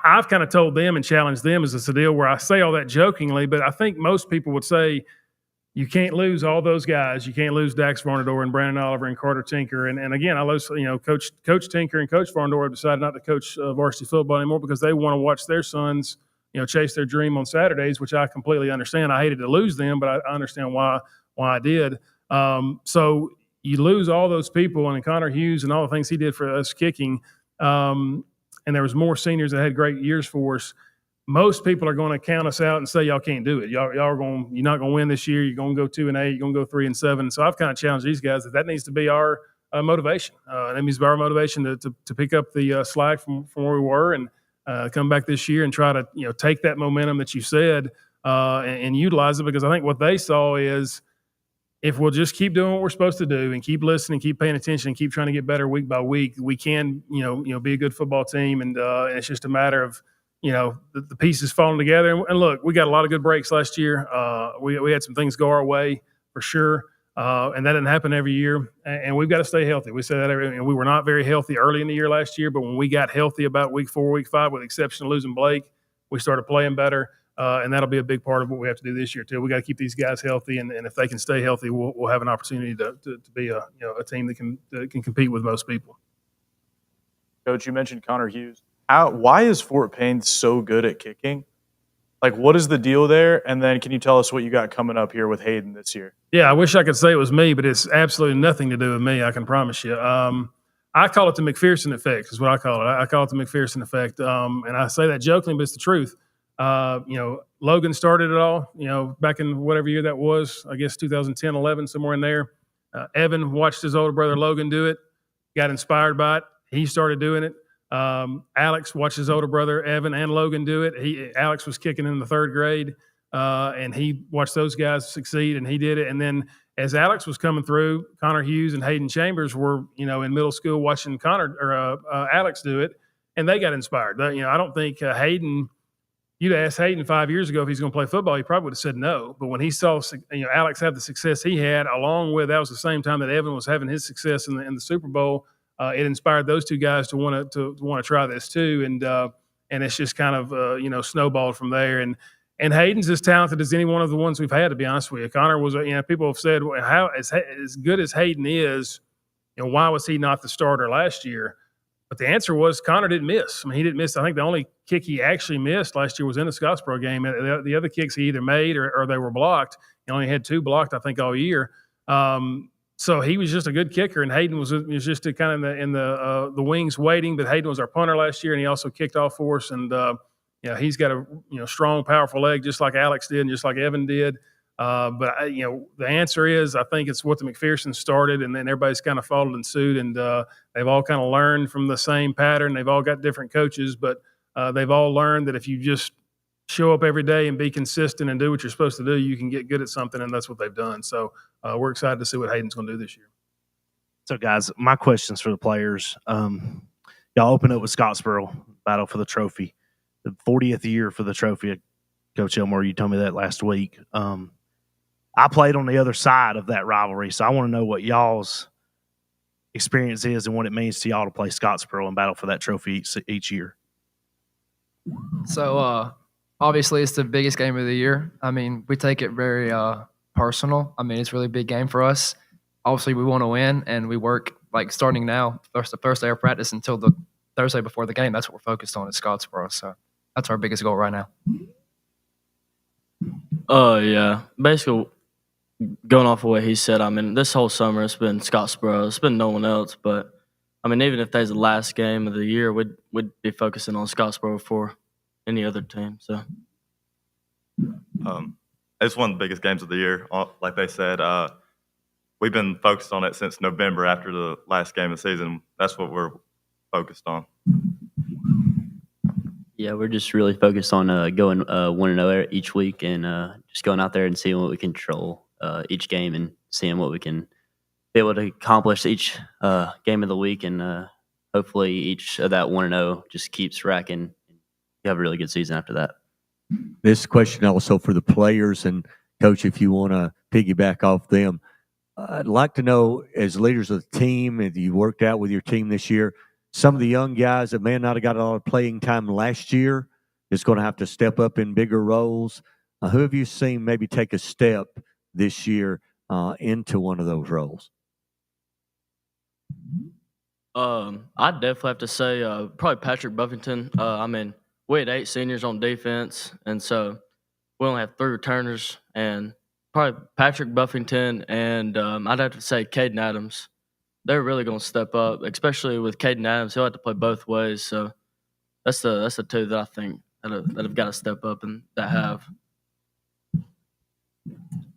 I've kind of told them and challenged them as it's a deal where I say all that jokingly, but I think most people would say you can't lose all those guys. You can't lose Dax Varnador and Brandon Oliver and Carter Tinker. And again, I lose, Coach Tinker and Coach Varnador have decided not to coach varsity football anymore because they want to watch their sons chase their dream on Saturdays, which I completely understand. I hated to lose them, but I understand why I did. So you lose all those people, and Connor Hughes and all the things he did for us kicking. And there was more seniors that had great years for us. Most people are going to count us out and say y'all can't do it. Y'all are going. You're not going to win this year. You're going to go 2-8. You're going to go 3-7. So I've kind of challenged these guys that needs to be our motivation. That needs to be our motivation to pick up the slack from where we were and come back this year and try to take that momentum that you said and utilize it, because I think what they saw is if we'll just keep doing what we're supposed to do and keep listening, keep paying attention, and keep trying to get better week by week, we can be a good football team. And it's just a matter of the pieces falling together. And look, we got a lot of good breaks last year. We had some things go our way for sure. And that didn't happen every year. And we've got to stay healthy. We say that and we were not very healthy early in the year last year, but when we got healthy about week 4, week 5, with the exception of losing Blake, we started playing better. And that'll be a big part of what we have to do this year too. We got to keep these guys healthy, and if they can stay healthy, we'll have an opportunity to be a team that can compete with most people. Coach, you mentioned Connor Hughes. Why is Fort Payne so good at kicking? Like, what is the deal there? And then can you tell us what you got coming up here with Hayden this year? Yeah, I wish I could say it was me, but it's absolutely nothing to do with me, I can promise you. I call it the McPherson effect is what I call it. I call it the McPherson effect. And I say that jokingly, but it's the truth. Logan started it all, back in whatever year that was, I guess 2010, 11, somewhere in there. Evan watched his older brother Logan do it, got inspired by it. He started doing it. Alex watched his older brother Evan and Logan do it. Alex was kicking in the 3rd grade, and he watched those guys succeed, and he did it. And then as Alex was coming through, Connor Hughes and Hayden Chambers were, in middle school watching Alex do it, and they got inspired. I don't think Hayden. You'd asked Hayden 5 years ago if he's going to play football, he probably would have said no. But when he saw Alex have the success he had, along with that was the same time that Evan was having his success in the Super Bowl. It inspired those two guys to want to try this too, and it's just kind of snowballed from there. And Hayden's as talented as any one of the ones we've had, to be honest with you. Connor was, people have said, well, how as good as Hayden is, why was he not the starter last year? But the answer was Connor didn't miss. I mean, he didn't miss. I think the only kick he actually missed last year was in the Scottsboro game. The other kicks he either made or they were blocked. He only had 2 blocked, I think, all year. So he was just a good kicker, and Hayden was just kind of in the wings waiting. But Hayden was our punter last year, and he also kicked off for us. And he's got a strong, powerful leg, just like Alex did, and just like Evan did. But the answer is, I think it's what the McPherson started, and then everybody's kind of followed in suit, and they've all kind of learned from the same pattern. They've all got different coaches, but they've all learned that if you just show up every day and be consistent and do what you're supposed to do, you can get good at something, and that's what they've done. So we're excited to see what Hayden's going to do this year. So, guys, my question's for the players. Y'all open up with Scottsboro, battle for the trophy, the 40th year for the trophy. Coach Elmore, you told me that last week. I played on the other side of that rivalry, so I want to know what y'all's experience is and what it means to y'all to play Scottsboro and battle for that trophy each year. So, obviously, it's the biggest game of the year. I mean, we take it very personal. I mean, it's a really big game for us. Obviously, we want to win, and we work, starting now, the first day of practice until the Thursday before the game. That's what we're focused on at Scottsboro. So that's our biggest goal right now. Yeah. Basically, going off of what he said, I mean, this whole summer it's been Scottsboro. It's been no one else. But, I mean, even if there's the last game of the year, we'd be focusing on Scottsboro before any other team. So, it's one of the biggest games of the year. Like they said, we've been focused on it since November after the last game of the season. That's what we're focused on. Yeah, we're just really focused on going 1-0 each week and just going out there and seeing what we can control each game and seeing what we can be able to accomplish each game of the week. And hopefully each of that 1-0 just keeps racking. You have a really good season after that. This question also for the players, and Coach, if you want to piggyback off them, I'd like to know, as leaders of the team, and you worked out with your team this year, some of the young guys that may not have got a lot of playing time last year is going to have to step up in bigger roles. Who have you seen maybe take a step this year into one of those roles? I'd definitely have to say probably Patrick Buffington. I mean, we had 8 seniors on defense, and so we only have 3 returners, and probably Patrick Buffington and I'd have to say Caden Adams. They're really going to step up, especially with Caden Adams. He'll have to play both ways. So that's the 2 that I think that have got to step up and that have.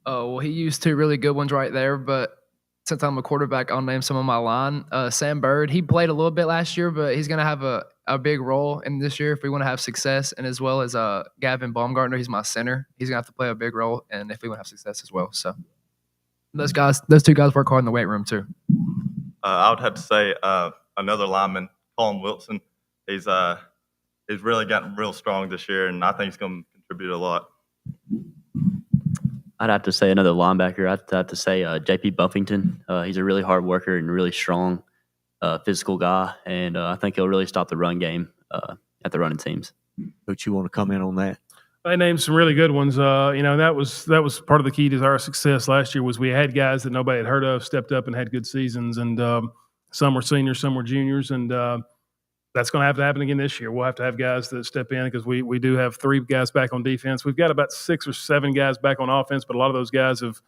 Oh, well, he used 2 really good ones right there, but since I'm a quarterback, I'll name some of my line. Sam Bird, he played a little bit last year, but he's going to have a big role in this year if we want to have success, and as well as Gavin Baumgartner, he's my center. He's going to have to play a big role, and if we want to have success as well. So those 2 guys work hard in the weight room too. I would have to say another lineman, Colin Wilson. He's really gotten real strong this year, and I think he's going to contribute a lot. I'd have to say another linebacker. I'd have to say J.P. Buffington. He's a really hard worker and really strong, physical guy, and I think he'll really stop the run game at the running teams. Coach, you want to comment on that? I named some really good ones. That was part of the key to our success last year was we had guys that nobody had heard of stepped up and had good seasons, and some were seniors, some were juniors, and that's going to have to happen again this year. We'll have to have guys that step in because we do have 3 guys back on defense. We've got about 6 or 7 guys back on offense, but a lot of those guys have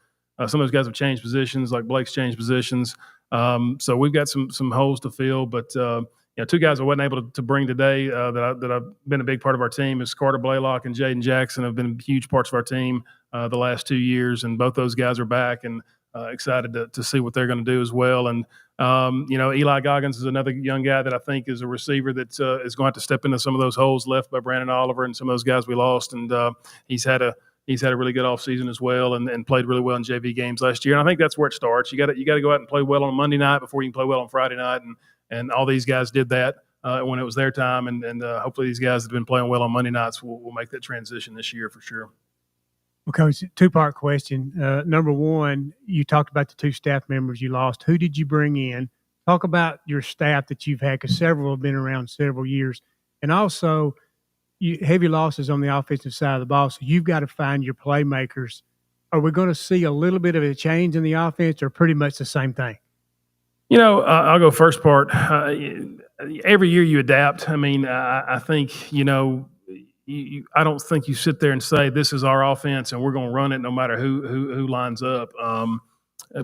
some of those guys have changed positions, like Blake's changed positions. So we've got some holes to fill. But 2 guys I wasn't able to bring today that I've been a big part of our team is Carter Blaylock and Jaden Jackson have been huge parts of our team the last 2 years, and both those guys are back and excited to see what they're going to do as well. And Eli Goggins is another young guy that I think is a receiver that is going to have to step into some of those holes left by Brandon Oliver and some of those guys we lost. And he's had a really good offseason as well and played really well in JV games last year. And I think that's where it starts. You got to go out and play well on a Monday night before you can play well on Friday night. And all these guys did that when it was their time. And hopefully these guys that have been playing well on Monday nights will make that transition this year for sure. Well, Coach, 2-part question. Number 1, you talked about the 2 staff members you lost. Who did you bring in? Talk about your staff that you've had, because several have been around several years. And also, heavy losses on the offensive side of the ball, so you've got to find your playmakers. Are we going to see a little bit of a change in the offense or pretty much the same thing? I'll go first part. Every year you adapt. I mean, I think, I don't think you sit there and say this is our offense and we're going to run it no matter who lines up,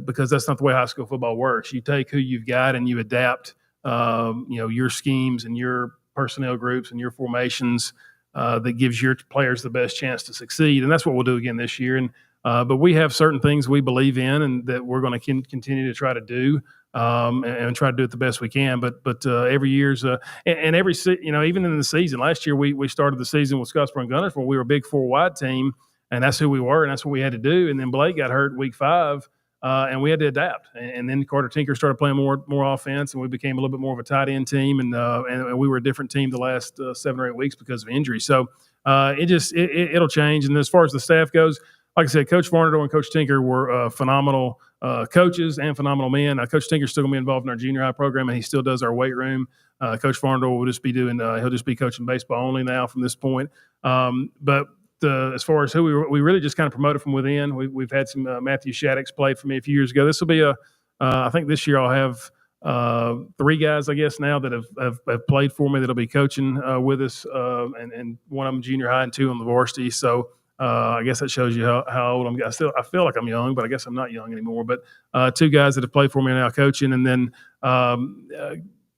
because that's not the way high school football works. You take who you've got and you adapt, your schemes and your personnel groups and your formations that gives your players the best chance to succeed, and that's what we'll do again this year. And but we have certain things we believe in and that we're going to continue to try to do. And try to do it the best we can. But every year's and every even in the season last year we started the season with Scottsboro and Gunnersville. We were a big 4-wide team, and that's who we were, and that's what we had to do. And then Blake got hurt week 5, and we had to adapt. And then Carter Tinker started playing more offense, and we became a little bit more of a tight end team. And we were a different team the last 7 or 8 weeks because of injury. So it'll change. And as far as the staff goes, like I said, Coach Varnado and Coach Tinker were phenomenal coaches and phenomenal men. Coach Tinker's still going to be involved in our junior high program, and he still does our weight room. Coach Varnado will just be he'll just be coaching baseball only now from this point. But as far as who we really just kind of promoted from within. We've had some Matthew Shaddix played for me a few years ago. This will be I think this year I'll have 3 guys, I guess, now that have played for me that'll be coaching with us, and one of them junior high and 2 on the varsity. So I guess that shows you how old I'm. I feel like I'm young, but I guess I'm not young anymore. But 2 guys that have played for me are now coaching, and then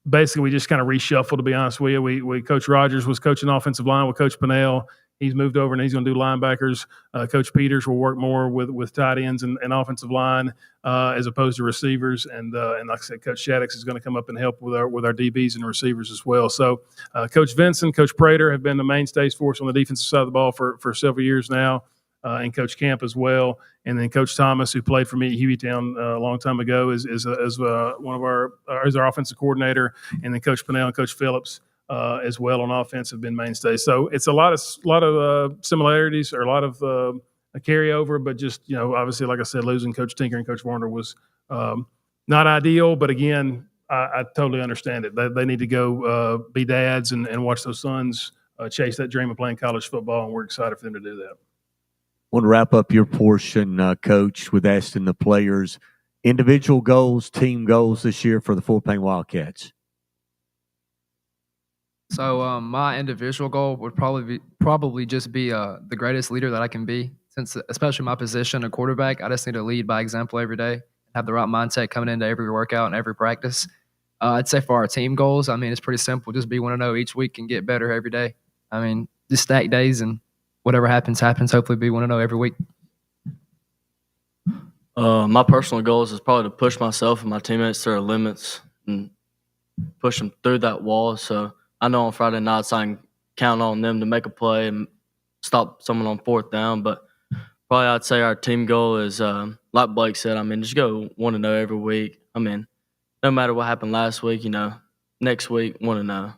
basically we just kind of reshuffled. To be honest with you, we Coach Rogers was coaching offensive line with Coach Pinnell. He's moved over and he's going to do linebackers. Coach Peters will work more with tight ends and offensive line as opposed to receivers. And like I said, Coach Shaddix is going to come up and help with our DBs and receivers as well. So Coach Vinson, Coach Prater have been the mainstays for us on the defensive side of the ball for several years now, and Coach Camp as well. And then Coach Thomas, who played for me at Hueytown a long time ago, is one of our offensive coordinator. And then Coach Pinnell and Coach Phillips as well on offense have been mainstays. So it's a lot of similarities, or a lot of a carryover, but just, obviously, like I said, losing Coach Tinker and Coach Warner was not ideal. But again, I totally understand it. They need to go be dads and watch those sons chase that dream of playing college football, and we're excited for them to do that. I want to wrap up your portion, Coach, with asking the players individual goals, team goals this year for the Fort Payne Wildcats. So my individual goal would probably just be the greatest leader that I can be. Since especially my position, a quarterback, I just need to lead by example every day. Have the right mindset coming into every workout and every practice. I'd say for our team goals, I mean it's pretty simple. Just be 1-0 each week and get better every day. I mean just stack days and whatever happens, happens. Hopefully be 1-0 every week. My personal goals is probably to push myself and my teammates to their limits and push them through that wall. So I know on Friday nights I can count on them to make a play and stop someone on fourth down. But probably I'd say our team goal is, like Blake said, I mean, just go 1-0 every week. I mean, no matter what happened last week, next week, 1-0.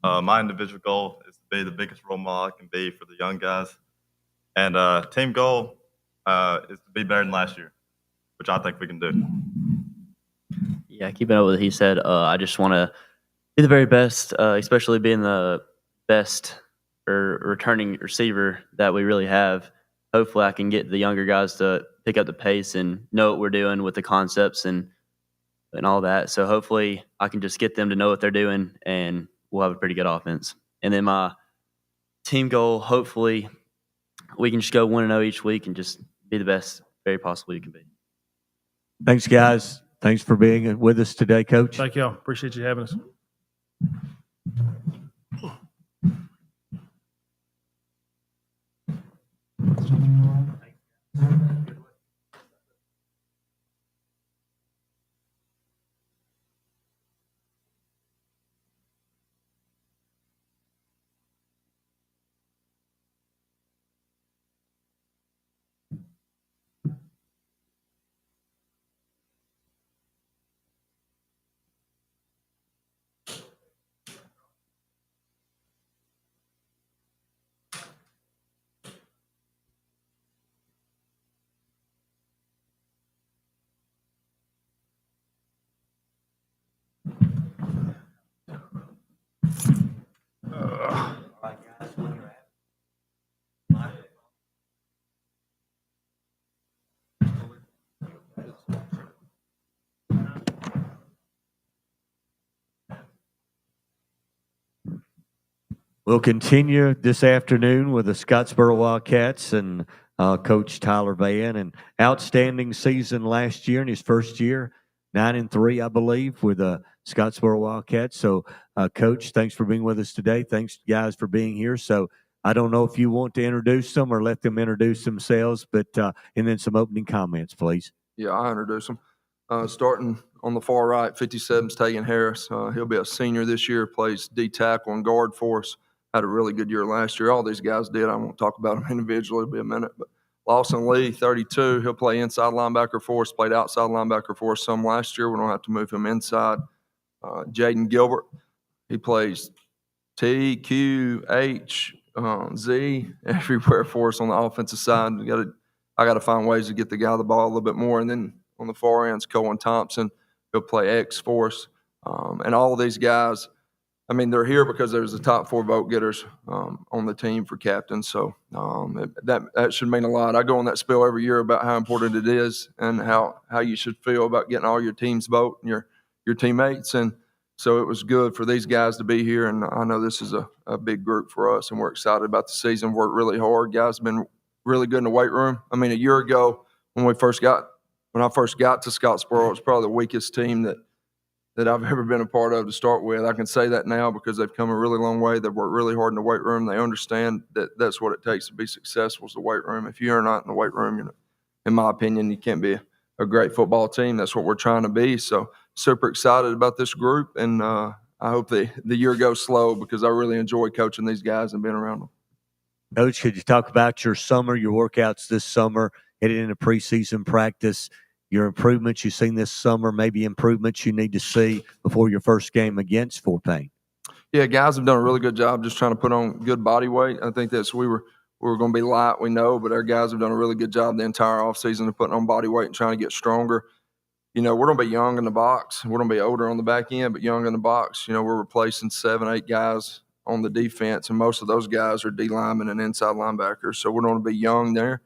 My individual goal is to be the biggest role model I can be for the young guys. And team goal is to be better than last year, which I think we can do. Yeah, keeping up with what he said, I just want to be the very best, especially being the best or returning receiver that we really have. Hopefully, I can get the younger guys to pick up the pace and know what we're doing with the concepts and all that. So hopefully, I can just get them to know what they're doing, and we'll have a pretty good offense. And then my team goal, hopefully, we can just go 1-0 each week and just be the best very possible you can be. Thanks, guys. Thanks for being with us today, Coach. Thank y'all. Appreciate you having us. We'll continue this afternoon with the Scottsboro Wildcats and Coach Tyler Van. An outstanding season last year in his first year, 9-3, I believe, with the Scottsboro Wildcats. So, Coach, thanks for being with us today. Thanks, guys, for being here. So, I don't know if you want to introduce them or let them introduce themselves, but and then some opening comments, please. Yeah, I'll introduce them. Starting on the far right, 57's Tegan Harris. He'll be a senior this year, plays D tackle and guard for us. Had a really good year last year. All these guys did. I won't talk about them individually. It'll be a minute. But Lawson Lee, 32, he'll play inside linebacker for us, played outside linebacker for us some last year. We don't have to move him inside. Jaden Gilbert, he plays T, Q, H, Z, everywhere for us on the offensive side. I got to find ways to get the guy the ball a little bit more. And then on the far end, Cohen Thompson, he'll play X for us. And all of these guys, I mean, they're here because there's the top 4 vote getters on the team for captain. So that should mean a lot. I go on that spiel every year about how important it is and how you should feel about getting all your team's vote and your teammates. And so it was good for these guys to be here. And I know this is a big group for us, and we're excited about the season. Worked really hard. Guys have been really good in the weight room. I mean, a year ago when I first got to Scottsboro, it was probably the weakest team that I've ever been a part of to start with. I can say that now because they've come a really long way. They've worked really hard in the weight room. They understand that that's what it takes to be successful is the weight room. If you're not in the weight room, in my opinion, you can't be a great football team. That's what we're trying to be. So super excited about this group, and I hope the year goes slow because I really enjoy coaching these guys and being around them. Coach, could you talk about your workouts this summer, heading into preseason practice, your improvements you've seen this summer, maybe improvements you need to see before your first game against Fort Payne? Yeah, guys have done a really good job just trying to put on good body weight. I think we were going to be light, we know, but our guys have done a really good job the entire offseason of putting on body weight and trying to get stronger. We're going to be young in the box. We're going to be older on the back end, but young in the box. We're replacing 7, 8 guys on the defense, and most of those guys are D linemen and inside linebackers. So we're going to be young there.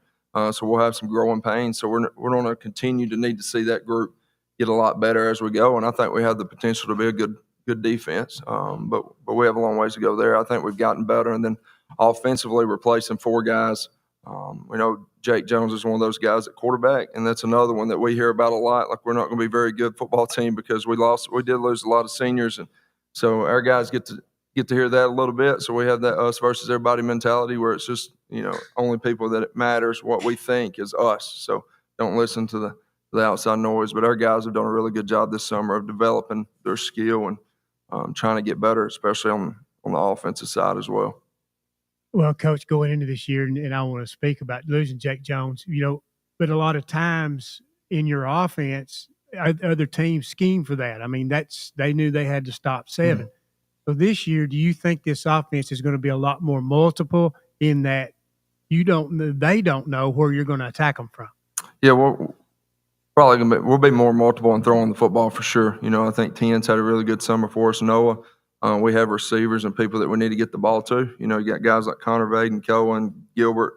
So we'll have some growing pains. So we're going to continue to need to see that group get a lot better as we go. And I think we have the potential to be a good good defense. But we have a long ways to go there. I think we've gotten better. And then offensively, replacing 4 guys. We know Jake Jones is one of those guys at quarterback, and that's another one that we hear about a lot. Like, we're not going to be a very good football team because we did lose a lot of seniors, and so our guys get to hear that a little bit. So we have that us versus everybody mentality where it's just, only people that it matters what we think is us. So don't listen to the outside noise. But our guys have done a really good job this summer of developing their skill and trying to get better, especially on the offensive side as well. Well, Coach, going into this year, and I want to speak about losing Jake Jones, but a lot of times in your offense, other teams scheme for that. I mean, they knew they had to stop 7. Mm-hmm. So this year, do you think this offense is going to be a lot more multiple in that they don't know where you're going to attack them from? Yeah, we'll be more multiple and throwing the football for sure. I think Tien's had a really good summer for us. Noah, we have receivers and people that we need to get the ball to. You got guys like Connor Vaden, Cohen, Gilbert,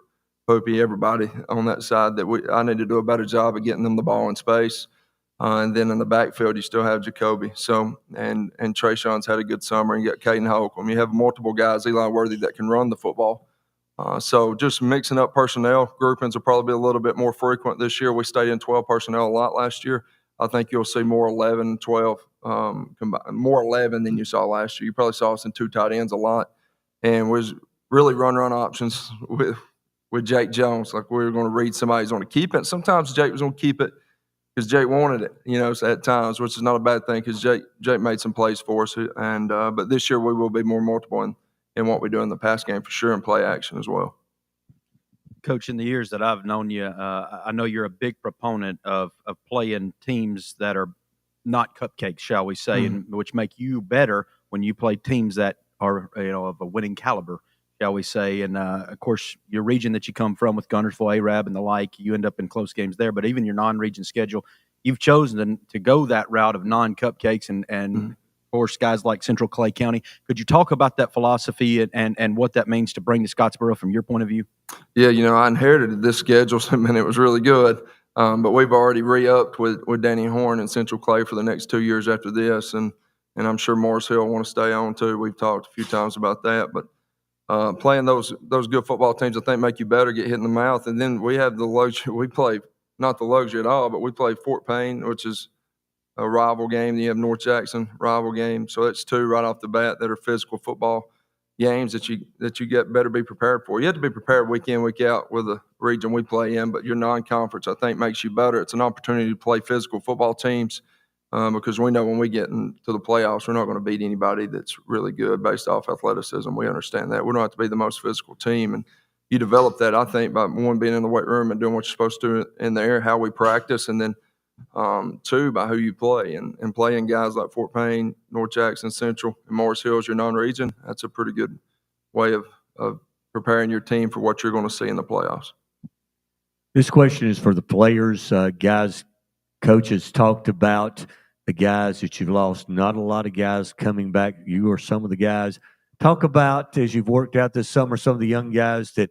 Poopy, everybody on that side that I need to do a better job of getting them the ball in space. And then in the backfield, you still have Jacoby. So, and Trayshawn's had a good summer. And you got Caden Holcomb. You have multiple guys, Eli Worthy, that can run the football. So just mixing up personnel. Groupings will probably be a little bit more frequent this year. We stayed in 12 personnel a lot last year. I think you'll see more 11, 12, more 11 than you saw last year. You probably saw us in 2 tight ends a lot. And was really run options with Jake Jones. Like, we were going to read somebody's going to keep it. Sometimes Jake was going to keep it because Jake wanted it, so at times, which is not a bad thing because Jake made some plays for us. And but this year we will be more multiple in what we do in the pass game for sure, and play action as well. Coach, in the years that I've known you, I know you're a big proponent of playing teams that are not cupcakes, shall we say, and which make you better when you play teams that are of a winning caliber, shall we say. And of course, your region that you come from with Gunnersville, Arab, and the like, you end up in close games there. But even your non-region schedule, you've chosen to go that route of non-cupcakes and of course, guys like Central Clay County. Could you talk about that philosophy and what that means to bring to Scottsboro from your point of view? Yeah, I inherited this schedule, and it was really good. But we've already re-upped with Danny Horn and Central Clay for the next 2 years after this, and I'm sure Morris Hill will want to stay on too. We've talked a few times about that, but playing those good football teams, I think, make you better, get hit in the mouth. And then we have the luxury. We play not the luxury at all, but we play Fort Payne, which is a rival game. Then you have North Jackson, rival game. So that's 2 right off the bat that are physical football games that you get better be prepared for. You have to be prepared week in, week out with the region we play in, but your non-conference, I think, makes you better. It's an opportunity to play physical football teams because we know when we get into the playoffs, we're not going to beat anybody that's really good based off athleticism. We understand that. We don't have to be the most physical team. And you develop that, I think, by, 1, being in the weight room and doing what you're supposed to do in the air, how we practice, and then 2, by who you play. And playing guys like Fort Payne, North Jackson, Central, and Morris Hill as your non-region, that's a pretty good way of preparing your team for what you're going to see in the playoffs. This question is for the players. Guys, coaches talked about the guys that you've lost. Not a lot of guys coming back. You are some of the guys. Talk about, as you've worked out this summer, some of the young guys that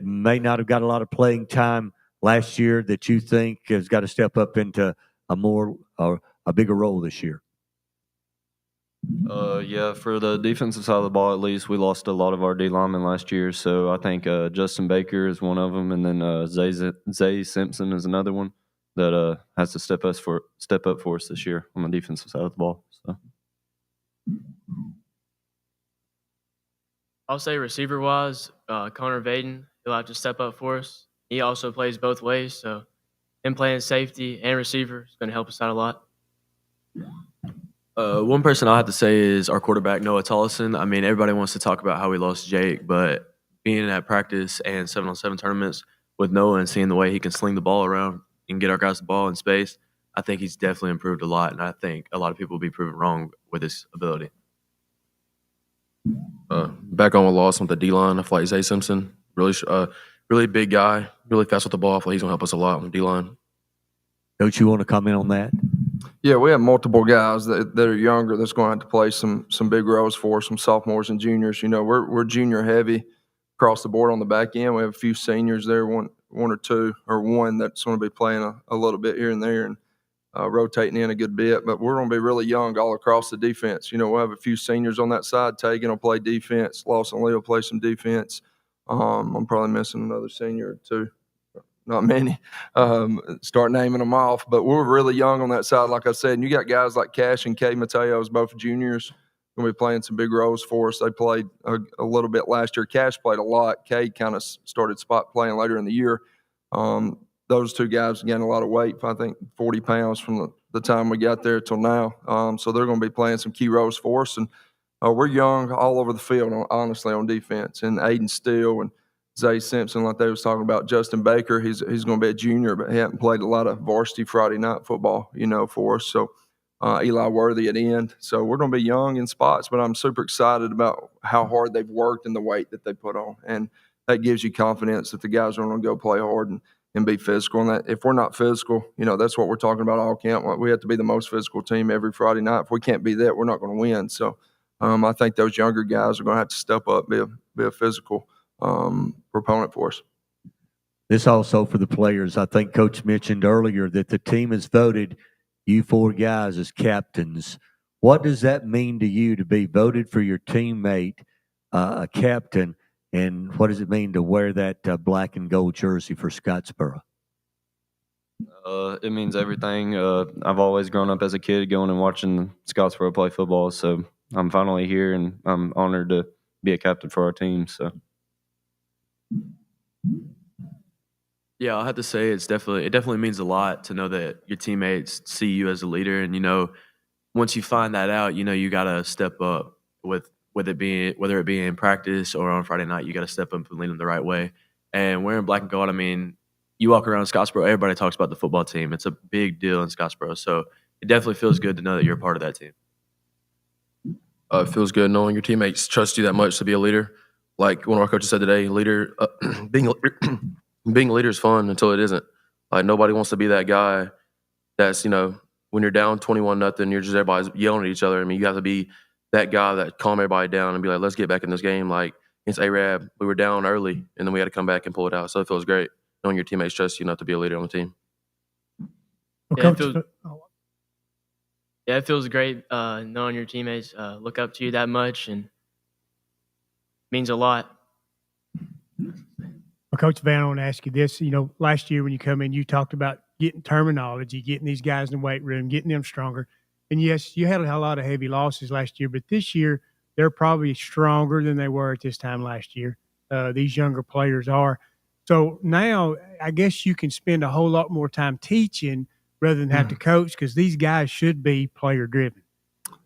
may not have got a lot of playing time last year that you think has got to step up into a bigger role this year. Yeah, for the defensive side of the ball, at least, we lost a lot of our D linemen last year. So I think Justin Baker is one of them, and then Zay Simpson is another one that has to step up for us this year on the defensive side of the ball. So I'll say receiver-wise, Connor Vaden, he'll have to step up for us. He also plays both ways, so him playing safety and receiver is going to help us out a lot. One person I'll have to say is our quarterback, Noah Tollison. I mean, everybody wants to talk about how we lost Jake, but being at practice and 7-on-7 tournaments with Noah and seeing the way he can sling the ball around and get our guys the ball in space, I think he's definitely improved a lot, and I think a lot of people will be proven wrong with his ability. Back on a loss with the D-line, I feel like Zay Simpson, really big guy, really fast with the ball. I feel like he's going to help us a lot on the D-line. Don't you want to comment on that? Yeah, we have multiple guys that are younger that's going to have to play some big roles for us, some sophomores and juniors. We're junior heavy across the board on the back end. We have a few seniors there, one or two, or one that's going to be playing a little bit here and there. And rotating in a good bit. But we're going to be really young all across the defense. We'll have a few seniors on that side. Tegan will play defense. Lawson Lee will play some defense. I'm probably missing another senior or two. Not many. Start naming them off. But we're really young on that side, like I said. And you got guys like Cash and Kay Mateos, both juniors, going to be playing some big roles for us. They played a little bit last year. Cash played a lot. Kay kind of started spot playing later in the year. Those two guys gained a lot of weight, I think 40 pounds from the time we got there till now. So they're going to be playing some key roles for us. And we're young all over the field, honestly, on defense. And Aiden Steele and Zay Simpson, like they was talking about. Justin Baker, he's going to be a junior, but he hadn't played a lot of varsity Friday night football, for us. So Eli Worthy at end. So we're going to be young in spots, but I'm super excited about how hard they've worked and the weight that they put on. And that gives you confidence that the guys are going to go play hard and be physical. And that if we're not physical, that's what we're talking about all camp. We have to be the most physical team every Friday night. If we can't be that, we're not going to win. So I think those younger guys are going to have to step up, be a physical proponent for us. This also for the players. I think Coach mentioned earlier that the team has voted you four guys as captains. What does that mean to you to be voted for your teammate, a captain, and what does it mean to wear that black and gold jersey for Scottsboro? It means everything. I've always grown up as a kid going and watching Scottsboro play football, so I'm finally here, and I'm honored to be a captain for our team. So. Yeah, I'll have to say it definitely means a lot to know that your teammates see you as a leader, and once you find that out, you got to step up with whether it be in practice or on Friday night. You got to step up and lead them the right way. And wearing black and gold, I mean, you walk around Scottsboro, everybody talks about the football team. It's a big deal in Scottsboro, so it definitely feels good to know that you're a part of that team. It feels good knowing your teammates trust you that much to be a leader. Like one of our coaches said today, being a leader is fun until it isn't. Like nobody wants to be that guy that's, when you're down 21-0, you're just everybody's yelling at each other. I mean, you have to be that guy that calm everybody down and be like, let's get back in this game. Like against Arab, we were down early and then we had to come back and pull it out. So it feels great knowing your teammates trust you enough to be a leader on the team. It feels great knowing your teammates look up to you that much, and means a lot. Well, Coach Van, I want to ask you this. Last year when you come in, you talked about getting terminology, getting these guys in the weight room, getting them stronger. And yes, you had a lot of heavy losses last year, but this year they're probably stronger than they were at this time last year. These younger players are. So now I guess you can spend a whole lot more time teaching rather than have to coach, because these guys should be player driven.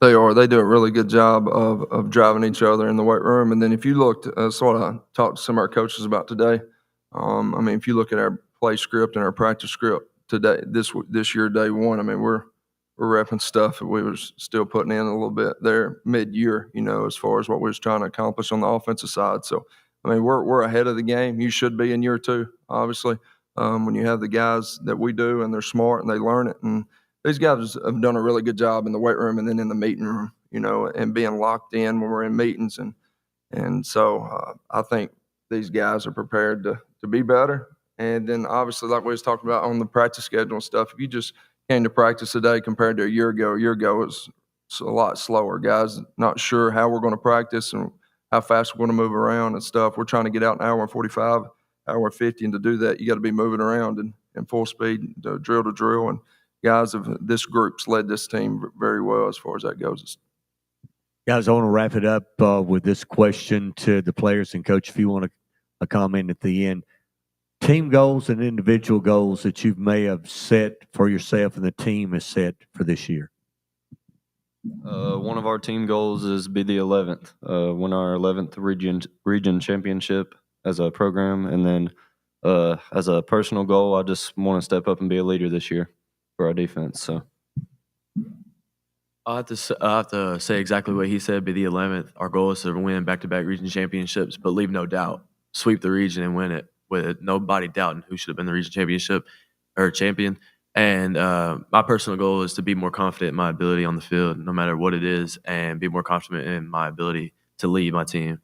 They are. They do a really good job of driving each other in the weight room. And then if you looked, that's what I talked to some of our coaches about today. If you look at our play script and our practice script today, this year, day one, we're repping stuff that we was still putting in a little bit there mid-year, as far as what we was trying to accomplish on the offensive side. So, we're ahead of the game. You should be in year two, obviously, when you have the guys that we do and they're smart and they learn it. And these guys have done a really good job in the weight room and then in the meeting room, and being locked in when we're in meetings. And so I think these guys are prepared to be better. And then obviously, like we was talking about on the practice schedule and stuff, if you just came to practice today compared to a year ago it's a lot slower. Guys not sure how we're going to practice and how fast we're going to move around and stuff. We're trying to get out an hour and 45, hour and 50, and to do that, you got to be moving around in full speed, drill to drill. And guys of this group's led this team very well as far as that goes. Guys, I want to wrap it up with this question to the players. And, Coach, if you want a comment at the end. Team goals and individual goals that you may have set for yourself and the team has set for this year. One of our team goals is be the 11th, win our 11th region championship as a program. And then as a personal goal, I just want to step up and be a leader this year for our defense. So I have to say exactly what he said, be the 11th. Our goal is to win back-to-back region championships, but leave no doubt. Sweep the region and win it with nobody doubting who should have been the region championship or champion. And my personal goal is to be more confident in my ability on the field, no matter what it is, and be more confident in my ability to lead my team,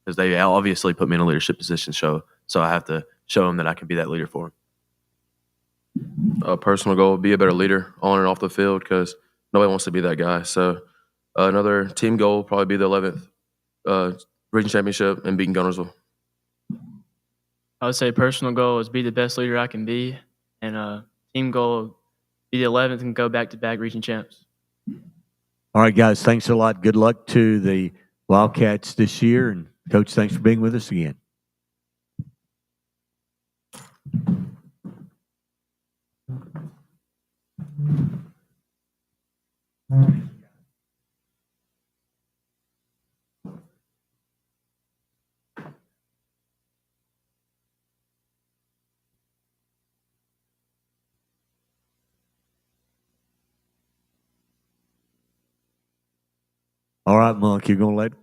because they obviously put me in a leadership position. So I have to show them that I can be that leader for them. A personal goal would be a better leader on and off the field because nobody wants to be that guy. So another team goal would probably be the 11th region championship and beating Gunnersville. I would say personal goal is be the best leader I can be, and team goal be the 11th and go back-to-back region champs. All right, guys, thanks a lot. Good luck to the Wildcats this year. And, Coach, thanks for being with us again. All right, Monk, you're going to let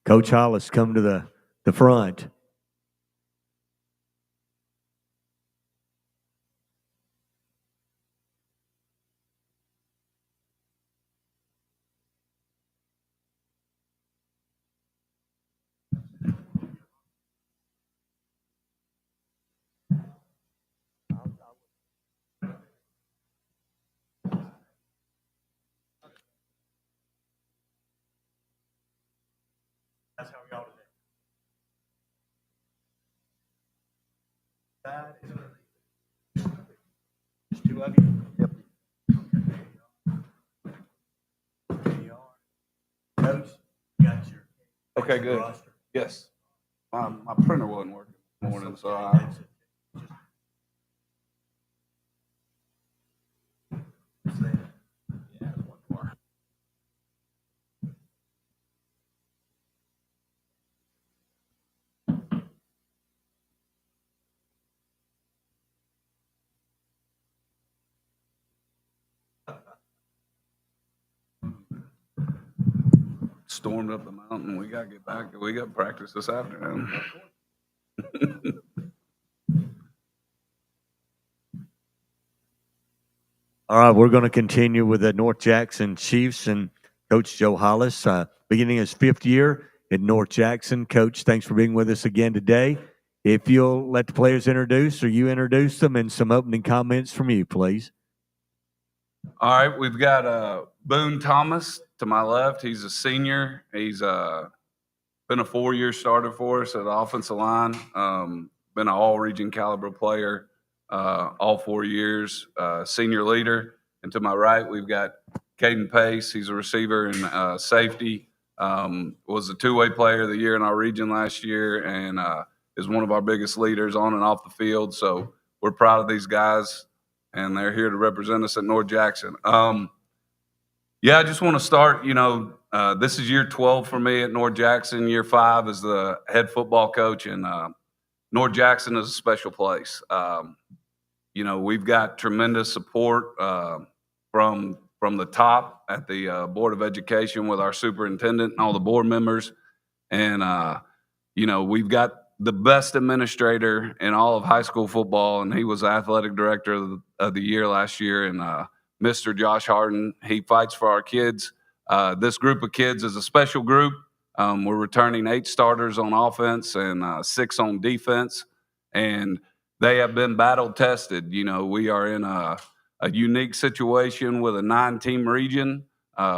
Coach Hollis come to the front. That's how we all today. Just two of you? Yep. Coach, you got your Okay, good. roster. Yes. My printer wasn't working this morning, so I. Stormed up the mountain. We got to get back. We got practice this afternoon. All right, we're going to continue with the North Jackson Chiefs and Coach Joe Hollis, beginning his 5th year at North Jackson. Coach, thanks for being with us again today. If you'll let the players introduce or you introduce them and some opening comments from you, please. All right, we've got Boone Thomas to my left. He's a senior. He's been a 4-year starter for us at the offensive line. Been an all-region caliber player all 4 years, senior leader. And to my right, we've got Caden Pace. He's a receiver and safety. Was a two-way player of the year in our region last year and is one of our biggest leaders on and off the field. So we're proud of these guys, and they're here to represent us at North Jackson. Yeah, I just want to start, this is year 12 for me at North Jackson, year 5 as the head football coach, and North Jackson is a special place. We've got tremendous support from the top at the Board of Education with our superintendent and all the board members. And, we've got the best administrator in all of high school football, and he was athletic director of the year last year. And Mr. Josh Harden, he fights for our kids. This group of kids is a special group. We're returning 8 starters on offense and 6 on defense, and they have been battle tested. We are in a unique situation with a 9-team region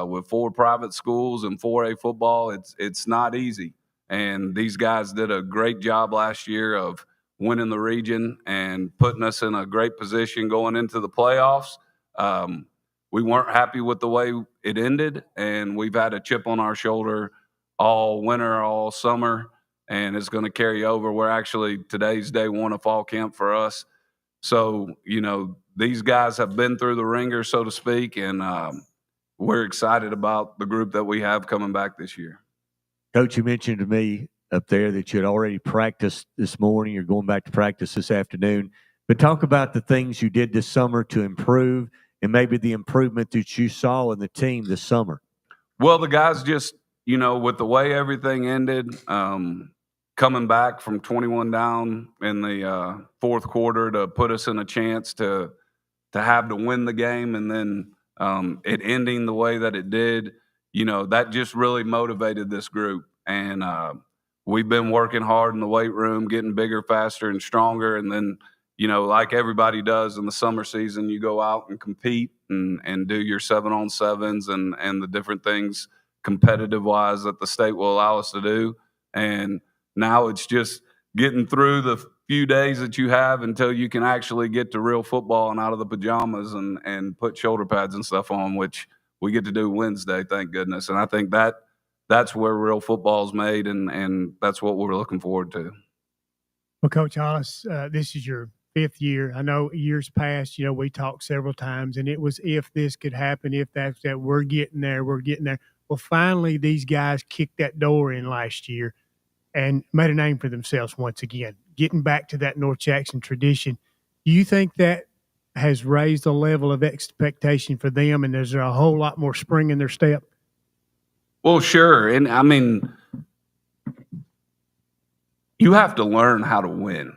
with 4 private schools and 4A football. It's not easy. And these guys did a great job last year of winning the region and putting us in a great position going into the playoffs. We weren't happy with the way it ended, and we've had a chip on our shoulder all winter, all summer, and it's going to carry over. Today's day 1 of fall camp for us. So, these guys have been through the ringer, so to speak, and we're excited about the group that we have coming back this year. Coach, you mentioned to me up there that you had already practiced this morning. You're going back to practice this afternoon. But talk about the things you did this summer to improve and maybe the improvement that you saw in the team this summer. Well, the guys just, with the way everything ended, coming back from 21 down in the 4th quarter to put us in a chance to have to win the game, and then it ending the way that it did, that just really motivated this group. And we've been working hard in the weight room, getting bigger, faster, and stronger. And then, like everybody does in the summer season, you go out and compete and do your 7-on-7s and the different things competitive wise that the state will allow us to do. And now it's just getting through the few days that you have until you can actually get to real football and out of the pajamas and put shoulder pads and stuff on, which we get to do Wednesday, thank goodness. And I think that's where real football is made, and that's what we're looking forward to. Well, Coach Hollis, this is your 5th year. I know years past, we talked several times, and it was if this could happen, if that's that, we're getting there. Well, finally, these guys kicked that door in last year and made a name for themselves once again, getting back to that North Jackson tradition. Do you think that has raised the level of expectation for them, and is there a whole lot more spring in their step? Well, sure. And I mean, you have to learn how to win.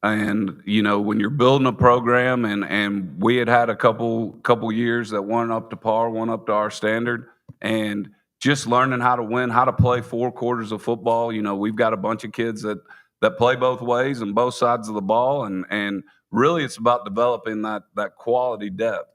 And, when you're building a program and we had a couple years that weren't up to par, weren't up to our standard, and just learning how to win, how to play 4 quarters of football. We've got a bunch of kids that play both ways and both sides of the ball. And really it's about developing that quality depth.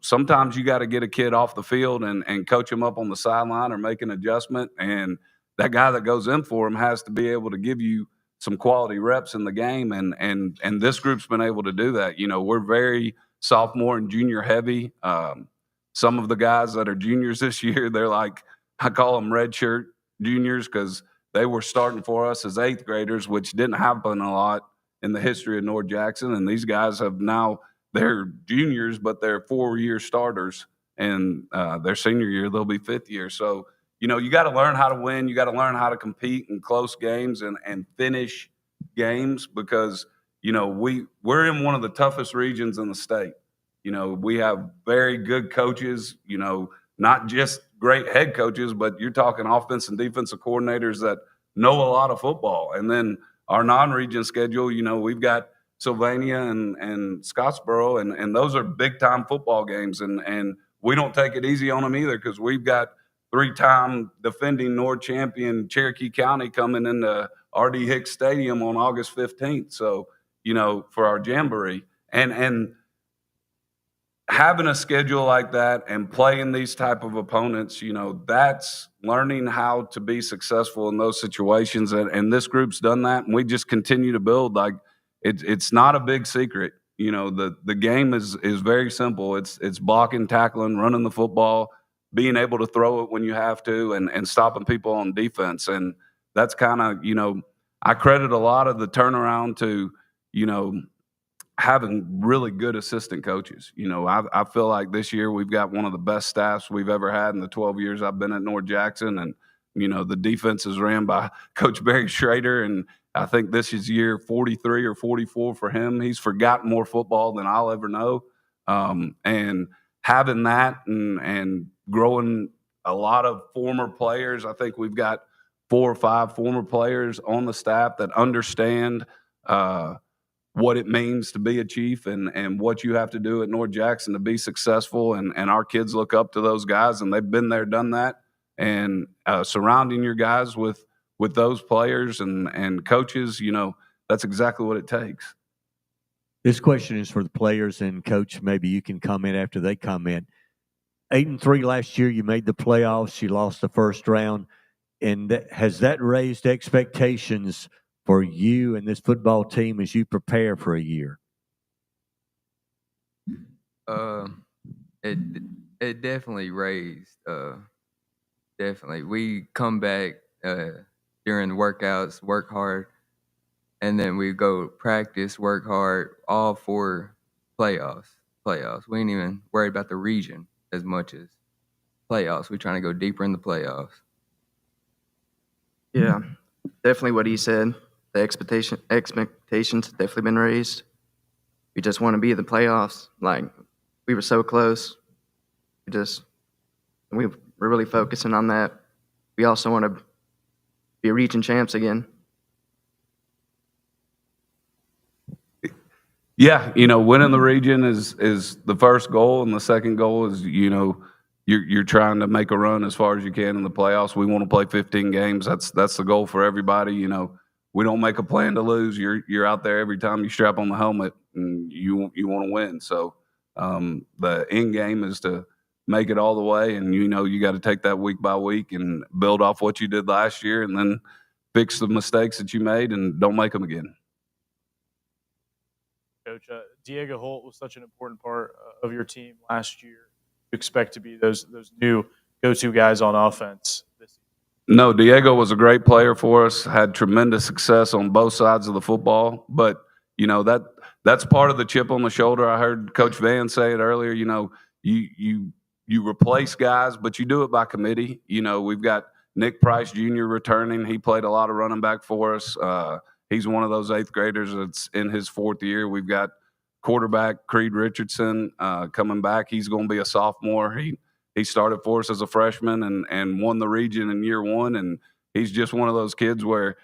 Sometimes you got to get a kid off the field and coach him up on the sideline or make an adjustment. And that guy that goes in for him has to be able to give you some quality reps in the game. And this group's been able to do that. We're very sophomore and junior heavy. Some of the guys that are juniors this year, they're like, I call them redshirt juniors because they were starting for us as 8th graders, which didn't happen a lot in the history of North Jackson. And these guys they're juniors, but they're 4-year starters. And their senior year, they'll be 5th year. So, you got to learn how to win. You got to learn how to compete in close games and finish games because, we're in one of the toughest regions in the state. We have very good coaches, not just great head coaches, but you're talking offense and defensive coordinators that know a lot of football. And then our non-region schedule, we've got Sylvania and Scottsboro, and those are big-time football games. And we don't take it easy on them either because we've got 3-time defending North champion Cherokee County coming into R.D. Hicks Stadium on August 15th. So, for our jamboree. And having a schedule like that and playing these type of opponents, that's learning how to be successful in those situations. And this group's done that, and we just continue to build. Like it's not a big secret. The game is very simple. It's blocking, tackling, running the football, being able to throw it when you have to, and stopping people on defense. And that's kind of, I credit a lot of the turnaround to, having really good assistant coaches. I feel like this year we've got one of the best staffs we've ever had in the 12 years I've been at North Jackson. And, the defense is ran by Coach Barry Schrader. And I think this is year 43 or 44 for him. He's forgotten more football than I'll ever know. And having that and growing a lot of former players, I think we've got 4 or 5 former players on the staff that understand what it means to be a chief and what you have to do at North Jackson to be successful. And our kids look up to those guys, and they've been there, done that. And surrounding your guys with those players and coaches, that's exactly what it takes. This question is for the players, and Coach, maybe you can comment after they comment. 8-3 last year, you made the playoffs, you lost the first round. And has that raised expectations for you and this football team as you prepare for a year? It definitely raised. Definitely, we come back during workouts, work hard, and then we go practice, work hard, all for playoffs. We ain't even worried about the region as much as playoffs. We're trying to go deeper in the playoffs. Yeah, definitely what he said. The expectations have definitely been raised. We just want to be in the playoffs. Like, we were so close. We're really focusing on that. We also want to be region champs again. Yeah, winning the region is the first goal, and the second goal is, you're trying to make a run as far as you can in the playoffs. We want to play 15 games. That's the goal for everybody. we don't make a plan to lose. You're out there every time you strap on the helmet, and you want to win. So the end game is to make it all the way, and you got to take that week by week and build off what you did last year, and then fix the mistakes that you made and don't make them again. Coach, Diego Holt was such an important part of your team last year. You expect to be those new go-to guys on offense this season? No, Diego was a great player for us, had tremendous success on both sides of the football, but that's part of the chip on the shoulder. I heard Coach Van say it earlier, you replace guys, but you do it by committee. We've got Nick Price Jr. returning. He played a lot of running back for us. He's one of those 8th graders that's in his 4th year. We've got quarterback Creed Richardson coming back. He's going to be a sophomore. He started for us as a freshman and won the region in year 1, and he's just one of those kids where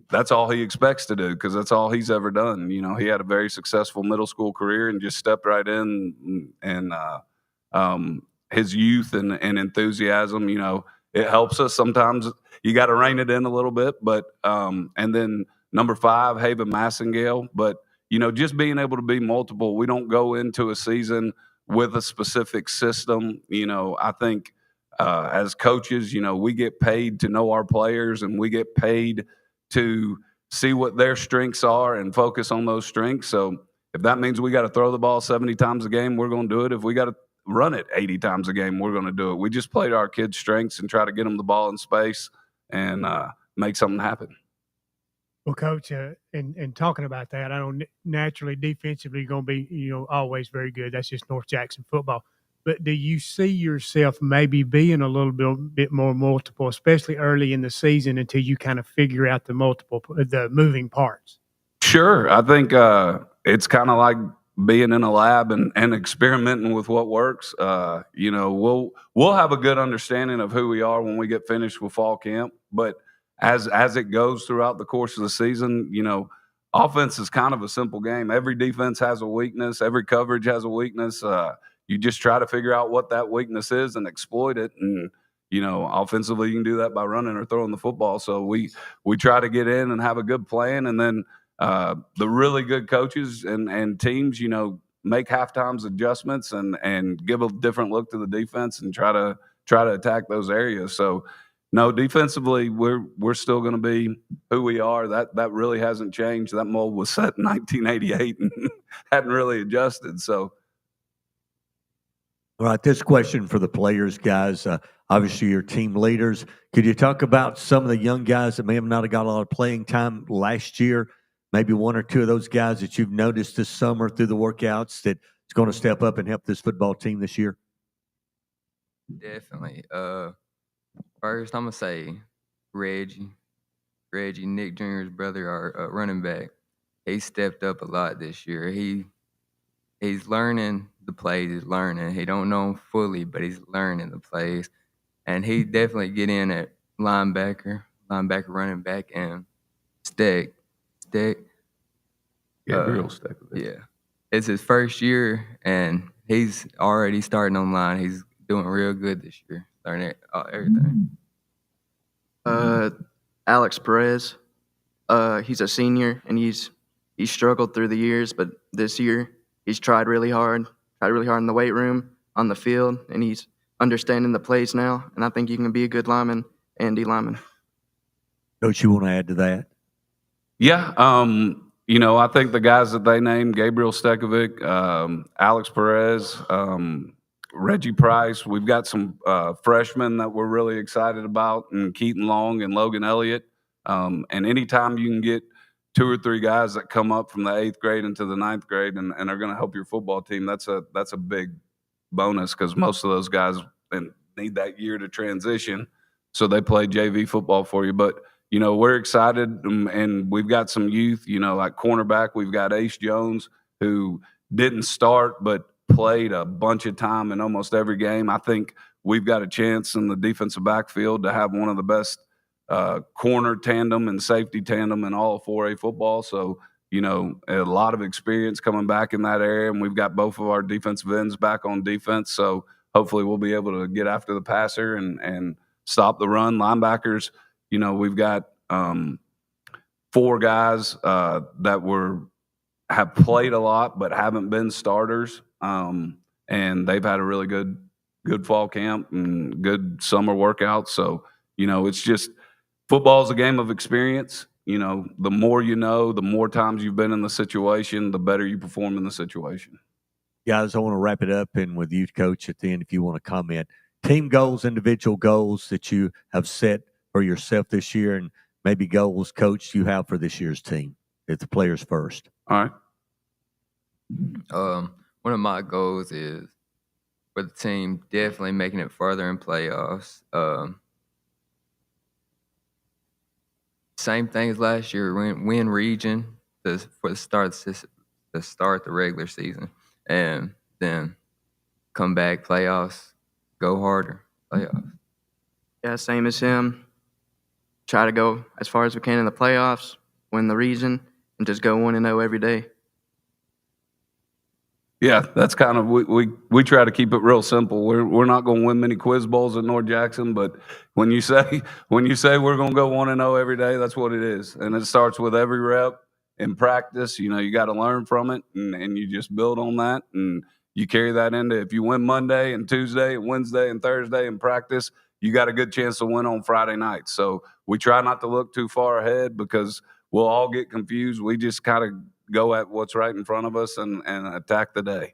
that's all he expects to do because that's all he's ever done. He had a very successful middle school career and just stepped right in, and his youth and enthusiasm, it helps us. Sometimes you got to rein it in a little bit, but and then number 5, Haven Massengale. But just being able to be multiple. We don't go into a season with a specific system. I think as coaches, we get paid to know our players, and we get paid to see what their strengths are and focus on those strengths. So if that means we got to throw the ball 70 times a game, we're going to do it. If we got to run it 80 times a game, we're going to do it. We just play to our kids' strengths and try to get them the ball in space and make something happen. Well, Coach, and talking about that, I know naturally defensively you're going to be, always very good. That's just North Jackson football. But do you see yourself maybe being a little bit more multiple, especially early in the season until you kind of figure out the moving parts? Sure. I think it's kind of like being in a lab and experimenting with what works. We'll have a good understanding of who we are when we get finished with fall camp. But as it goes throughout the course of the season, offense is kind of a simple game. Every defense has a weakness. Every coverage has a weakness. You just try to figure out what that weakness is and exploit it. And, offensively, you can do that by running or throwing the football. So we try to get in and have a good plan. And then the really good coaches and teams, make halftimes adjustments and give a different look to the defense and try to attack those areas. So, no, defensively, we're still going to be who we are. That really hasn't changed. That mold was set in 1988 and hadn't really adjusted. So. All right, this question for the players, guys. Obviously, you're team leaders. Could you talk about some of the young guys that may have not got a lot of playing time last year? Maybe 1 or 2 of those guys that you've noticed this summer through the workouts that's going to step up and help this football team this year? Definitely. First, I'm going to say Reggie, Nick Jr.'s brother, our running back. He stepped up a lot this year. He's learning the plays. He's learning. He don't know them fully, but he's learning the plays. And he definitely get in at linebacker, running back, and Steck. Gabriel Steck. Yeah. It's his first year, and he's already starting online. He's doing real good this year, learning everything. Alex Perez, he's a senior, and he's struggled through the years, but this year he's tried really hard in the weight room, on the field, and he's understanding the plays now, and I think he can be a good lineman and D lineman. Coach, you want to add to that? Yeah, I think the guys that they named, Gabriel Stekovic, Alex Perez, Reggie Price, we've got some freshmen that we're really excited about, and Keaton Long and Logan Elliott. And anytime you can get 2 or 3 guys that come up from the 8th grade into the 9th grade and are going to help your football team, that's a big bonus because most of those guys need that year to transition. So they play JV football for you. But, we're excited, and we've got some youth, like cornerback. We've got Ace Jones, who didn't start but played a bunch of time in almost every game. I think we've got a chance in the defensive backfield to have one of the best corner tandem and safety tandem in all of 4A football. So, a lot of experience coming back in that area, and we've got both of our defensive ends back on defense. So hopefully we'll be able to get after the passer and stop the run. Linebackers, we've got 4 guys that have played a lot but haven't been starters, and they've had a really good fall camp and good summer workouts. So it's just football is a game of experience. The more you know, the more times you've been in the situation, the better you perform in the situation. Guys, I want to wrap it up, and with you, Coach, at the end, if you want to comment. Team goals, individual goals that you have set for yourself this year, and maybe goals, Coach, you have for this year's team. If the players first. All right. One of my goals is for the team definitely making it further in playoffs. Same thing as last year, win region for the start the regular season, and then come back playoffs, go harder playoffs. Yeah, same as him. Try to go as far as we can in the playoffs, win the region, and just go 1-0 every day. Yeah, that's kind of we try to keep it real simple. We're not going to win many quiz bowls at North Jackson, but when you say we're going to go 1-0 every day, that's what it is, and it starts with every rep in practice. You got to learn from it, and you just build on that, and you carry that into if you win Monday and Tuesday and Wednesday and Thursday in practice, you got a good chance to win on Friday night. So we try not to look too far ahead because we'll all get confused. We just kind of go at what's right in front of us and attack the day.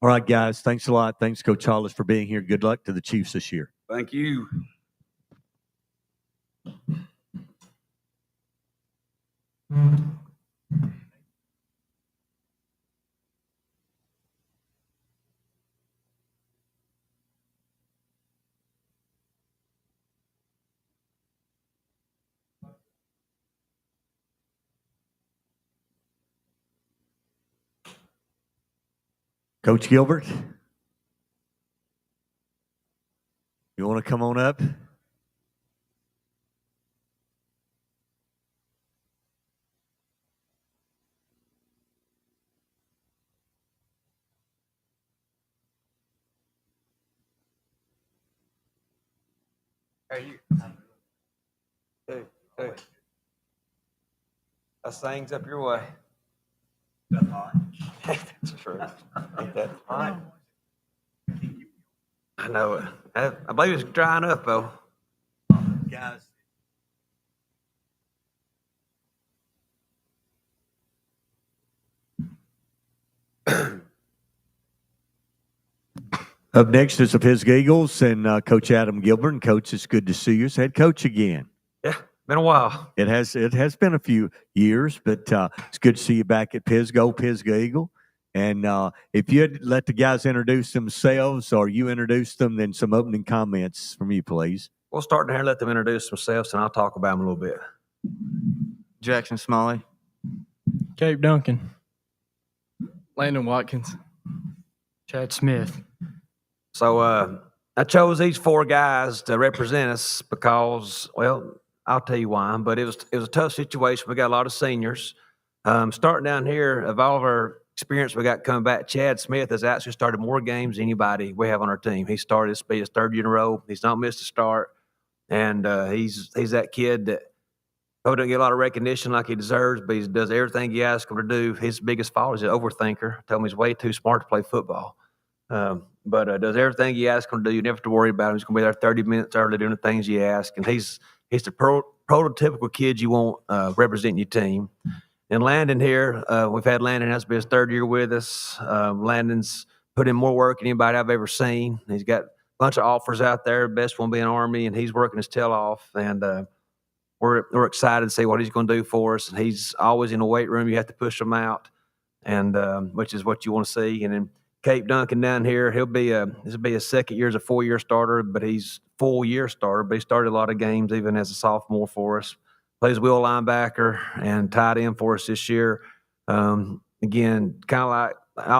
All right, guys. Thanks a lot. Thanks, Coach Hollis, for being here. Good luck to the Chiefs this year. Thank you. Coach Gilbert, you want to come on up? Hey. That's things up your way. That's true. Ain't that hot? I know it. I believe it's drying up though. Guys. Up next is the Pisgah Eagles and Coach Adam Gilbert. And Coach, it's good to see you as head coach again. Yeah, been a while. It has been a few years, but it's good to see you back at Pisgah Eagle. And if you'd let the guys introduce themselves or you introduce them, then some opening comments from you, please. We'll start in here, let them introduce themselves, and I'll talk about them a little bit. Jackson Smalley. Cape Duncan. Landon Watkins. Chad Smith. So I chose these 4 guys to represent us because, well, I'll tell you why, but it was a tough situation. We got a lot of seniors. Starting down here, of all of our experience we got coming back, Chad Smith has actually started more games than anybody we have on our team. He started this be his 3rd year in a row. He's not missed a start, and he's that kid that probably doesn't get a lot of recognition like he deserves, but he does everything you ask him to do. His biggest fault is an overthinker. I tell him he's way too smart to play football. But does everything you ask him to do. You never have to worry about him. He's going to be there 30 minutes early doing the things you ask. And he's the prototypical kid you want representing your team. And Landon here, we've had Landon, that's been his 3rd year with us. Landon's put in more work than anybody I've ever seen. He's got a bunch of offers out there, best one being Army, and he's working his tail off. And we're excited to see what he's going to do for us. And he's always in the weight room. You have to push him out, and which is what you want to see. And then Cape Duncan down here, this will be his 2nd year as a 4-year starter, but he's full-year starter, but he started a lot of games even as a sophomore for us. Plays wheel linebacker and tight end for us this year. Again, kind of like,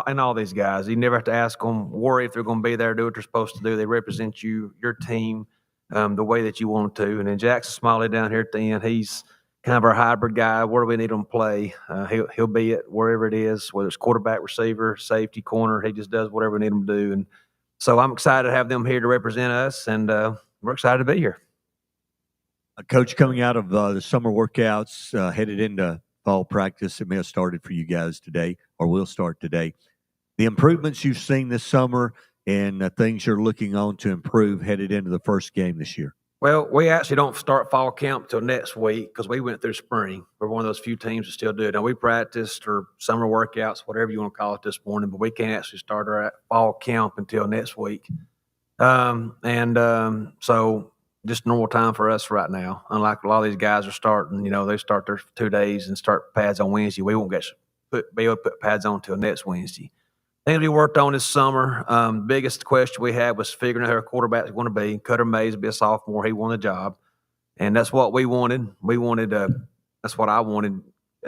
and all these guys, you never have to ask them, worry if they're going to be there, do what they're supposed to do. They represent you, your team, the way that you want to. And then Jackson Smalley down here at the end, he's kind of our hybrid guy. Where do we need him to play? He'll be it wherever it is, whether it's quarterback, receiver, safety, corner. He just does whatever we need him to do. And so I'm excited to have them here to represent us, and we're excited to be here. Coach, coming out of the summer workouts, headed into fall practice, it may have started for you guys today or will start today. The improvements you've seen this summer and things you're looking on to improve headed into the first game this year. Well, we actually don't start fall camp till next week because we went through spring. We're one of those few teams that still do it. Now, we practiced or summer workouts, whatever you want to call it this morning, but we can't actually start our fall camp until next week. So just normal time for us right now. Unlike a lot of these guys are starting, they start their 2 days and start pads on Wednesday. We won't be able to put pads on until next Wednesday. Things we worked on this summer, biggest question we had was figuring out who our quarterback was going to be. Cutter Mays would be a sophomore. He won the job. And that's what we wanted. That's what I wanted.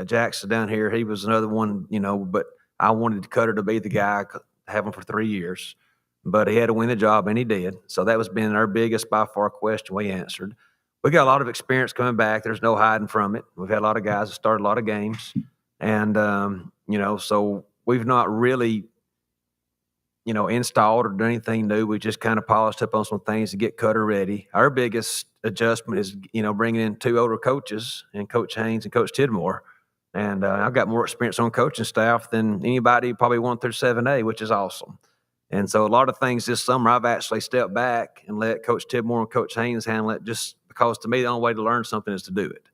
Jackson down here, he was another one, but I wanted Cutter to be the guy, have him for 3 years. But he had to win the job, and he did. So that was been our biggest, by far, question we answered. We got a lot of experience coming back. There's no hiding from it. We've had a lot of guys that started a lot of games. And, so we've not really installed or done anything new. We just kind of polished up on some things to get Cutter ready. Our biggest adjustment is, bringing in 2 older coaches, and Coach Haynes and Coach Tidmore. And I've got more experience on coaching staff than anybody probably 1 through 7A, which is awesome. And so a lot of things this summer, I've actually stepped back and let Coach Tidmore and Coach Haynes handle it, just because to me, the only way to learn something is to do it.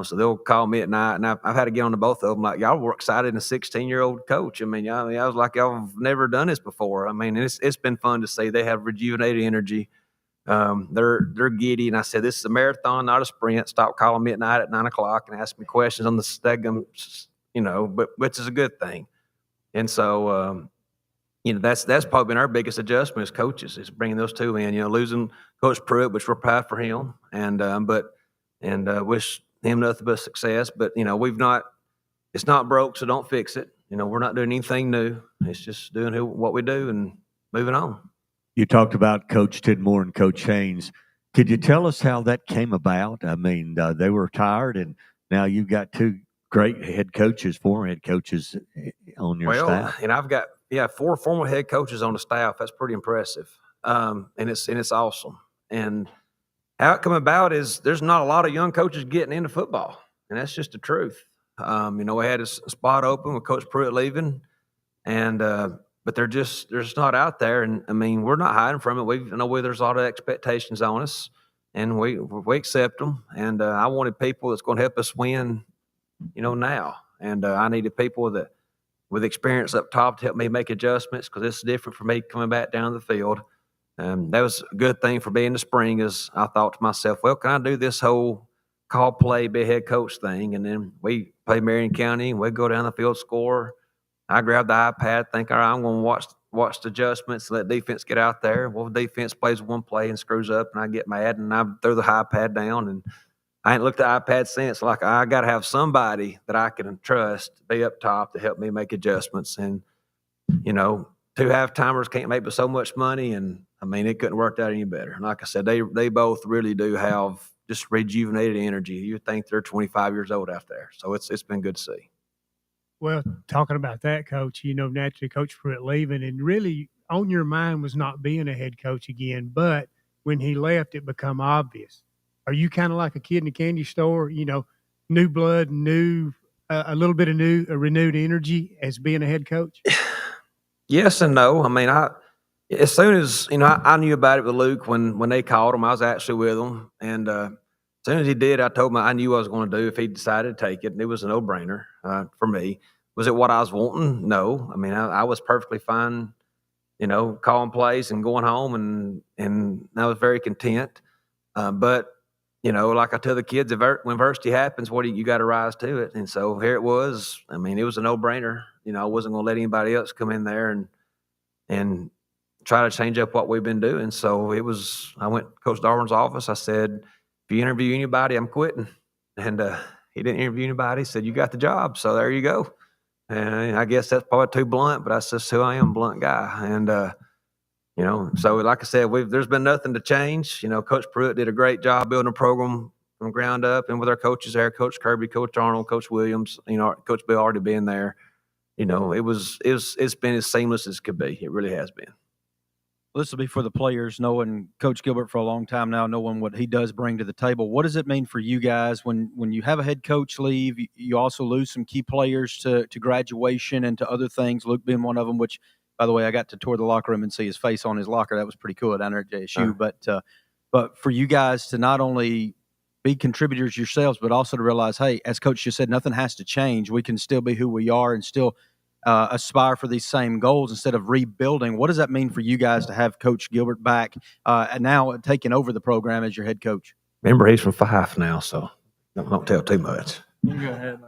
So they'll call me at night, and I've had to get on to both of them. Like, y'all were excited, and a 16-year-old coach. I was like, y'all have never done this before. It's been fun to see. They have rejuvenated energy. They're giddy, and I said, this is a marathon, not a sprint. Stop calling me at night at 9 o'clock and asking me questions on the stegum, but which is a good thing. And so, that's probably been our biggest adjustment as coaches, is bringing those 2 in. Losing Coach Pruitt, which we're proud for him, and wish him nothing but success. But it's not broke, so don't fix it. We're not doing anything new. It's just doing what we do and moving on. You talked about Coach Tidmore and Coach Haynes. Could you tell us how that came about? They were retired, and now you've got 2 great head coaches, former head coaches on your staff. And I've got 4 former head coaches on the staff. That's pretty impressive, and it's awesome. And how it come about is there's not a lot of young coaches getting into football, and that's just the truth. We had a spot open with Coach Pruitt leaving, and but they're just not out there. And we're not hiding from it. We know there's a lot of expectations on us, and we accept them. And I wanted people that's going to help us win, now. And I needed people with experience up top to help me make adjustments, because it's different for me coming back down the field. That was a good thing for being the spring, is I thought to myself, well, can I do this whole call play, be a head coach thing? And then we play Marion County, and we go down the field, score. I grab the iPad, think, all right, I'm going to watch the adjustments, let defense get out there. Well, defense plays one play and screws up, and I get mad, and I throw the iPad down. And I ain't looked at the iPad since. Like, I got to have somebody that I can trust to be up top to help me make adjustments. And, 2 half-timers can't make but so much money, and it couldn't work out any better. And like I said, they both really do have just rejuvenated energy. You think they're 25 years old out there. So it's been good to see. Well, talking about that, Coach, naturally Coach Pruitt leaving, and really on your mind was not being a head coach again. But when he left, it became obvious. Are you kind of like a kid in a candy store, new blood, a little bit of renewed energy as being a head coach? Yes and no. As soon as, I knew about it with Luke when they called him. I was actually with him. And as soon as he did, I told him I knew what I was going to do if he decided to take it. And it was a no-brainer for me. Was it what I was wanting? No. I was perfectly fine, calling plays and going home. And I was very content. But, like I tell the kids, when adversity happens, you got to rise to it. And so here it was. It was a no-brainer. I wasn't going to let anybody else come in there and try to change up what we've been doing. So I went to Coach Darwin's office. I said, if you interview anybody, I'm quitting. And he didn't interview anybody. He said, you got the job. So there you go. And I guess that's probably too blunt, but that's just who I am, blunt guy. And, so like I said, there's been nothing to change. Coach Pruitt did a great job building a program from ground up, and with our coaches there, Coach Kirby, Coach Arnold, Coach Williams, Coach Bill already being there. It's been as seamless as it could be. It really has been. This will be for the players, knowing Coach Gilbert for a long time now, knowing what he does bring to the table. What does it mean for you guys when you have a head coach leave? You also lose some key players to graduation and to other things. Luke being one of them, which, by the way, I got to tour the locker room and see his face on his locker. That was pretty cool down there at JSU. But for you guys to not only be contributors yourselves, but also to realize, hey, as Coach just said, nothing has to change. We can still be who we are and still aspire for these same goals instead of rebuilding. What does that mean for you guys to have Coach Gilbert back and now taking over the program as your head coach? Remember, he's from Fife now, so don't tell too much. You go ahead,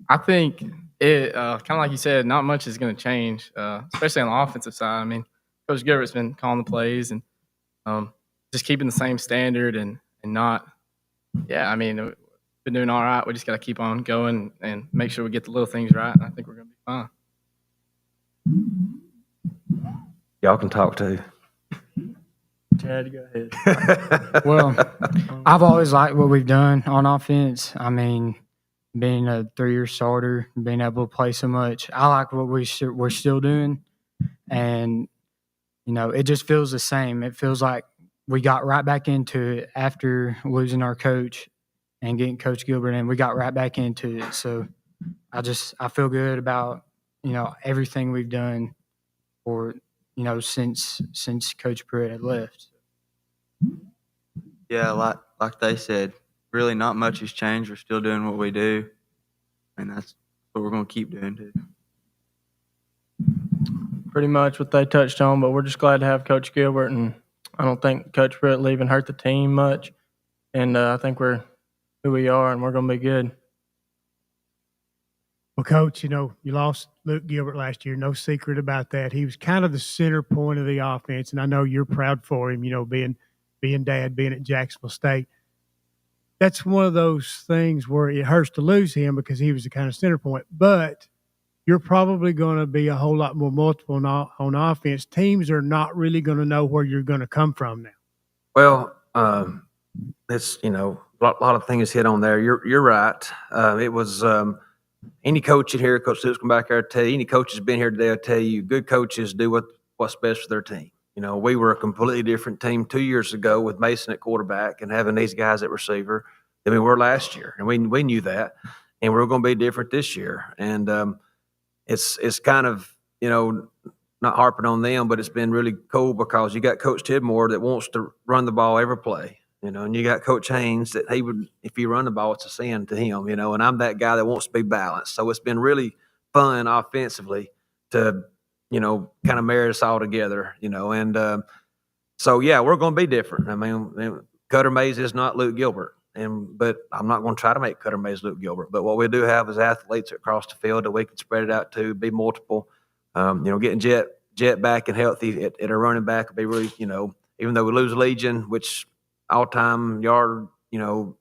I think it kind of like you said, not much is going to change, especially on the offensive side. I mean, Coach Gilbert's been calling the plays and just keeping the same standard and not. Yeah, I mean, we've been doing all right. We just got to keep on going and make sure we get the little things right. And I think we're going to be fine. Y'all can talk too. Chad, go ahead. Well, I've always liked what we've done on offense. I mean, being a 3-year starter, being able to play so much, I like what we're still doing. And, you know, it just feels the same. It feels like we got right back into it after losing our coach and getting Coach Gilbert in. We got right back into it. So I feel good about, you know, everything we've done for, you know, since Coach Pruitt had left. Yeah, like they said, really not much has changed. We're still doing what we do, and that's what we're going to keep doing too. Pretty much what they touched on, but we're just glad to have Coach Gilbert, and I don't think Coach Pruitt leaving hurt the team much, and I think we're who we are, and we're going to be good. Well, Coach, you know, you lost Luke Gilbert last year. No secret about that. He was kind of the center point of the offense, and I know you're proud for him, you know, being dad, being at Jacksonville State. That's one of those things where it hurts to lose him because he was the kind of center point. But you're probably going to be a whole lot more multiple on offense. Teams are not really going to know where you're going to come from now. Well, it's, you know, a lot of things hit on there. You're right. It was any coach in here, Coach Luke's come back there to tell you, any coach has been here today will tell you, good coaches do what's best for their team. You know, we were a completely different team 2 years ago with Mason at quarterback and having these guys at receiver than we were last year. And we knew that. And we're going to be different this year. And it's kind of, you know, not harping on them, but it's been really cool because you got Coach Tidmore that wants to run the ball every play, you know, and you got Coach Haynes that he would, if you run the ball, it's a sin to him, you know, and I'm that guy that wants to be balanced. So it's been really fun offensively to, you know, kind of marry us all together, you know, and so, yeah, we're going to be different. I mean, Cutter Mays is not Luke Gilbert, but I'm not going to try to make Cutter Mays Luke Gilbert. But what we do have is athletes across the field that we can spread it out to, be multiple. You know, getting Jet back and healthy at a running back would be really, you know, even though we lose Legion, which all-time yard, you know,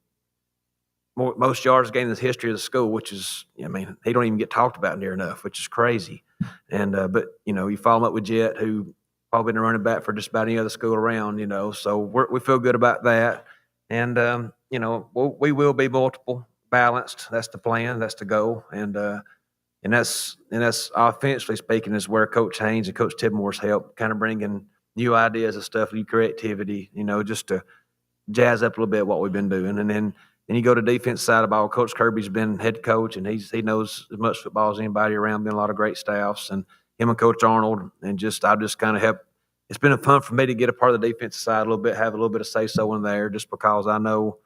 most yards gained in the history of the school, which is, I mean, he don't even get talked about near enough, which is crazy. And but you know, you follow him up with Jet, who probably been a running back for just about any other school around, you know. So we feel good about that. And you know, we will be multiple, balanced. That's the plan. That's the goal. And that's offensively speaking is where Coach Haynes and Coach Tidmore's help, kind of bringing new ideas and stuff, new creativity, you know, just to jazz up a little bit what we've been doing. And then you go to defense side of the ball. Coach Kirby's been head coach, and he knows as much football as anybody around. Been a lot of great staffs, and him and Coach Arnold, and I just kind of help. It's been fun for me to get a part of the defensive side a little bit, have a little bit of say so in there, just because I know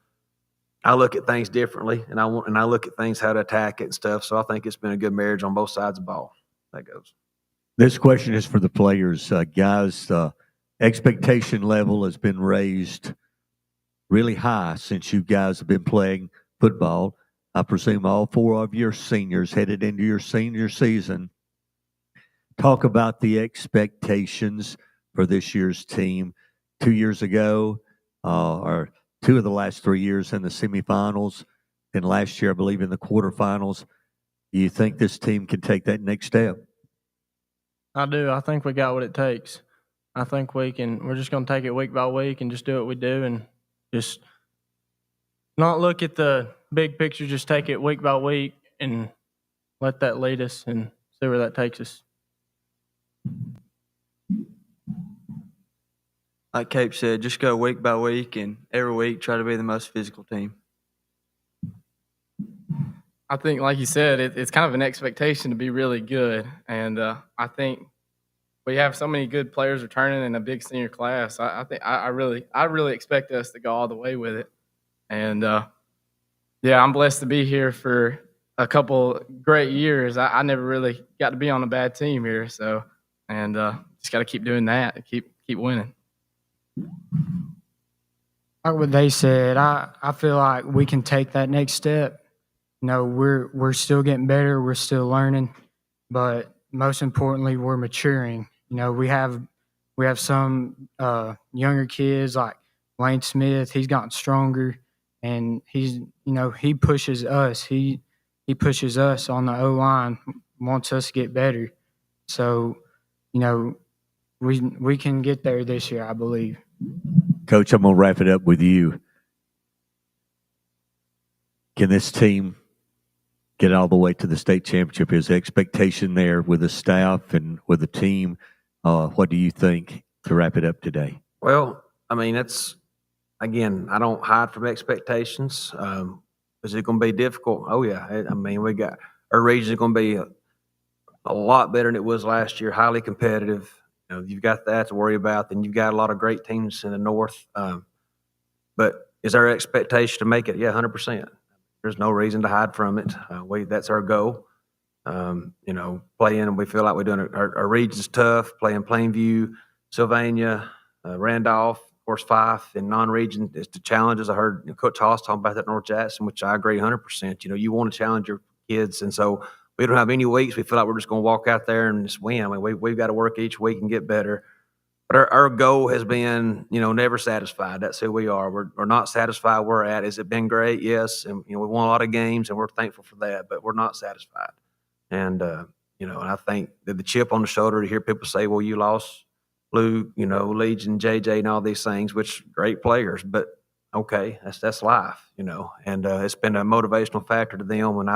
I look at things differently, and I look at things how to attack it and stuff. So I think it's been a good marriage on both sides of the ball. That goes. This question is for the players, guys. Expectation level has been raised really high since you guys have been playing football. I presume all 4 of your seniors headed into your senior season. Talk about the expectations for this year's team. 2 years ago, or 2 of the last 3 years in the semifinals, and last year, I believe, in the quarterfinals. Do you think this team can take that next step? I do. I think we got what it takes. I think we can. We're just going to take it week by week and just do what we do and just not look at the big picture. Just take it week by week and let that lead us and see where that takes us. like Cape said, just go week by week and every week try to be the most physical team. I think, like you said, it's kind of an expectation to be really good, and I think we have so many good players returning in a big senior class. I think I really expect us to go all the way with it, and yeah, I'm blessed to be here for a couple great years. I never really got to be on a bad team here, so and just got to keep doing that, and keep winning. Like what they said, I feel like we can take that next step. You know, we're still getting better, we're still learning, but most importantly, we're maturing. You know, we have some younger kids like Wayne Smith. He's gotten stronger, and he pushes us. He pushes us on the O line, wants us to get better. So, you know, we can get there this year, I believe. Coach, I'm going to wrap it up with you. Can this team get all the way to the state championship? Is the expectation there with the staff and with the team? What do you think to wrap it up today? Well, I mean, again, I don't hide from expectations. Is it going to be difficult? Oh, yeah. I mean, our region is going to be a lot better than it was last year, highly competitive. You know, you've got that to worry about. Then you've got a lot of great teams in the north. But is our expectation to make it? Yeah, 100%. There's no reason to hide from it. That's our goal. You know, playing, we feel like we're doing it. Our region's tough, playing Plainview, Sylvania, Randolph, of course, Fife, and non-region is the challenges. I heard Coach Haas talking about that in North Jackson, which I agree 100%. You know, you want to challenge your kids, and so we don't have any weeks. We feel like we're just going to walk out there and just win. I mean, we've got to work each week and get better. But our goal has been, you know, never satisfied. That's who we are. We're not satisfied where we're at. Has it been great? Yes. And, you know, we won a lot of games, and we're thankful for that, but we're not satisfied. And, you know, and I think that the chip on the shoulder to hear people say, well, you lost Luke, you know, Legion, JJ, and all these things, which great players, but okay, that's life, you know. And it's been a motivational factor to them when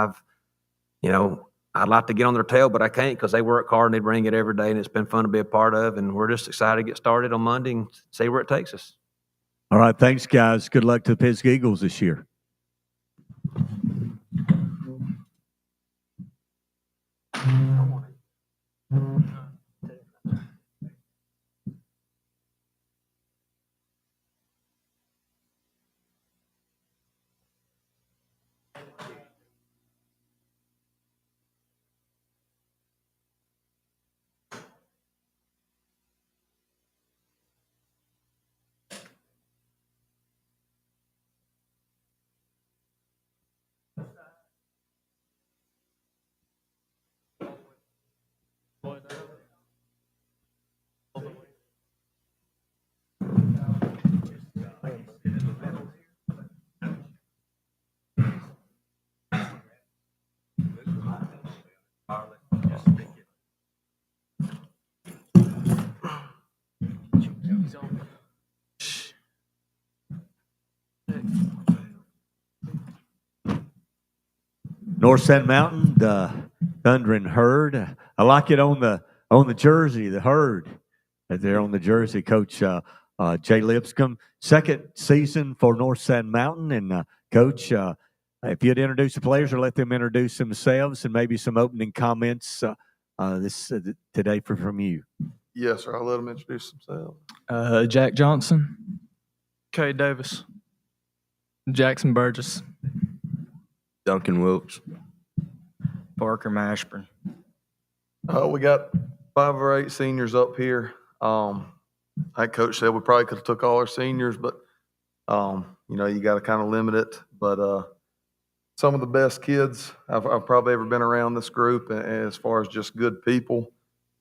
you know, I'd like to get on their tail, but I can't because they work hard and they bring it every day, and it's been fun to be a part of. And we're just excited to get started on Monday and see where it takes us. All right, thanks, guys. Good luck to the Pittsburgh Eagles this year. North Sand Mountain, the Thundering Herd. I like it on the jersey, the Herd. There on the jersey, Coach Jay Lipscomb. Second season for North Sand Mountain. And Coach, if you'd introduce the players or let them introduce themselves and maybe some opening comments today from you. Yes, sir. I'll let them introduce themselves. Jack Johnson. Kay Davis. Jackson Burgess. Duncan Wilkes. Parker Mashburn. We got 5 or 8 seniors up here. Like Coach said, we probably could have took all our seniors, but you know, you got to kind of limit it. But some of the best kids I've probably ever been around this group, as far as just good people.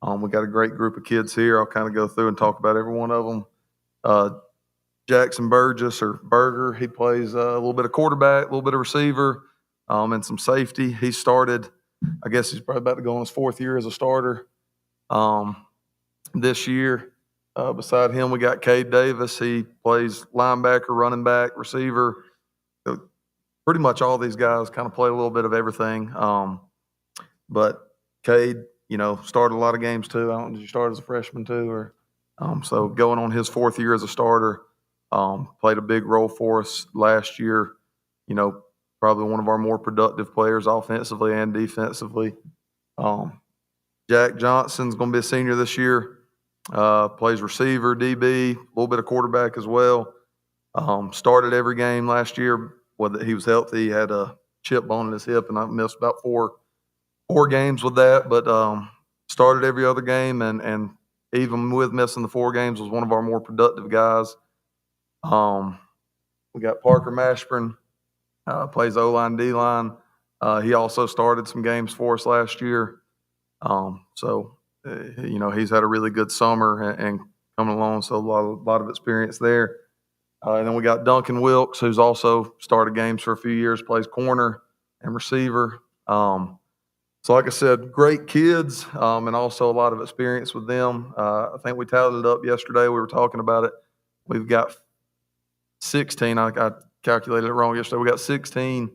We got a great group of kids here. I'll kind of go through and talk about every one of them. Jackson Burgess, or Berger, he plays a little bit of quarterback, a little bit of receiver, and some safety. He started, I guess he's probably about to go on his 4th year as a starter this year. Beside him, we got Cade Davis. He plays linebacker, running back, receiver. Pretty much all these guys kind of play a little bit of everything. But Cade, you know, started a lot of games too. I don't know, did you start as a freshman too? Or So going on his 4th year as a starter, played a big role for us last year. Probably one of our more productive players offensively and defensively. Jack Johnson's going to be a senior this year. Plays receiver, DB, a little bit of quarterback as well. Started every game last year. Whether he was healthy, he had a chip bone in his hip, and I missed about four games with that. But started every other game, and even with missing the 4 games, was one of our more productive guys. We got Parker Mashburn, plays O-line, D-line. He also started some games for us last year. He's had a really good summer and coming along, so a lot of experience there. And then we got Duncan Wilkes, who's also started games for a few years, plays corner and receiver. So like I said, great kids, and also a lot of experience with them. I think we tallied it up yesterday. We were talking about it. We've got 16. I calculated it wrong yesterday. We got 16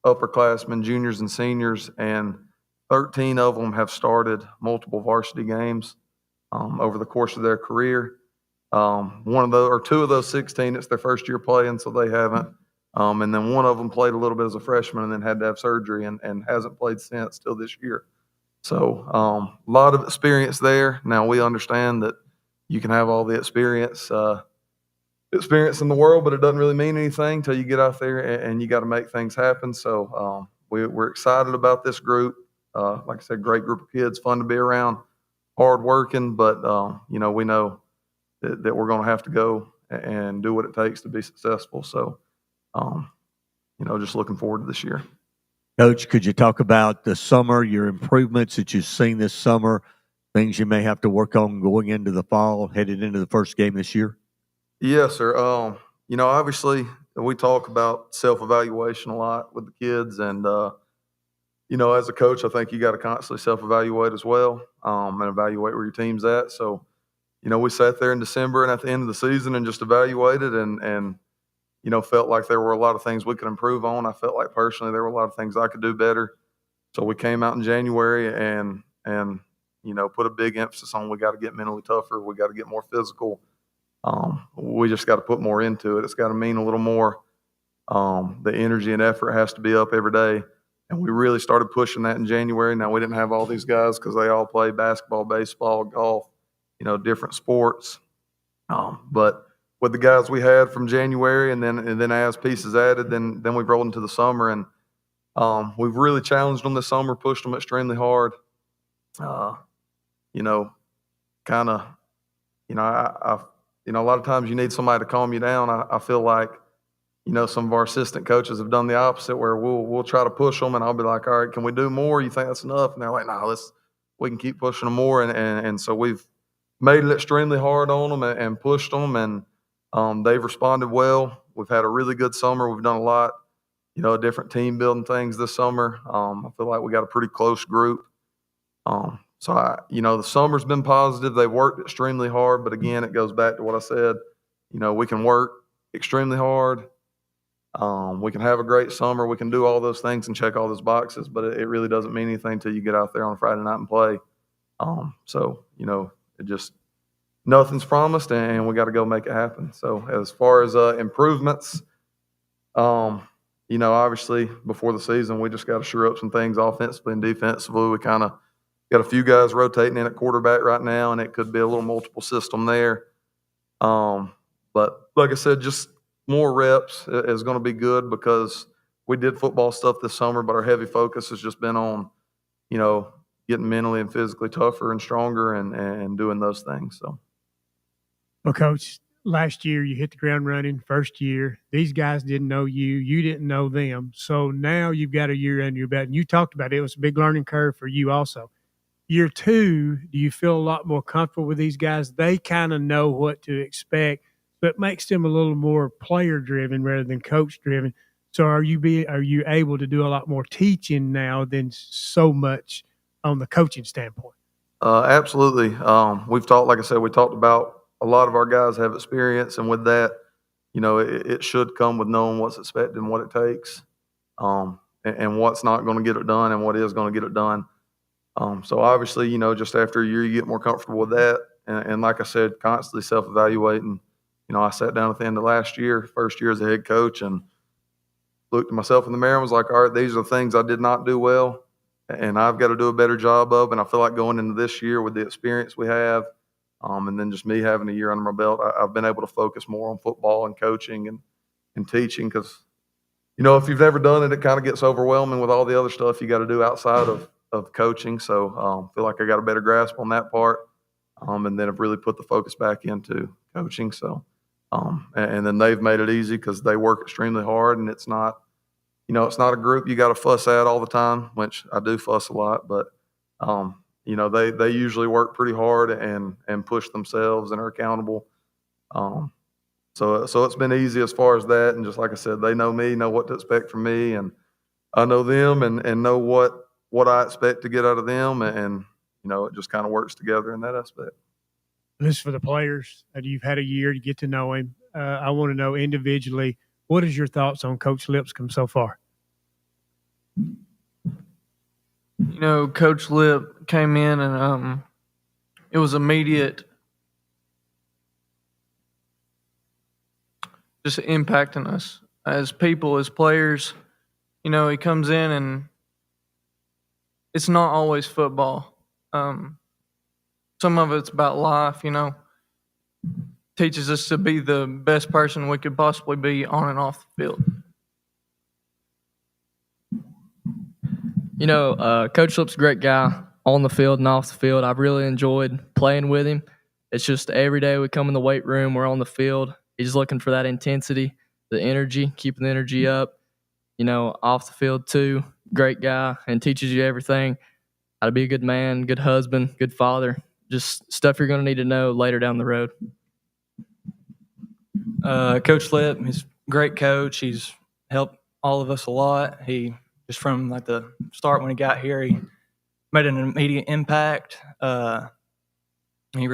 upperclassmen, juniors and seniors, and 13 of them have started multiple varsity games over the course of their career. Two of those 16, it's their first year playing, so they haven't. And then one of them played a little bit as a freshman and then had to have surgery and hasn't played since till this year. So a lot of experience there. Now we understand that you can have all the experience in the world, but it doesn't really mean anything till you get out there and you got to make things happen. So we're excited about this group. Like I said, great group of kids, fun to be around, hard working, but we know that we're going to have to go and do what it takes to be successful. So, just looking forward to this year. Coach, could you talk about the summer, your improvements that you've seen this summer, things you may have to work on going into the fall, headed into the first game this year? Yes, sir. Obviously we talk about self-evaluation a lot with the kids, and as a coach, I think you got to constantly self-evaluate as well, and evaluate where your team's at. So, we sat there in December and at the end of the season and just evaluated and felt like there were a lot of things we could improve on. I felt like personally there were a lot of things I could do better. So we came out in January and put a big emphasis on we got to get mentally tougher. We got to get more physical. We just got to put more into it. It's got to mean a little more. The energy and effort has to be up every day. And we really started pushing that in January. Now, we didn't have all these guys because they all play basketball, baseball, golf, different sports. But with the guys we had from January and then as pieces added, then we've rolled into the summer. And we've really challenged them this summer, pushed them extremely hard. A lot of times you need somebody to calm you down. I feel like, some of our assistant coaches have done the opposite where we'll try to push them and I'll be like, all right, can we do more? You think that's enough? And they're like, no, we can keep pushing them more. And so we've made it extremely hard on them and pushed them, and they've responded well. We've had a really good summer. We've done a lot, different team building things this summer. I feel like we got a pretty close group. The summer's been positive. They've worked extremely hard, but again, it goes back to what I said. We can work extremely hard. We can have a great summer. We can do all those things and check all those boxes, but it really doesn't mean anything until you get out there on Friday night and play. It just nothing's promised, and we got to go make it happen. So as far as improvements, obviously before the season, we just got to shore up some things offensively and defensively. We kind of got a few guys rotating in at quarterback right now, and it could be a little multiple system there. But like I said, just more reps is going to be good because we did football stuff this summer, but our heavy focus has just been on, getting mentally and physically tougher and stronger and doing those things. So, well, Coach, last year you hit the ground running, first year. These guys didn't know you. You didn't know them. So now you've got a year under your belt. And you talked about it was a big learning curve for you also. Year two, do you feel a lot more comfortable with these guys? They kind of know what to expect, but it makes them a little more player-driven rather than coach-driven. So are you able to do a lot more teaching now than so much on the coaching standpoint? Absolutely. We've talked, like I said, we talked about a lot of our guys have experience, and with that, it should come with knowing what's expected and what it takes, and what's not going to get it done and what is going to get it done. So obviously, just after a year, you get more comfortable with that, and like I said, constantly self-evaluating. I sat down at the end of last year, first year as a head coach, and looked at myself in the mirror and was like, all right, these are the things I did not do well, and I've got to do a better job of. And I feel like going into this year with the experience we have, and then just me having a year under my belt, I've been able to focus more on football and coaching and teaching because, if you've never done it, it kind of gets overwhelming with all the other stuff you got to do outside of coaching. So I feel like I got a better grasp on that part, and then I've really put the focus back into coaching. So, and then they've made it easy because they work extremely hard, and it's not a group you got to fuss at all the time, which I do fuss a lot, but they usually work pretty hard and push themselves and are accountable. So it's been easy as far as that, and just like I said, they know me, know what to expect from me, and I know them and know what I expect to get out of them, and it just kind of works together in that aspect. This is for the players. You've had a year to get to know him. I want to know individually, what is your thoughts on Coach Lipscomb so far? Coach Lip came in and it was immediate, just impacting us as people, as players. He comes in and it's not always football. Some of it's about life, teaches us to be the best person we could possibly be on and off the field. Coach Lip's a great guy on the field and off the field. I've really enjoyed playing with him. It's just every day we come in the weight room, we're on the field. He's looking for that intensity, the energy, keeping the energy up. Off the field too, great guy and teaches you everything. How to be a good man, good husband, good father. Just stuff you're going to need to know later down the road. Coach Lip, he's a great coach. He's helped all of us a lot. He just from the start when he got here, he made an immediate impact. He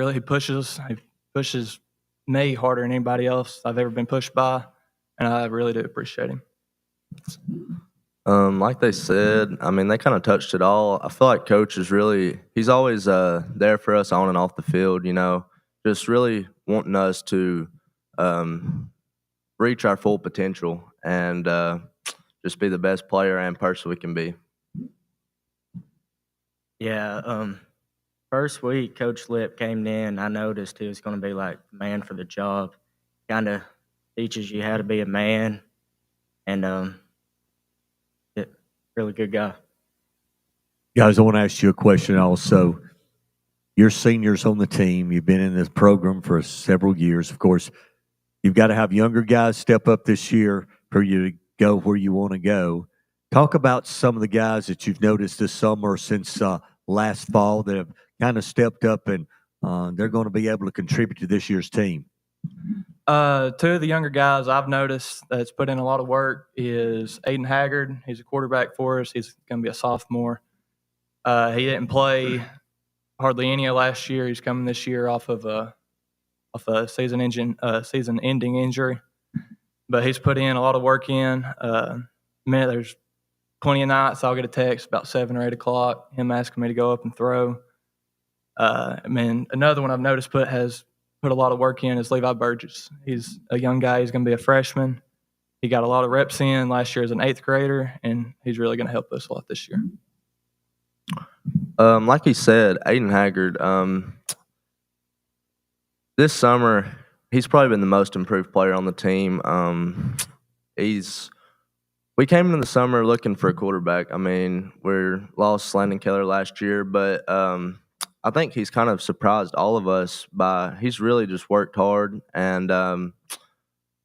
pushes me harder than anybody else I've ever been pushed by, and I really do appreciate him. Like they said, they kind of touched it all. I feel like Coach is he's always there for us on and off the field, just really wanting us to reach our full potential and just be the best player and person we can be. Yeah, first week Coach Lip came in, I noticed he was going to be like the man for the job. Kind of teaches you how to be a man, and really good guy. Guys, I want to ask you a question also. You're seniors on the team. You've been in this program for several years. Of course, you've got to have younger guys step up this year for you to go where you want to go. Talk about some of the guys that you've noticed this summer since last fall that have kind of stepped up and they're going to be able to contribute to this year's team. Two of the younger guys I've noticed that's put in a lot of work is Aiden Haggard. He's a quarterback for us. He's going to be a sophomore. He didn't play hardly any of last year. He's coming this year off of a season-ending injury, but he's put in a lot of work in. There's plenty of nights I'll get a text about 7 or 8 o'clock, him asking me to go up and throw. Another one I've noticed has put a lot of work in is Levi Burgess. He's a young guy. He's going to be a freshman. He got a lot of reps in last year as an 8th grader, and he's really going to help us a lot this year. Like he said, Aiden Haggard, this summer, he's probably been the most improved player on the team. We came into the summer looking for a quarterback. We lost Landon Keller last year, but I think he's kind of surprised all of us he's really just worked hard, and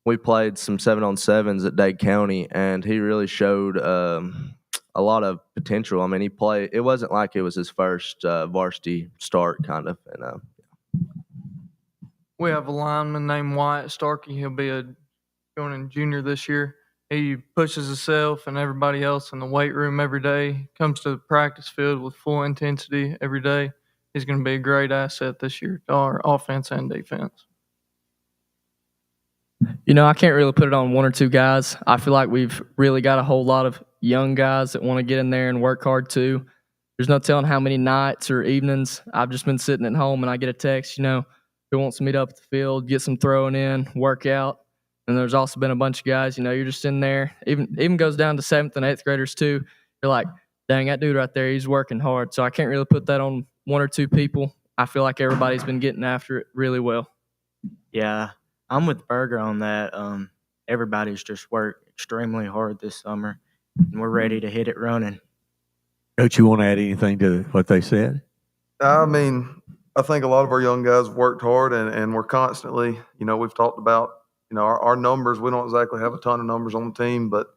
we played some 7-on-7s at Dade County, and he really showed a lot of potential. It wasn't like it was his first varsity start kind of. We have a lineman named Wyatt Starkey. He'll be going in junior this year. He pushes himself and everybody else in the weight room every day. Comes to the practice field with full intensity every day. He's going to be a great asset this year to our offense and defense. I can't really put it on one or two guys. I feel like we've really got a whole lot of young guys that want to get in there and work hard too. there's no telling how many nights or evenings I've just been sitting at home and I get a text, who wants to meet up at the field, get some throwing in, work out. And there's also been a bunch of guys, you're just in there. Even goes down to 7th and 8th graders too. You're like, dang, that dude right there, he's working hard. So I can't really put that on one or two people. I feel like everybody's been getting after it really well. Yeah, I'm with Berger on that. Everybody's just worked extremely hard this summer, and we're ready to hit it running. Coach, you want to add anything to what they said? I mean, I think a lot of our young guys have worked hard, and we're constantly, we've talked about, our numbers. We don't exactly have a ton of numbers on the team, but,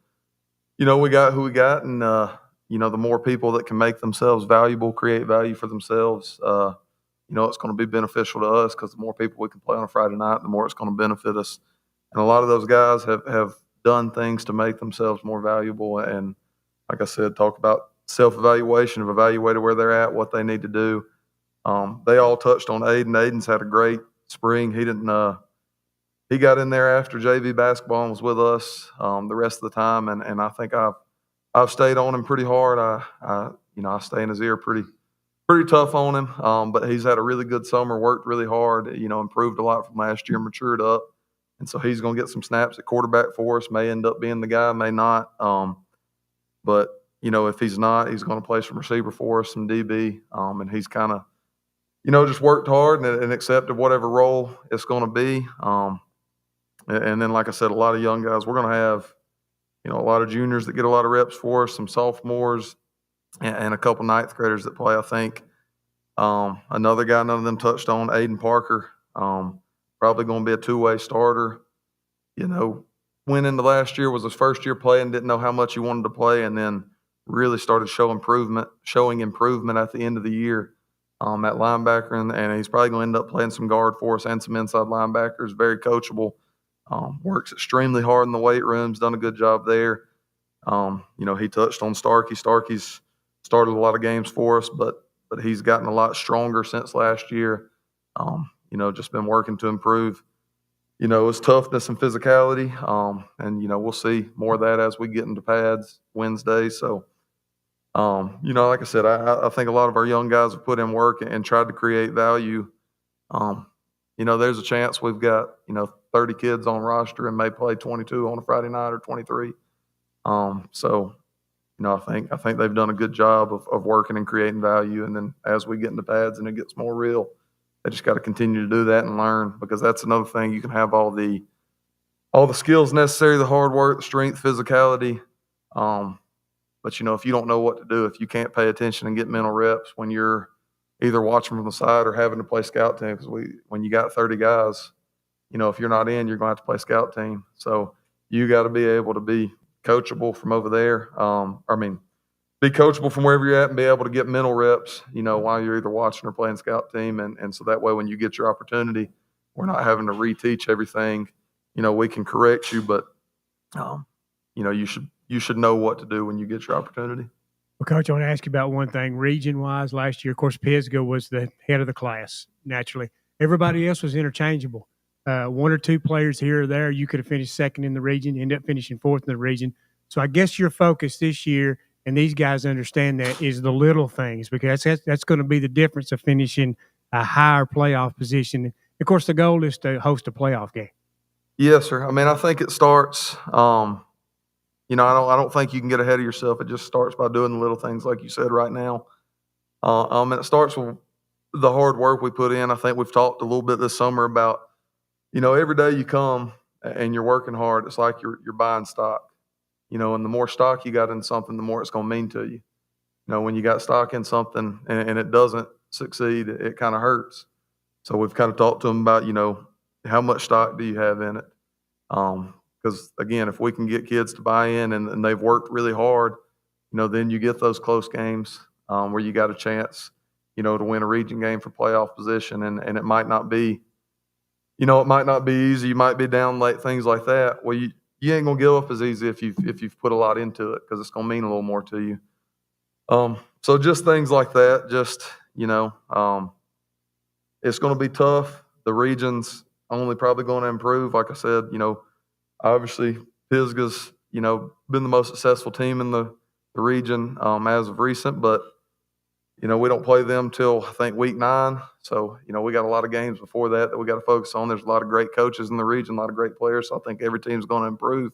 we got who we got, and, the more people that can make themselves valuable, create value for themselves, it's going to be beneficial to us because the more people we can play on a Friday night, the more it's going to benefit us. And a lot of those guys have done things to make themselves more valuable. And like I said, talk about self-evaluation, have evaluated where they're at, what they need to do. They all touched on Aiden. Aiden's had a great spring. He got in there after JV basketball and was with us the rest of the time. And I think I've stayed on him pretty hard. I stay in his ear pretty tough on him. But he's had a really good summer, worked really hard, improved a lot from last year, matured up. And so he's going to get some snaps at quarterback for us, may end up being the guy, may not. But, if he's not, he's going to play some receiver for us, some DB. And he's kind of, just worked hard and accepted whatever role it's going to be. And then, like I said, a lot of young guys. We're going to have, a lot of juniors that get a lot of reps for us, some sophomores, and a couple ninth graders that play, I think. Another guy none of them touched on, Aiden Parker, probably going to be a two-way starter. Went into last year, was his first year playing, didn't know how much he wanted to play, and then really started showing improvement at the end of the year at linebacker, and he's probably going to end up playing some guard for us and some inside linebackers. Very coachable, works extremely hard in the weight rooms, done a good job there. He touched on Starkey. Starkey's started a lot of games for us, but he's gotten a lot stronger since last year. Just been working to improve, his toughness and physicality. And we'll see more of that as we get into pads Wednesday. So, like I said, I think a lot of our young guys have put in work and tried to create value. There's a chance we've got, 30 kids on roster and may play 22 on a Friday night or 23. So, I think they've done a good job of working and creating value. And then as we get into pads and it gets more real, they just got to continue to do that and learn, because that's another thing. You can have all the skills necessary, the hard work, the strength, physicality. But if you don't know what to do, if you can't pay attention and get mental reps when you're either watching from the side or having to play scout team, because when you got 30 guys, if you're not in, you're going to have to play scout team. So you got to be able to be coachable from over there. Be coachable from wherever you're at and be able to get mental reps, while you're either watching or playing scout team. And so that way, when you get your opportunity, we're not having to reteach everything. We can correct you, but, you should know what to do when you get your opportunity. Well, Coach, I want to ask you about one thing. Region-wise, last year, of course, Pisgah was the head of the class, naturally. Everybody else was interchangeable. One or two players here or there, you could have finished second in the region, end up finishing fourth in the region. So I guess your focus this year, and these guys understand that, is the little things, because that's going to be the difference of finishing a higher playoff position. Of course, the goal is to host a playoff game. Yes, sir. I think it starts I don't think you can get ahead of yourself. It just starts by doing the little things like you said right now. And it starts with the hard work we put in. I think we've talked a little bit this summer about, every day you come and you're working hard, it's like you're buying stock. And the more stock you got in something, the more it's going to mean to you. When you got stock in something and it doesn't succeed, it kind of hurts. So we've kind of talked to them about, how much stock do you have in it? Because, again, if we can get kids to buy in and they've worked really hard, then you get those close games where you got a chance, to win a region game for playoff position. And it might not be, it might not be easy. You might be down late, things like that. Well, you ain't going to give up as easy if you've put a lot into it, because it's going to mean a little more to you. So just things like that, it's going to be tough. The region's only probably going to improve. Like I said, obviously Pisgah's, been the most successful team in the region as of recent, but we don't play them till, I think, week 9. So, we got a lot of games before that we got to focus on. There's a lot of great coaches in the region, a lot of great players. So I think every team's going to improve.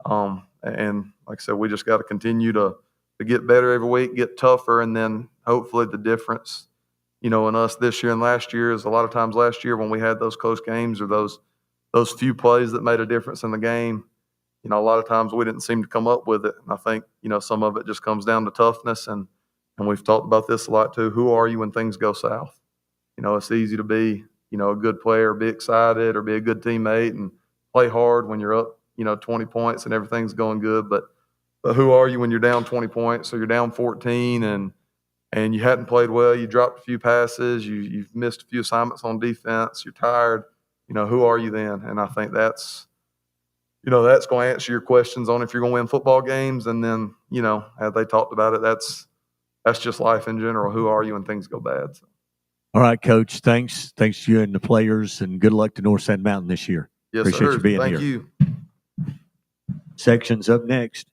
And like I said, we just got to continue to get better every week, get tougher, and then hopefully the difference, in us this year and last year is a lot of times last year when we had those close games or those few plays that made a difference in the game, a lot of times we didn't seem to come up with it. And I think, some of it just comes down to toughness. And we've talked about this a lot too. Who are you when things go south? It's easy to be, a good player, be excited, or be a good teammate and play hard when you're up, 20 points and everything's going good. But who are you when you're down 20 points or you're down 14 and you hadn't played well, you dropped a few passes, you've missed a few assignments on defense, you're tired, who are you then? And I think that's going to answer your questions on if you're going to win football games. And then, as they talked about it, that's just life in general. Who are you when things go bad? So. All right, Coach. Thanks to you and the players, and good luck to North Sand Mountain this year. Yes, Appreciate sir. you being Thank here. you. Section's up next.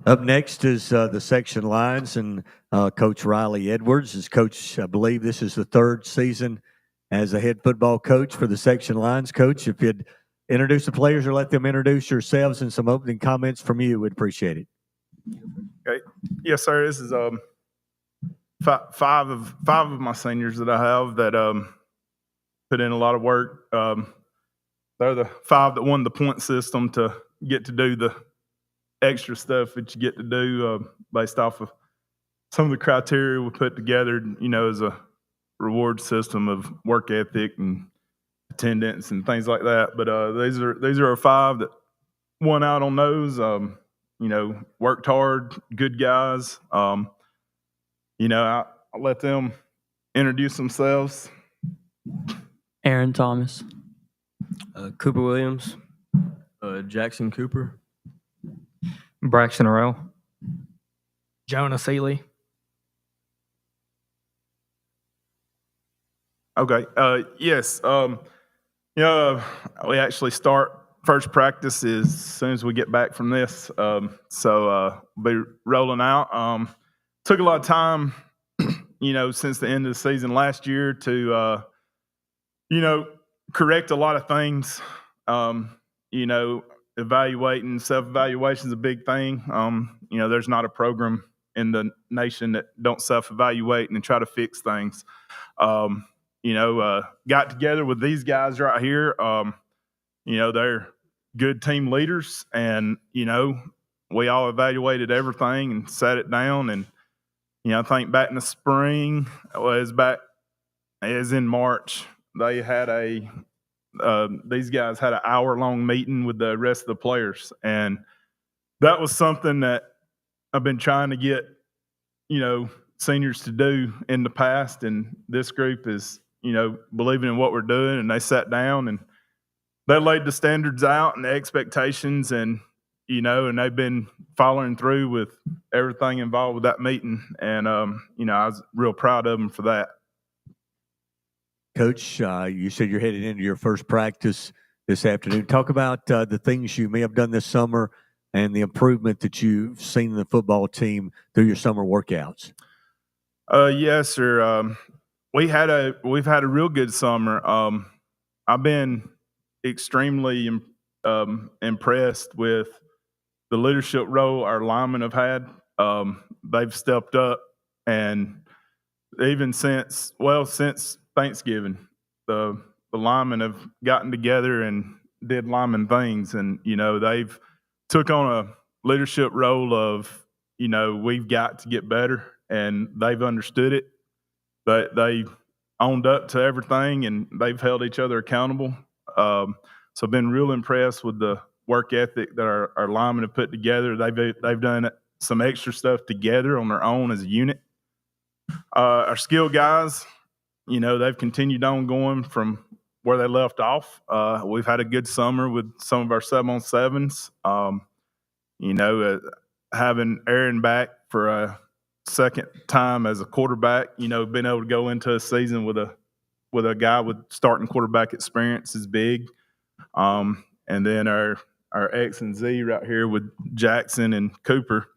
Up next is the section lines, and Coach Riley Edwards is coach. I believe this is the 3rd season as a head football coach for the section lines. Coach, if you'd introduce the players or let them introduce yourselves and some opening comments from you, we'd appreciate it. Okay. Yes, sir. This is five of my seniors that I have that put in a lot of work. They're the 5 that won the point system to get to do the extra stuff that you get to do based off of some of the criteria we put together, as a reward system of work ethic and attendance and things like that. But these are our 5 that won out on those. Worked hard, good guys. I'll let them introduce themselves. Aaron Thomas, Cooper Williams, Jackson Cooper, Braxton Arrell, Jonah Seeley. Okay. Yes. We actually start first practice as soon as we get back from this. So we'll be rolling out. Took a lot of time, since the end of the season last year to, correct a lot of things. Evaluating, self-evaluation is a big thing. There's not a program in the nation that don't self-evaluate and try to fix things. Got together with these guys right here. They're good team leaders, and we all evaluated everything and sat it down. And I think back in the spring, as in March, they had these guys had an hour-long meeting with the rest of the players, and that was something that I've been trying to get seniors to do in the past, and this group is believing in what we're doing, and they sat down and they laid the standards out and the expectations, and and they've been following through with everything involved with that meeting, and I was real proud of them for that. Coach, you said you're headed into your first practice this afternoon. Talk about the things you may have done this summer and the improvement that you've seen in the football team through your summer workouts. Yes, sir. We've had a real good summer. I've been extremely impressed with the leadership role our linemen have had. They've stepped up and even since Thanksgiving, the linemen have gotten together and did lineman things, and they've took on a leadership role of we've got to get better, and they've understood it. But they owned up to everything, and they've held each other accountable. So I've been real impressed with the work ethic that our linemen have put together. They've done some extra stuff together on their own as a unit. Our skill guys, they've continued on going from where they left off. We've had a good summer with some of our 7-on-7s. Having Aaron back for a second time as a quarterback, being able to go into a season with a guy with starting quarterback experience is big. And then our X and Z right here with Jackson and Cooper,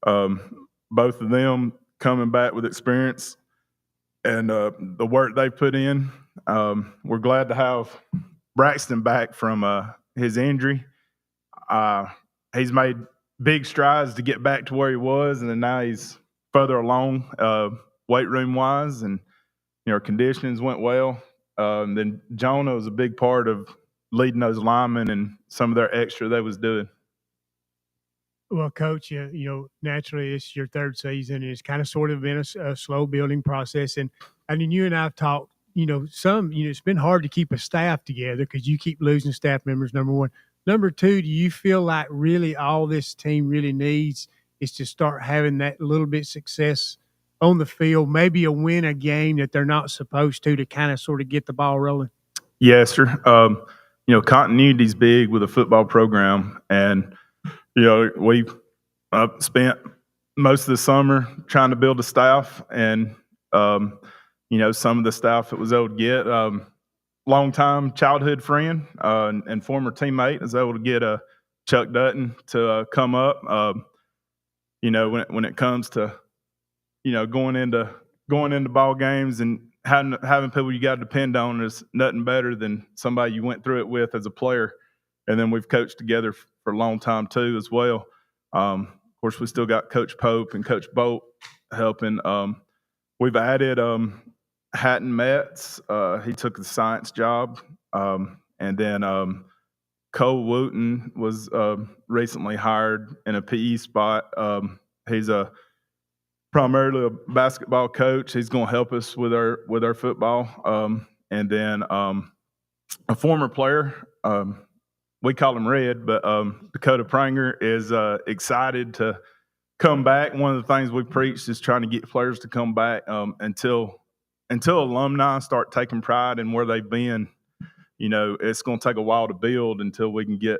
both of them coming back with experience and the work they put in. We're glad to have Braxton back from his injury. He's made big strides to get back to where he was, and then now he's further along weight room wise, and our conditionings went well. Then Jonah was a big part of leading those linemen and some of their extra they was doing. Well, Coach, naturally it's your third season, and it's kind of sort of been a slow building process. And I mean, you and I have talked, it's been hard to keep a staff together because you keep losing staff members, number one. Number two, do you feel like really all this team really needs is to start having that little bit success on the field, maybe win a game that they're not supposed to kind of sort of get the ball rolling? Yes, sir. Continuity is big with a football program, and we spent most of the summer trying to build a staff, and some of the staff that was able to get longtime childhood friend and former teammate was able to get Chuck Dutton to come up. When it comes to going into ball games and having people you got to depend on is nothing better than somebody you went through it with as a player. And then we've coached together for a long time too as well. Of course, we still got Coach Pope and Coach Bolt helping. We've added Hatton Metz. He took the science job. And then Cole Wooten was recently hired in a PE spot. He's primarily a basketball coach. He's going to help us with our football. And then a former player, we call him Red, but Dakota Pranger is excited to come back. One of the things we preached is trying to get players to come back until alumni start taking pride in where they've been. It's going to take a while to build until we can get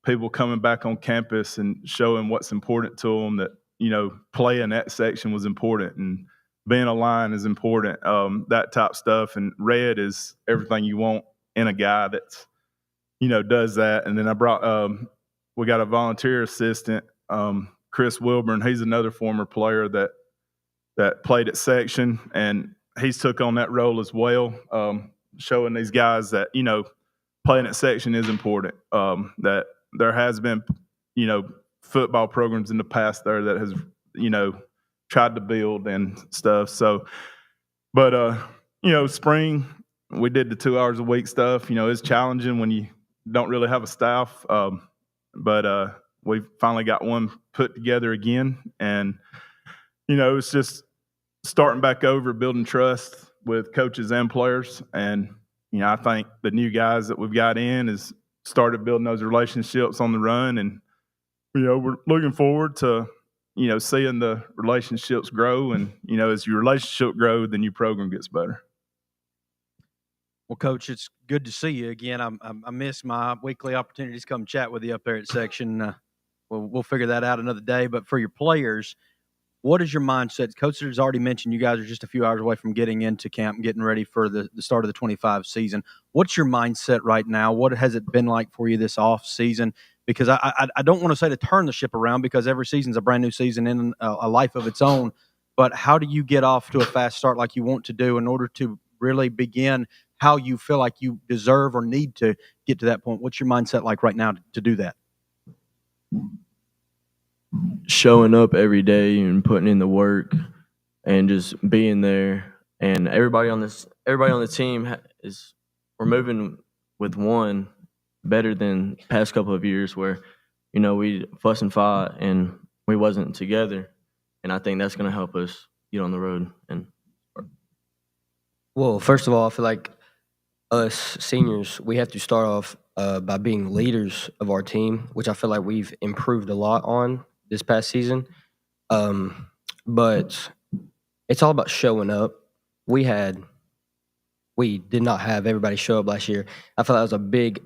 people coming back on campus and showing what's important to them, that playing that section was important and being a line is important, that type stuff. And Red is everything you want in a guy that's does that. And then I brought we got a volunteer assistant, Chris Wilburn. He's another former player that played at section, and he's took on that role as well, showing these guys that playing at section is important. That there has been football programs in the past there that has tried to build and stuff. So, but spring we did the 2 hours a week stuff. It's challenging when you don't really have a staff, but we've finally got one put together again, and it's just starting back over, building trust with coaches and players. And I think the new guys that we've got in has started building those relationships on the run, and we're looking forward to seeing the relationships grow. And as your relationship grows, then your program gets better. Well, Coach, it's good to see you again. I miss my weekly opportunities to come chat with you up there at section. We'll figure that out another day. But for your players, what is your mindset? Coach has already mentioned you guys are just a few hours away from getting into camp and getting ready for the start of the 25 season. What's your mindset right now? What has it been like for you this off season? Because I don't want to say to turn the ship around, because every season's a brand new season in a life of its own. But how do you get off to a fast start like you want to do in order to really begin how you feel like you deserve or need to get to that point? What's your mindset like right now to do that? Showing up every day and putting in the work and just being there. And everybody on the team we're moving with one better than past couple of years where, we fuss and fight and we wasn't together. And I think that's going to help us get on the road. And Well, first of all, I feel like us seniors, we have to start off by being leaders of our team, which I feel like we've improved a lot on this past season. But it's all about showing up. We did not have everybody show up last year. I feel that was a big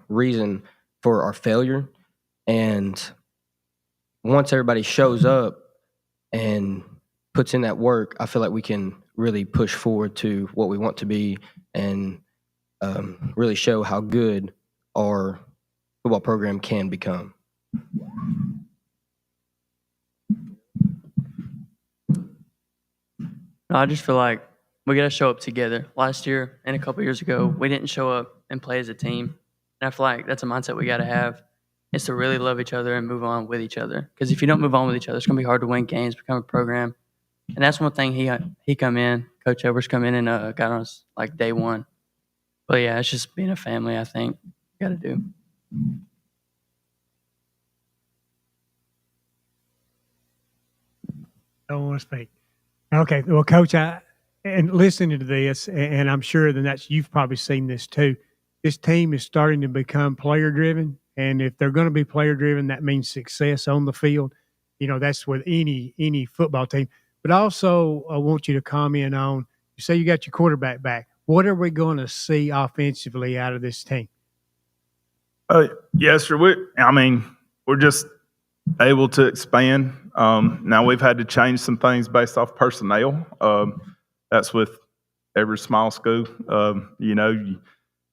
reason for our failure. And once everybody shows up and puts in that work, I feel like we can really push forward to what we want to be and really show how good our football program can become. No, I just feel like we got to show up together. Last year and a couple years ago, we didn't show up and play as a team. And I feel like that's a mindset we got to have, is to really love each other and move on with each other. Because if you don't move on with each other, it's going to be hard to win games, become a program. And that's one thing he come in, Coach Edwards come in and got on us like day one. But yeah, it's just being a family, I think, got to do. Don't want to speak. Okay, well, Coach, and listening to this, and I'm sure that you've probably seen this too. This team is starting to become player driven, and if they're going to be player driven, that means success on the field. That's with any football team. But also, I want you to comment on. You say you got your quarterback back. What are we going to see offensively out of this team? Yes, sir. We're just able to expand. Now we've had to change some things based off personnel. That's with every small school.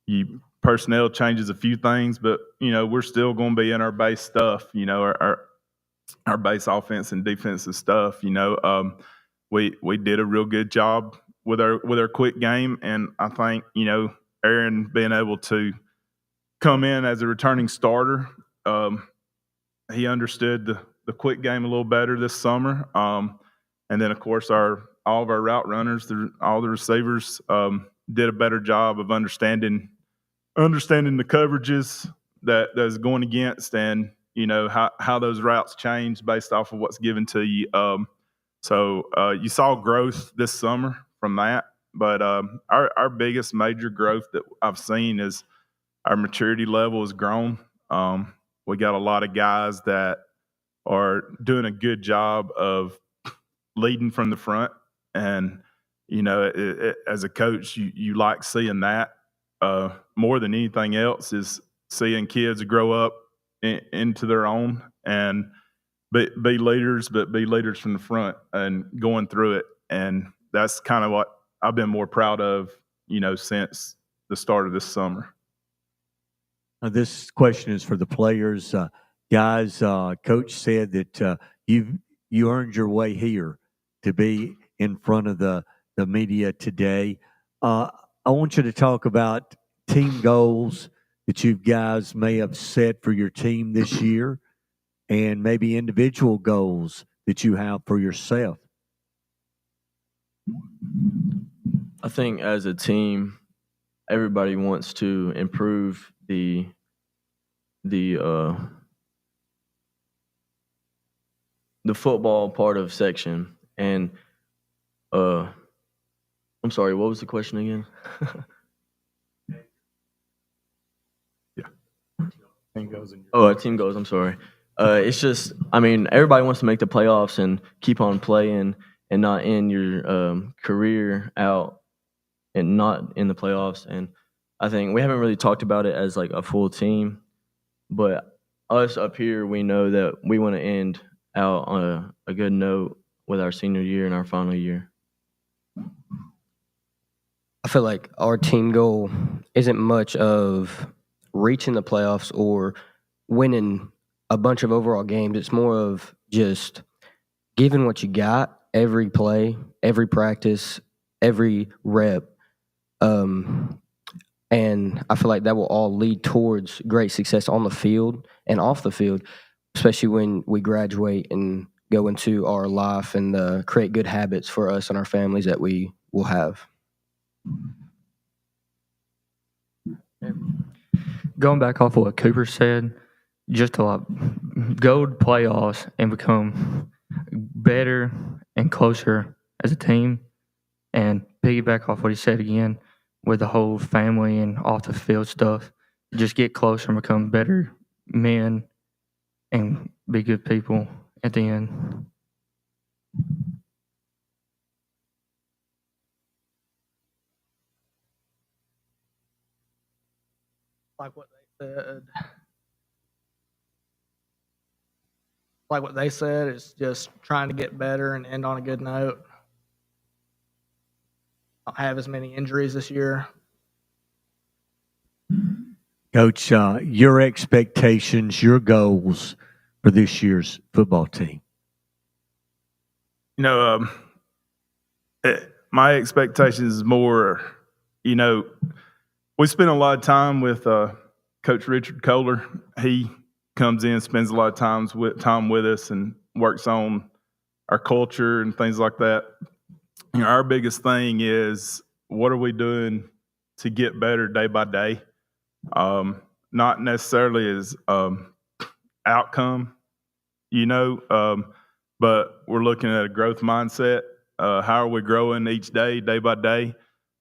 You personnel changes a few things, but we're still going to be in our base stuff. Our base offense and defensive stuff. We did a real good job with our quick game, and I think Aaron being able to come in as a returning starter, he understood the quick game a little better this summer. And then of course all of our route runners, all the receivers did a better job of understanding the coverages that's going against, and how those routes change based off of what's given to you. So you saw growth this summer from that, but our biggest major growth that I've seen is our maturity level has grown. We got a lot of guys that are doing a good job of leading from the front, and as a coach, you like seeing that more than anything else, is seeing kids grow up into their own and be leaders, but be leaders from the front and going through it. And that's kind of what I've been more proud of, since the start of this summer. This question is for the players. Guys, Coach said that you earned your way here to be in front of the media today. I want you to talk about team goals that you guys may have set for your team this year, and maybe individual goals that you have for yourself. I think as a team, everybody wants to improve the football part of section. And I'm sorry, what was the question again? Team goals. Team goals. I'm sorry. It's just, everybody wants to make the playoffs and keep on playing and not end your career out and not in the playoffs. And I think we haven't really talked about it as like a full team, but us up here, we know that we want to end out on a good note with our senior year and our final year. I feel like our team goal isn't much of reaching the playoffs or winning a bunch of overall games. It's more of just giving what you got every play, every practice, every rep. And I feel like that will all lead towards great success on the field and off the field, especially when we graduate and go into our life and create good habits for us and our families that we will have. Going back off of what Cooper said, just to like go to playoffs and become better and closer as a team, and piggyback off what he said again with the whole family and off the field stuff, just get closer and become better men and be good people at the end. Like what they said. Like what they said, it's just trying to get better and end on a good note. Don't have as many injuries this year. Coach, your expectations, your goals for this year's football team. You know, my expectations is more, you know, we spend a lot of time with Coach Richard Kohler. He comes in, spends a lot of time with us, and works on our culture and things like that. You know, our biggest thing is what are we doing to get better day by day? Not necessarily as outcome, you know, but we're looking at a growth mindset. How are we growing each day, day by day?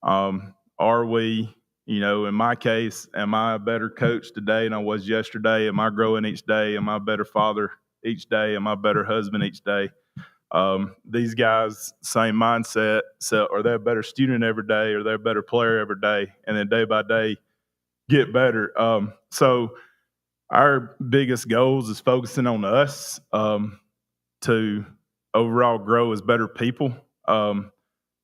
Are we, you know, in my case, am I a better coach today than I was yesterday? Am I growing each day? Am I a better father each day? Am I a better husband each day? These guys, same mindset. So are they a better student every day? Are they a better player every day? And then day by day, get better. So our biggest goals is focusing on us to overall grow as better people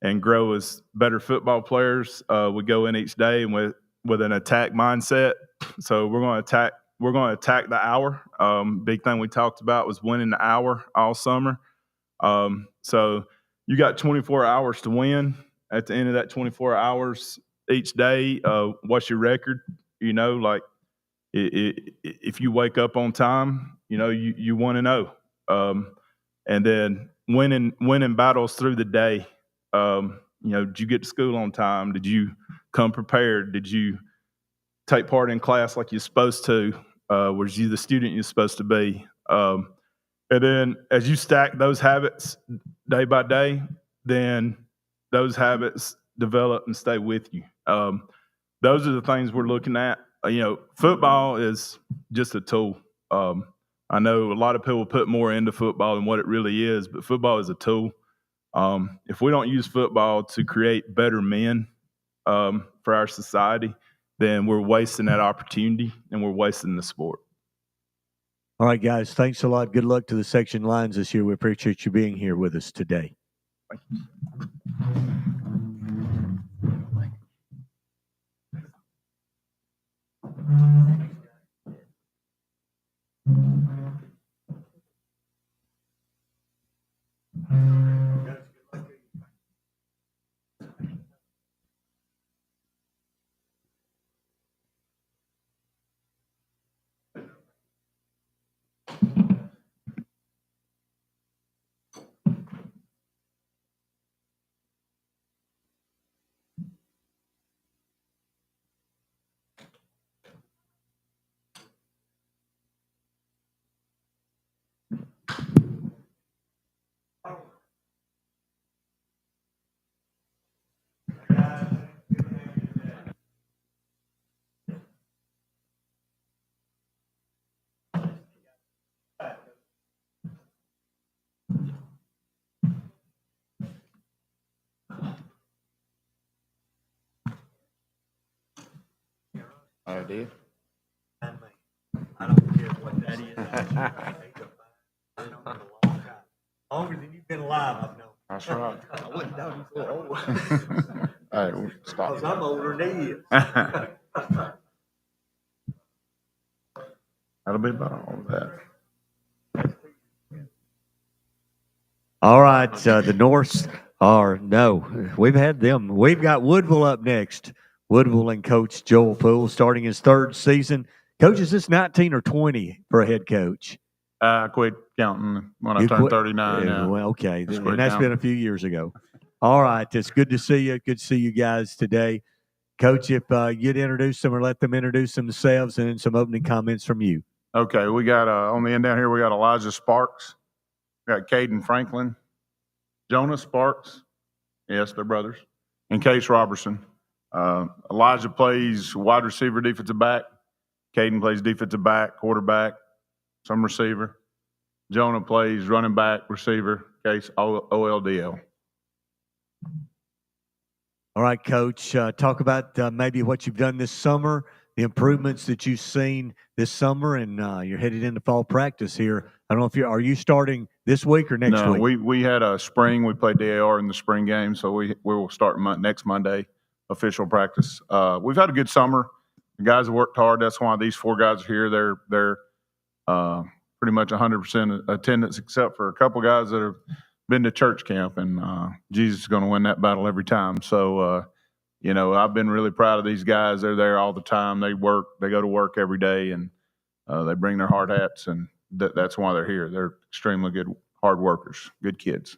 and grow as better football players. We go in each day and with an attack mindset. So we're going to attack the hour. Big thing we talked about was winning the hour all summer. So you got 24 hours to win. At the end of that 24 hours each day, what's your record? You know, like if you wake up on time, you know, you 1-0. And then winning battles through the day. You know, did you get to school on time? Did you come prepared? Did you take part in class like you're supposed to? Was you the student you're supposed to be? And then as you stack those habits day by day, then those habits develop and stay with you. Those are the things we're looking at. You know, football is just a tool. I know a lot of people put more into football than what it really is, but football is a tool. If we don't use football to create better men for our society, then we're wasting that opportunity and we're wasting the sport. All right, guys, thanks a lot. Good luck to the section lines this year. We appreciate you being here with us today. Oh, dude. I don't care what that is. Longer than you've been alive, I've known. That's right. I wouldn't doubt he's so old. All right, we'll stop. Because I'm older than he is. That'll be about all of that. All right, the Norths are, no, we've had them. We've got Woodville up next. Woodville and Coach Joel Poole starting his third season. Coach, is this 19 or 20 for a head coach? I quit counting when I You turned quit- 39. yeah, well, okay. Just And quit that's counting. been a few years ago. All right. It's good to see you. Good to see you guys today. Coach, if you'd introduce them or let them introduce themselves and then some opening comments from you. Okay, we got on the end down here, we got Elijah Sparks, we got Caden Franklin, Jonah Sparks, yes, they're brothers, and Case Robertson. Elijah plays wide receiver, defensive back. Caden plays defensive back, quarterback, some receiver. Jonah plays running back, receiver, Case OLDL. All right, Coach, talk about maybe what you've done this summer, the improvements that you've seen this summer, and you're headed into fall practice here. I don't know if are you starting this week or next No, week? we had a spring. We played DAR in the spring game, so we will start next Monday, official practice. We've had a good summer. The guys have worked hard. That's why these 4 guys are here. They're pretty much 100% attendance, except for a couple guys that have been to church camp, and Jesus is going to win that battle every time. So, I've been really proud of these guys. They're there all the time. They work. They go to work every day, and they bring their hard hats, and that's why they're here. They're extremely good, hard workers, good kids.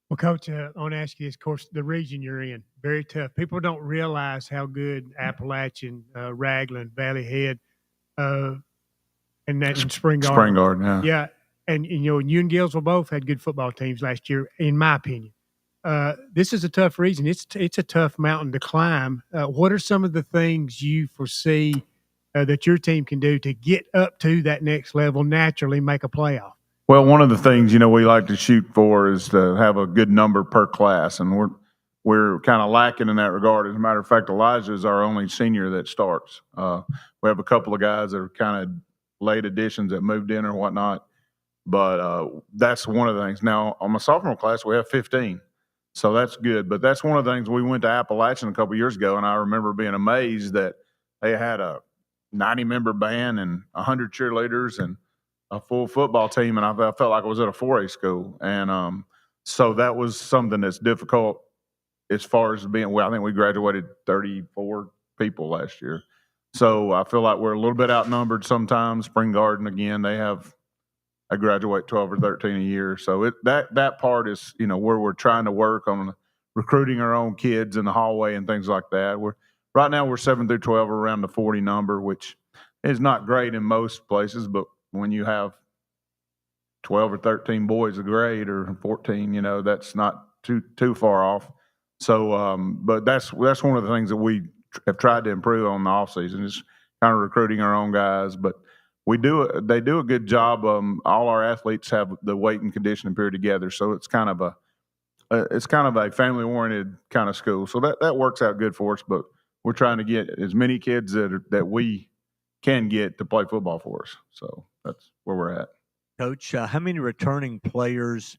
Well, Coach, I want to ask you this. Of course, the region you're in, very tough. People don't realize how good Appalachian, Ragland, Valley Head, and Spring Garden. Spring Garden, yeah. Yeah, and you and Gillsville both had good football teams last year, in my opinion. This is a tough region. It's a tough mountain to climb. What are some of the things you foresee that your team can do to get up to that next level, naturally make a playoff? Well, one of the things we like to shoot for is to have a good number per class, and we're kind of lacking in that regard. As a matter of fact, Elijah is our only senior that starts. We have a couple of guys that are kind of late additions that moved in or whatnot, but that's one of the things. Now, on my sophomore class, we have 15, so that's good. But that's one of the things. We went to Appalachian a couple of years ago, and I remember being amazed that they had a 90-member band and 100 cheerleaders and a full football team, and I felt like I was at a 4A school. And so that was something that's difficult as far as being, well, I think we graduated 34 people last year. So I feel like we're a little bit outnumbered sometimes. Spring Garden, again, I graduate 12 or 13 a year. So that part is, where we're trying to work on recruiting our own kids in the hallway and things like that. Right now we're 7 through 12, around the 40 number, which is not great in most places, but when you have 12 or 13 boys a grade or 14, that's not too far off. So, but that's one of the things that we have tried to improve on the off season, is kind of recruiting our own guys. But they do a good job. All our athletes have the weight and conditioning period together, so it's kind of a family oriented kind of school. So that works out good for us. But we're trying to get as many kids that we can get to play football for us. So that's where we're at. Coach, how many returning players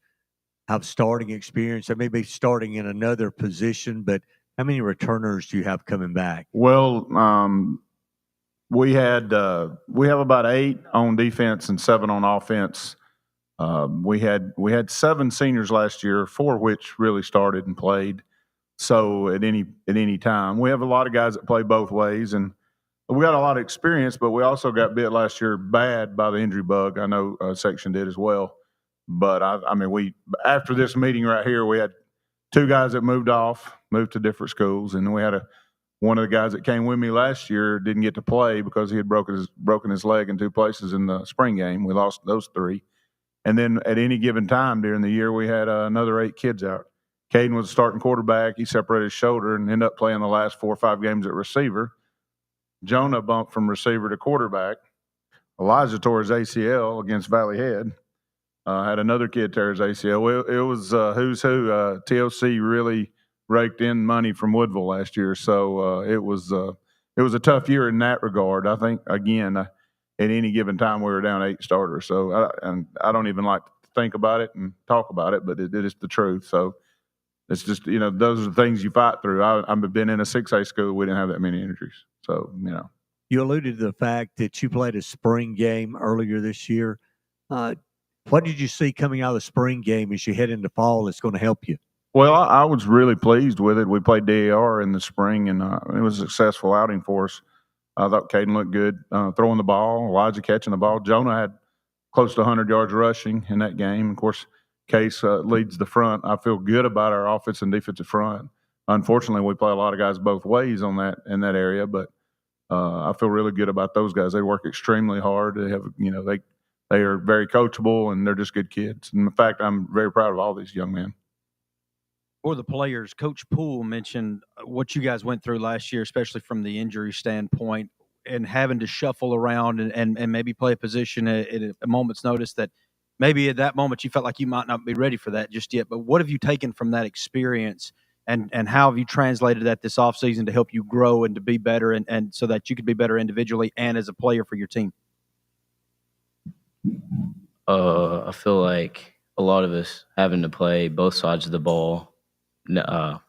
have starting experience? They may be starting in another position, but how many returners do you have coming back? Well, we have about 8 on defense and 7 on offense. We had 7 seniors last year, 4 of which really started and played. So at any time, we have a lot of guys that play both ways, and we got a lot of experience. But we also got bit last year bad by the injury bug. I know section did as well. But we after this meeting right here, we had 2 guys that moved to different schools, and then we had one of the guys that came with me last year didn't get to play because he had broken his leg in 2 places in the spring game. We lost those 3. And then at any given time during the year, we had another 8 kids out. Caden was a starting quarterback. He separated his shoulder and ended up playing the last 4 or 5 games at receiver. Jonah bumped from receiver to quarterback. Elijah tore his ACL against Valley Head. Had another kid tear his ACL. It was who's who. TOC really raked in money from Woodville last year, so it was a tough year in that regard. I think, again, at any given time we were down 8 starters. So I don't even like to think about it and talk about it, but it is the truth. So it's just, those are the things you fight through. I've been in a 6A school. We didn't have that many injuries. So, You alluded to the fact that you played a spring game earlier this year. What did you see coming out of the spring game as you head into fall that's going to help you? Well, I was really pleased with it. We played DAR in the spring, and it was a successful outing for us. I thought Caden looked good throwing the ball, Elijah catching the ball. Jonah had close to 100 yards rushing in that game. Of course, Case leads the front. I feel good about our offense and defensive front. Unfortunately, we play a lot of guys both ways on that in that area, but I feel really good about those guys. They work extremely hard. They have, they are very coachable, and they're just good kids. And in fact, I'm very proud of all these young men. For the players, Coach Poole mentioned what you guys went through last year, especially from the injury standpoint, and having to shuffle around and maybe play a position at a moment's notice that maybe at that moment you felt like you might not be ready for that just yet. But what have you taken from that experience, and how have you translated that this offseason to help you grow and to be better and so that you could be better individually and as a player for your team? I feel like a lot of us having to play both sides of the ball.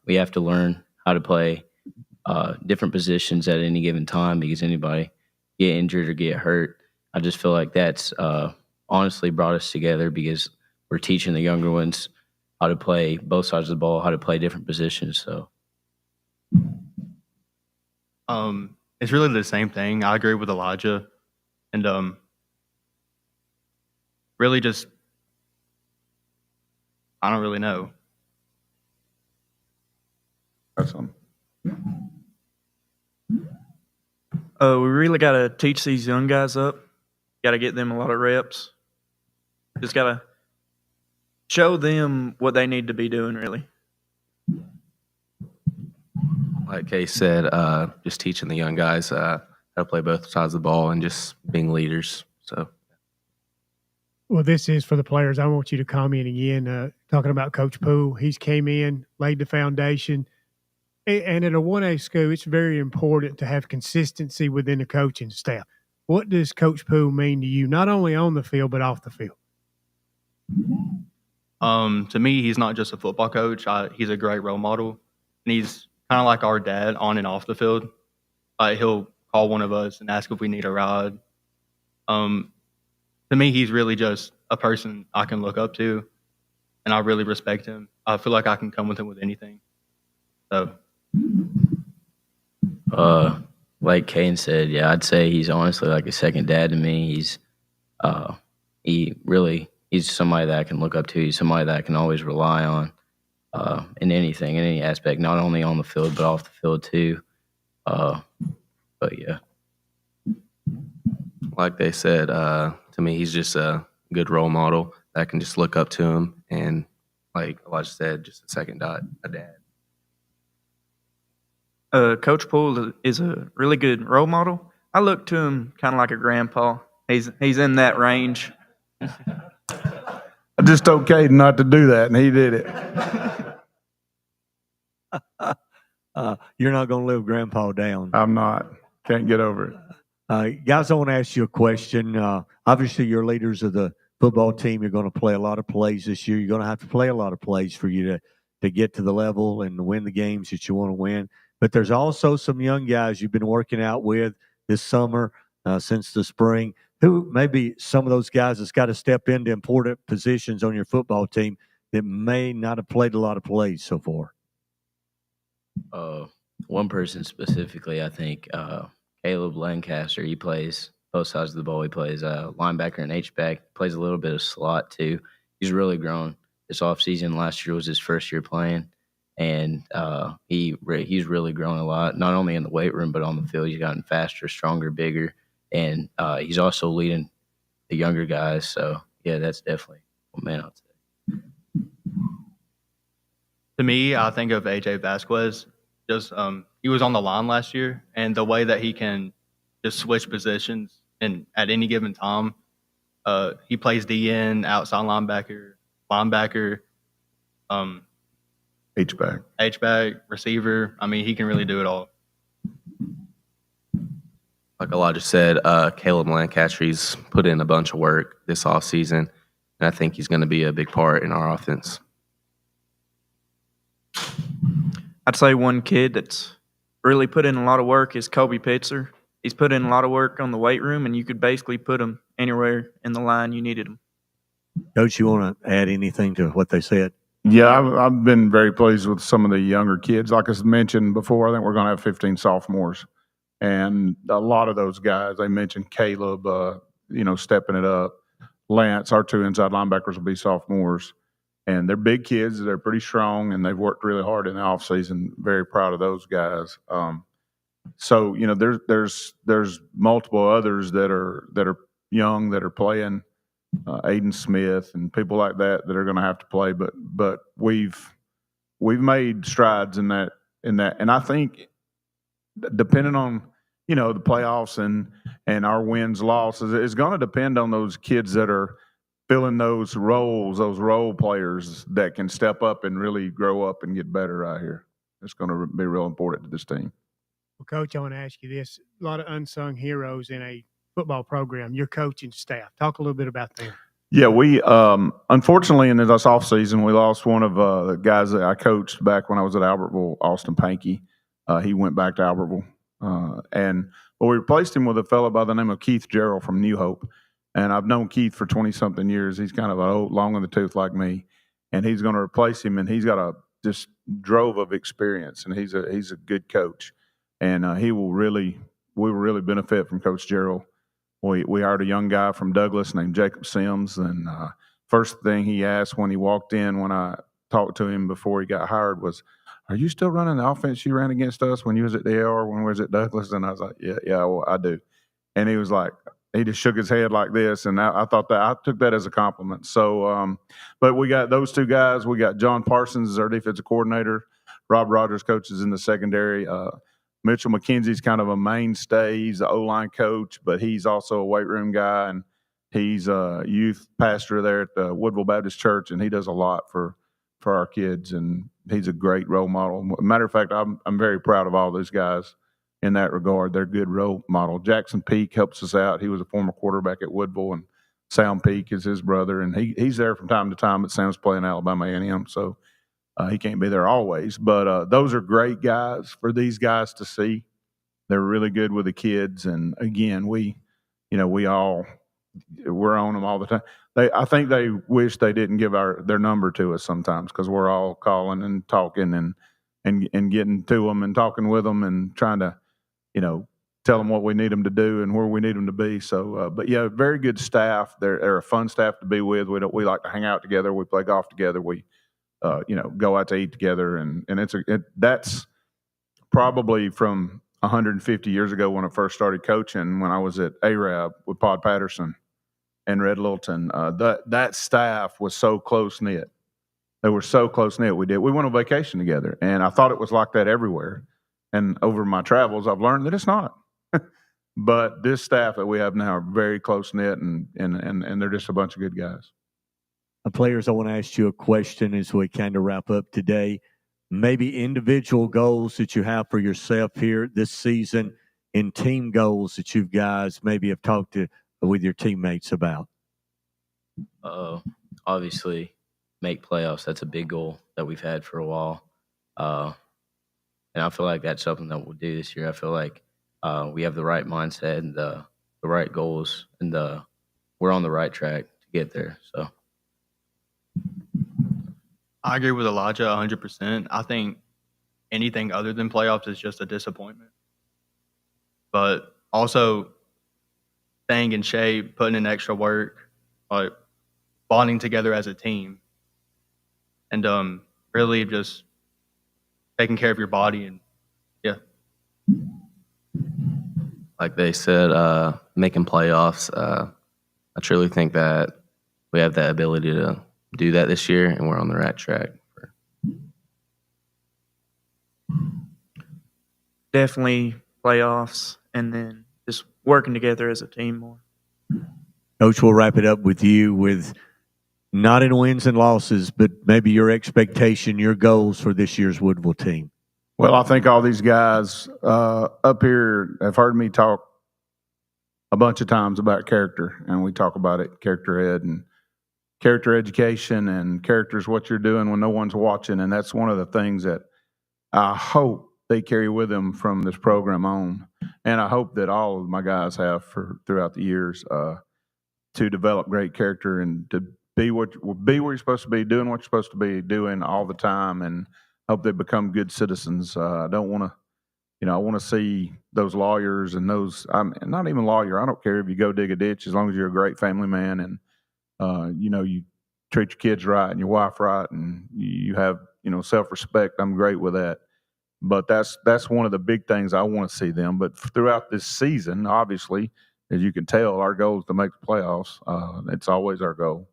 We have to learn how to play different positions at any given time because anybody get injured or get hurt. I just feel like that's honestly brought us together because we're teaching the younger ones how to play both sides of the ball, how to play different positions. So, it's really the same thing. I agree with Elijah, and really just I don't really know. That's something. We really got to teach these young guys up. Got to get them a lot of reps. Just got to show them what they need to be doing, really. Like Case said, just teaching the young guys how to play both sides of the ball and just being leaders. So, Well, this is for the players. I want you to comment again, talking about Coach Poole. He's came in, laid the foundation. And at a 1A school, it's very important to have consistency within the coaching staff. What does Coach Poole mean to you, not only on the field, but off the field? To me, he's not just a football coach. He's a great role model, and he's kind of like our dad on and off the field. He'll call one of us and ask if we need a ride. To me, he's really just a person I can look up to, and I really respect him. I feel like I can come with him with anything. So. Like Kane said, yeah, I'd say he's honestly like a second dad to me. He's somebody that I can look up to. He's somebody that I can always rely on in anything, in any aspect, not only on the field but off the field too. But yeah, like they said, to me, he's just a good role model that I can just look up to him, and like Elijah said, just a second dad. Coach Poole is a really good role model. I look to him kind of like a grandpa. He's in that range. I just told Caden not to do that, and he did it. You're not going to live Grandpa down. I'm not. Can't get over it. Guys, I want to ask you a question. Obviously, you're leaders of the football team. You're going to play a lot of plays this year. You're going to have to play a lot of plays for you to get to the level and win the games that you want to win. But there's also some young guys you've been working out with this summer since the spring, who maybe some of those guys that's got to step into important positions on your football team that may not have played a lot of plays so far. One person specifically, I think, Caleb Lancaster. He plays both sides of the ball. He plays linebacker and H-back. Plays a little bit of slot too. He's really grown this offseason. Last year was his first year playing. And he's really grown a lot, not only in the weight room, but on the field. He's gotten faster, stronger, bigger. And he's also leading the younger guys. So, yeah, that's definitely one man I'd say. To me, I think of AJ Vasquez. Just he was on the line last year, and the way that he can just switch positions and at any given time, he plays DN, outside linebacker, H-back, receiver. I mean, he can really do it all. Like Elijah said, Caleb Lancaster, he's put in a bunch of work this offseason, and I think he's going to be a big part in our offense. I'd say one kid that's really put in a lot of work is Kobe Pitzer. He's put in a lot of work on the weight room, and you could basically put him anywhere in the line you needed him. Coach, you want to add anything to what they said? Yeah, I've been very pleased with some of the younger kids. Like I mentioned before, I think we're going to have 15 sophomores. And a lot of those guys, they mentioned Caleb, stepping it up. Lance, our two inside linebackers will be sophomores. And they're big kids. They're pretty strong, and they've worked really hard in the offseason. Very proud of those guys. So there's multiple others that are young that are playing, Aiden Smith and people like that are going to have to play. But we've made strides in that, and I think depending on the playoffs and our wins losses, it's going to depend on those kids that are filling those roles, those role players that can step up and really grow up and get better out here. It's going to be real important to this team. Well, Coach, I want to ask you this. A lot of unsung heroes in a football program, your coaching staff. Talk a little bit about them. Yeah, we unfortunately in this offseason, we lost one of the guys that I coached back when I was at Albertville, Austin Pankey. He went back to Albertville. But we replaced him with a fellow by the name of Keith Gerald from New Hope. And I've known Keith for 20-something years. He's kind of an old, long in the tooth like me. And he's going to replace him, and he's got a just drove of experience, and he's a good coach. And we will really benefit from Coach Gerald. We hired a young guy from Douglas named Jacob Sims, and first thing he asked when he walked in, when I talked to him before he got hired, was, "Are you still running the offense you ran against us when you was at the AR, when we was at Douglas?" And I was like, "Yeah, well, I do." And he was like, he just shook his head like this, and I thought that I took that as a compliment. So, but we got those two guys. We got John Parsons as our defensive coordinator. Rob Rogers coaches in the secondary. Mitchell McKenzie's kind of a mainstay. He's the O-line coach, but he's also a weight room guy, and he's a youth pastor there at the Woodville Baptist Church, and he does a lot for our kids, and he's a great role model. Matter of fact, I'm very proud of all those guys in that regard. They're good role model. Jackson Peak helps us out. He was a former quarterback at Woodville, and Sam Peak is his brother, and he's there from time to time, but Sam's playing Alabama A&M, so he can't be there always. But those are great guys for these guys to see. They're really good with the kids, and again, we're on them all the time. I think they wish they didn't give their number to us sometimes, because we're all calling and talking and getting to them and talking with them and trying to tell them what we need them to do and where we need them to be. So, but yeah, very good staff. They're a fun staff to be with. We like to hang out together. We play golf together. We go out to eat together, and that's probably from 150 years ago when I first started coaching, when I was at Arab with Pod Patterson and Red Littleton. That staff was so close knit. They were so close knit. We went on vacation together, and I thought it was like that everywhere. And over my travels, I've learned that it's not. But this staff that we have now are very close knit, and they're just a bunch of good guys. Players, I want to ask you a question as we kind of wrap up today. Maybe individual goals that you have for yourself here this season, and team goals that you guys maybe have talked with your teammates about. Obviously, make playoffs. That's a big goal that we've had for a while. And I feel like that's something that we'll do this year. I feel like we have the right mindset and the right goals, and we're on the right track to get there. So I agree with Elijah 100%. I think anything other than playoffs is just a disappointment. But also staying in shape, putting in extra work, like bonding together as a team, and really just taking care of your body. And yeah, like they said, making playoffs. I truly think that we have the ability to do that this year, and we're on the right track. Definitely playoffs, and then just working together as a team more. Coach, we'll wrap it up with you with not in wins and losses, but maybe your expectation, your goals for this year's Woodville team. Well, I think all these guys up here have heard me talk a bunch of times about character, and we talk about it, character ed and character education, and character is what you're doing when no one's watching, and that's one of the things that I hope they carry with them from this program on, and I hope that all of my guys have throughout the years to develop great character and to be where you're supposed to be, doing what you're supposed to be doing all the time, and hope they become good citizens. I don't want to, I want to see those lawyers and those. I'm not even a lawyer. I don't care if you go dig a ditch as long as you're a great family man and you treat your kids right and your wife right, and you have, self-respect. I'm great with that. But that's one of the big things I want to see them. But throughout this season, obviously, as you can tell, our goal is to make the playoffs. It's always our goal.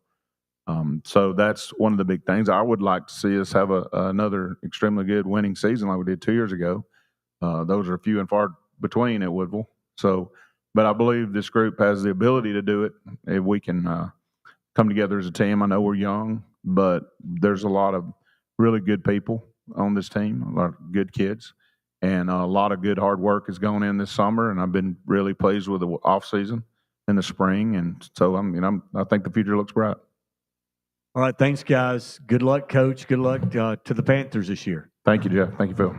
So that's one of the big things. I would like to see us have another extremely good winning season like we did 2 years ago. Those are few and far between at Woodville. So, but I believe this group has the ability to do it if we can come together as a team. I know we're young, but there's a lot of really good people on this team, a lot of good kids, and a lot of good hard work has gone in this summer, and I've been really pleased with the off season in the spring, and so I think the future looks bright. All right, thanks, guys. Good luck, Coach. Good luck to the Panthers this year. Thank you, Jeff. Thank you, Phil.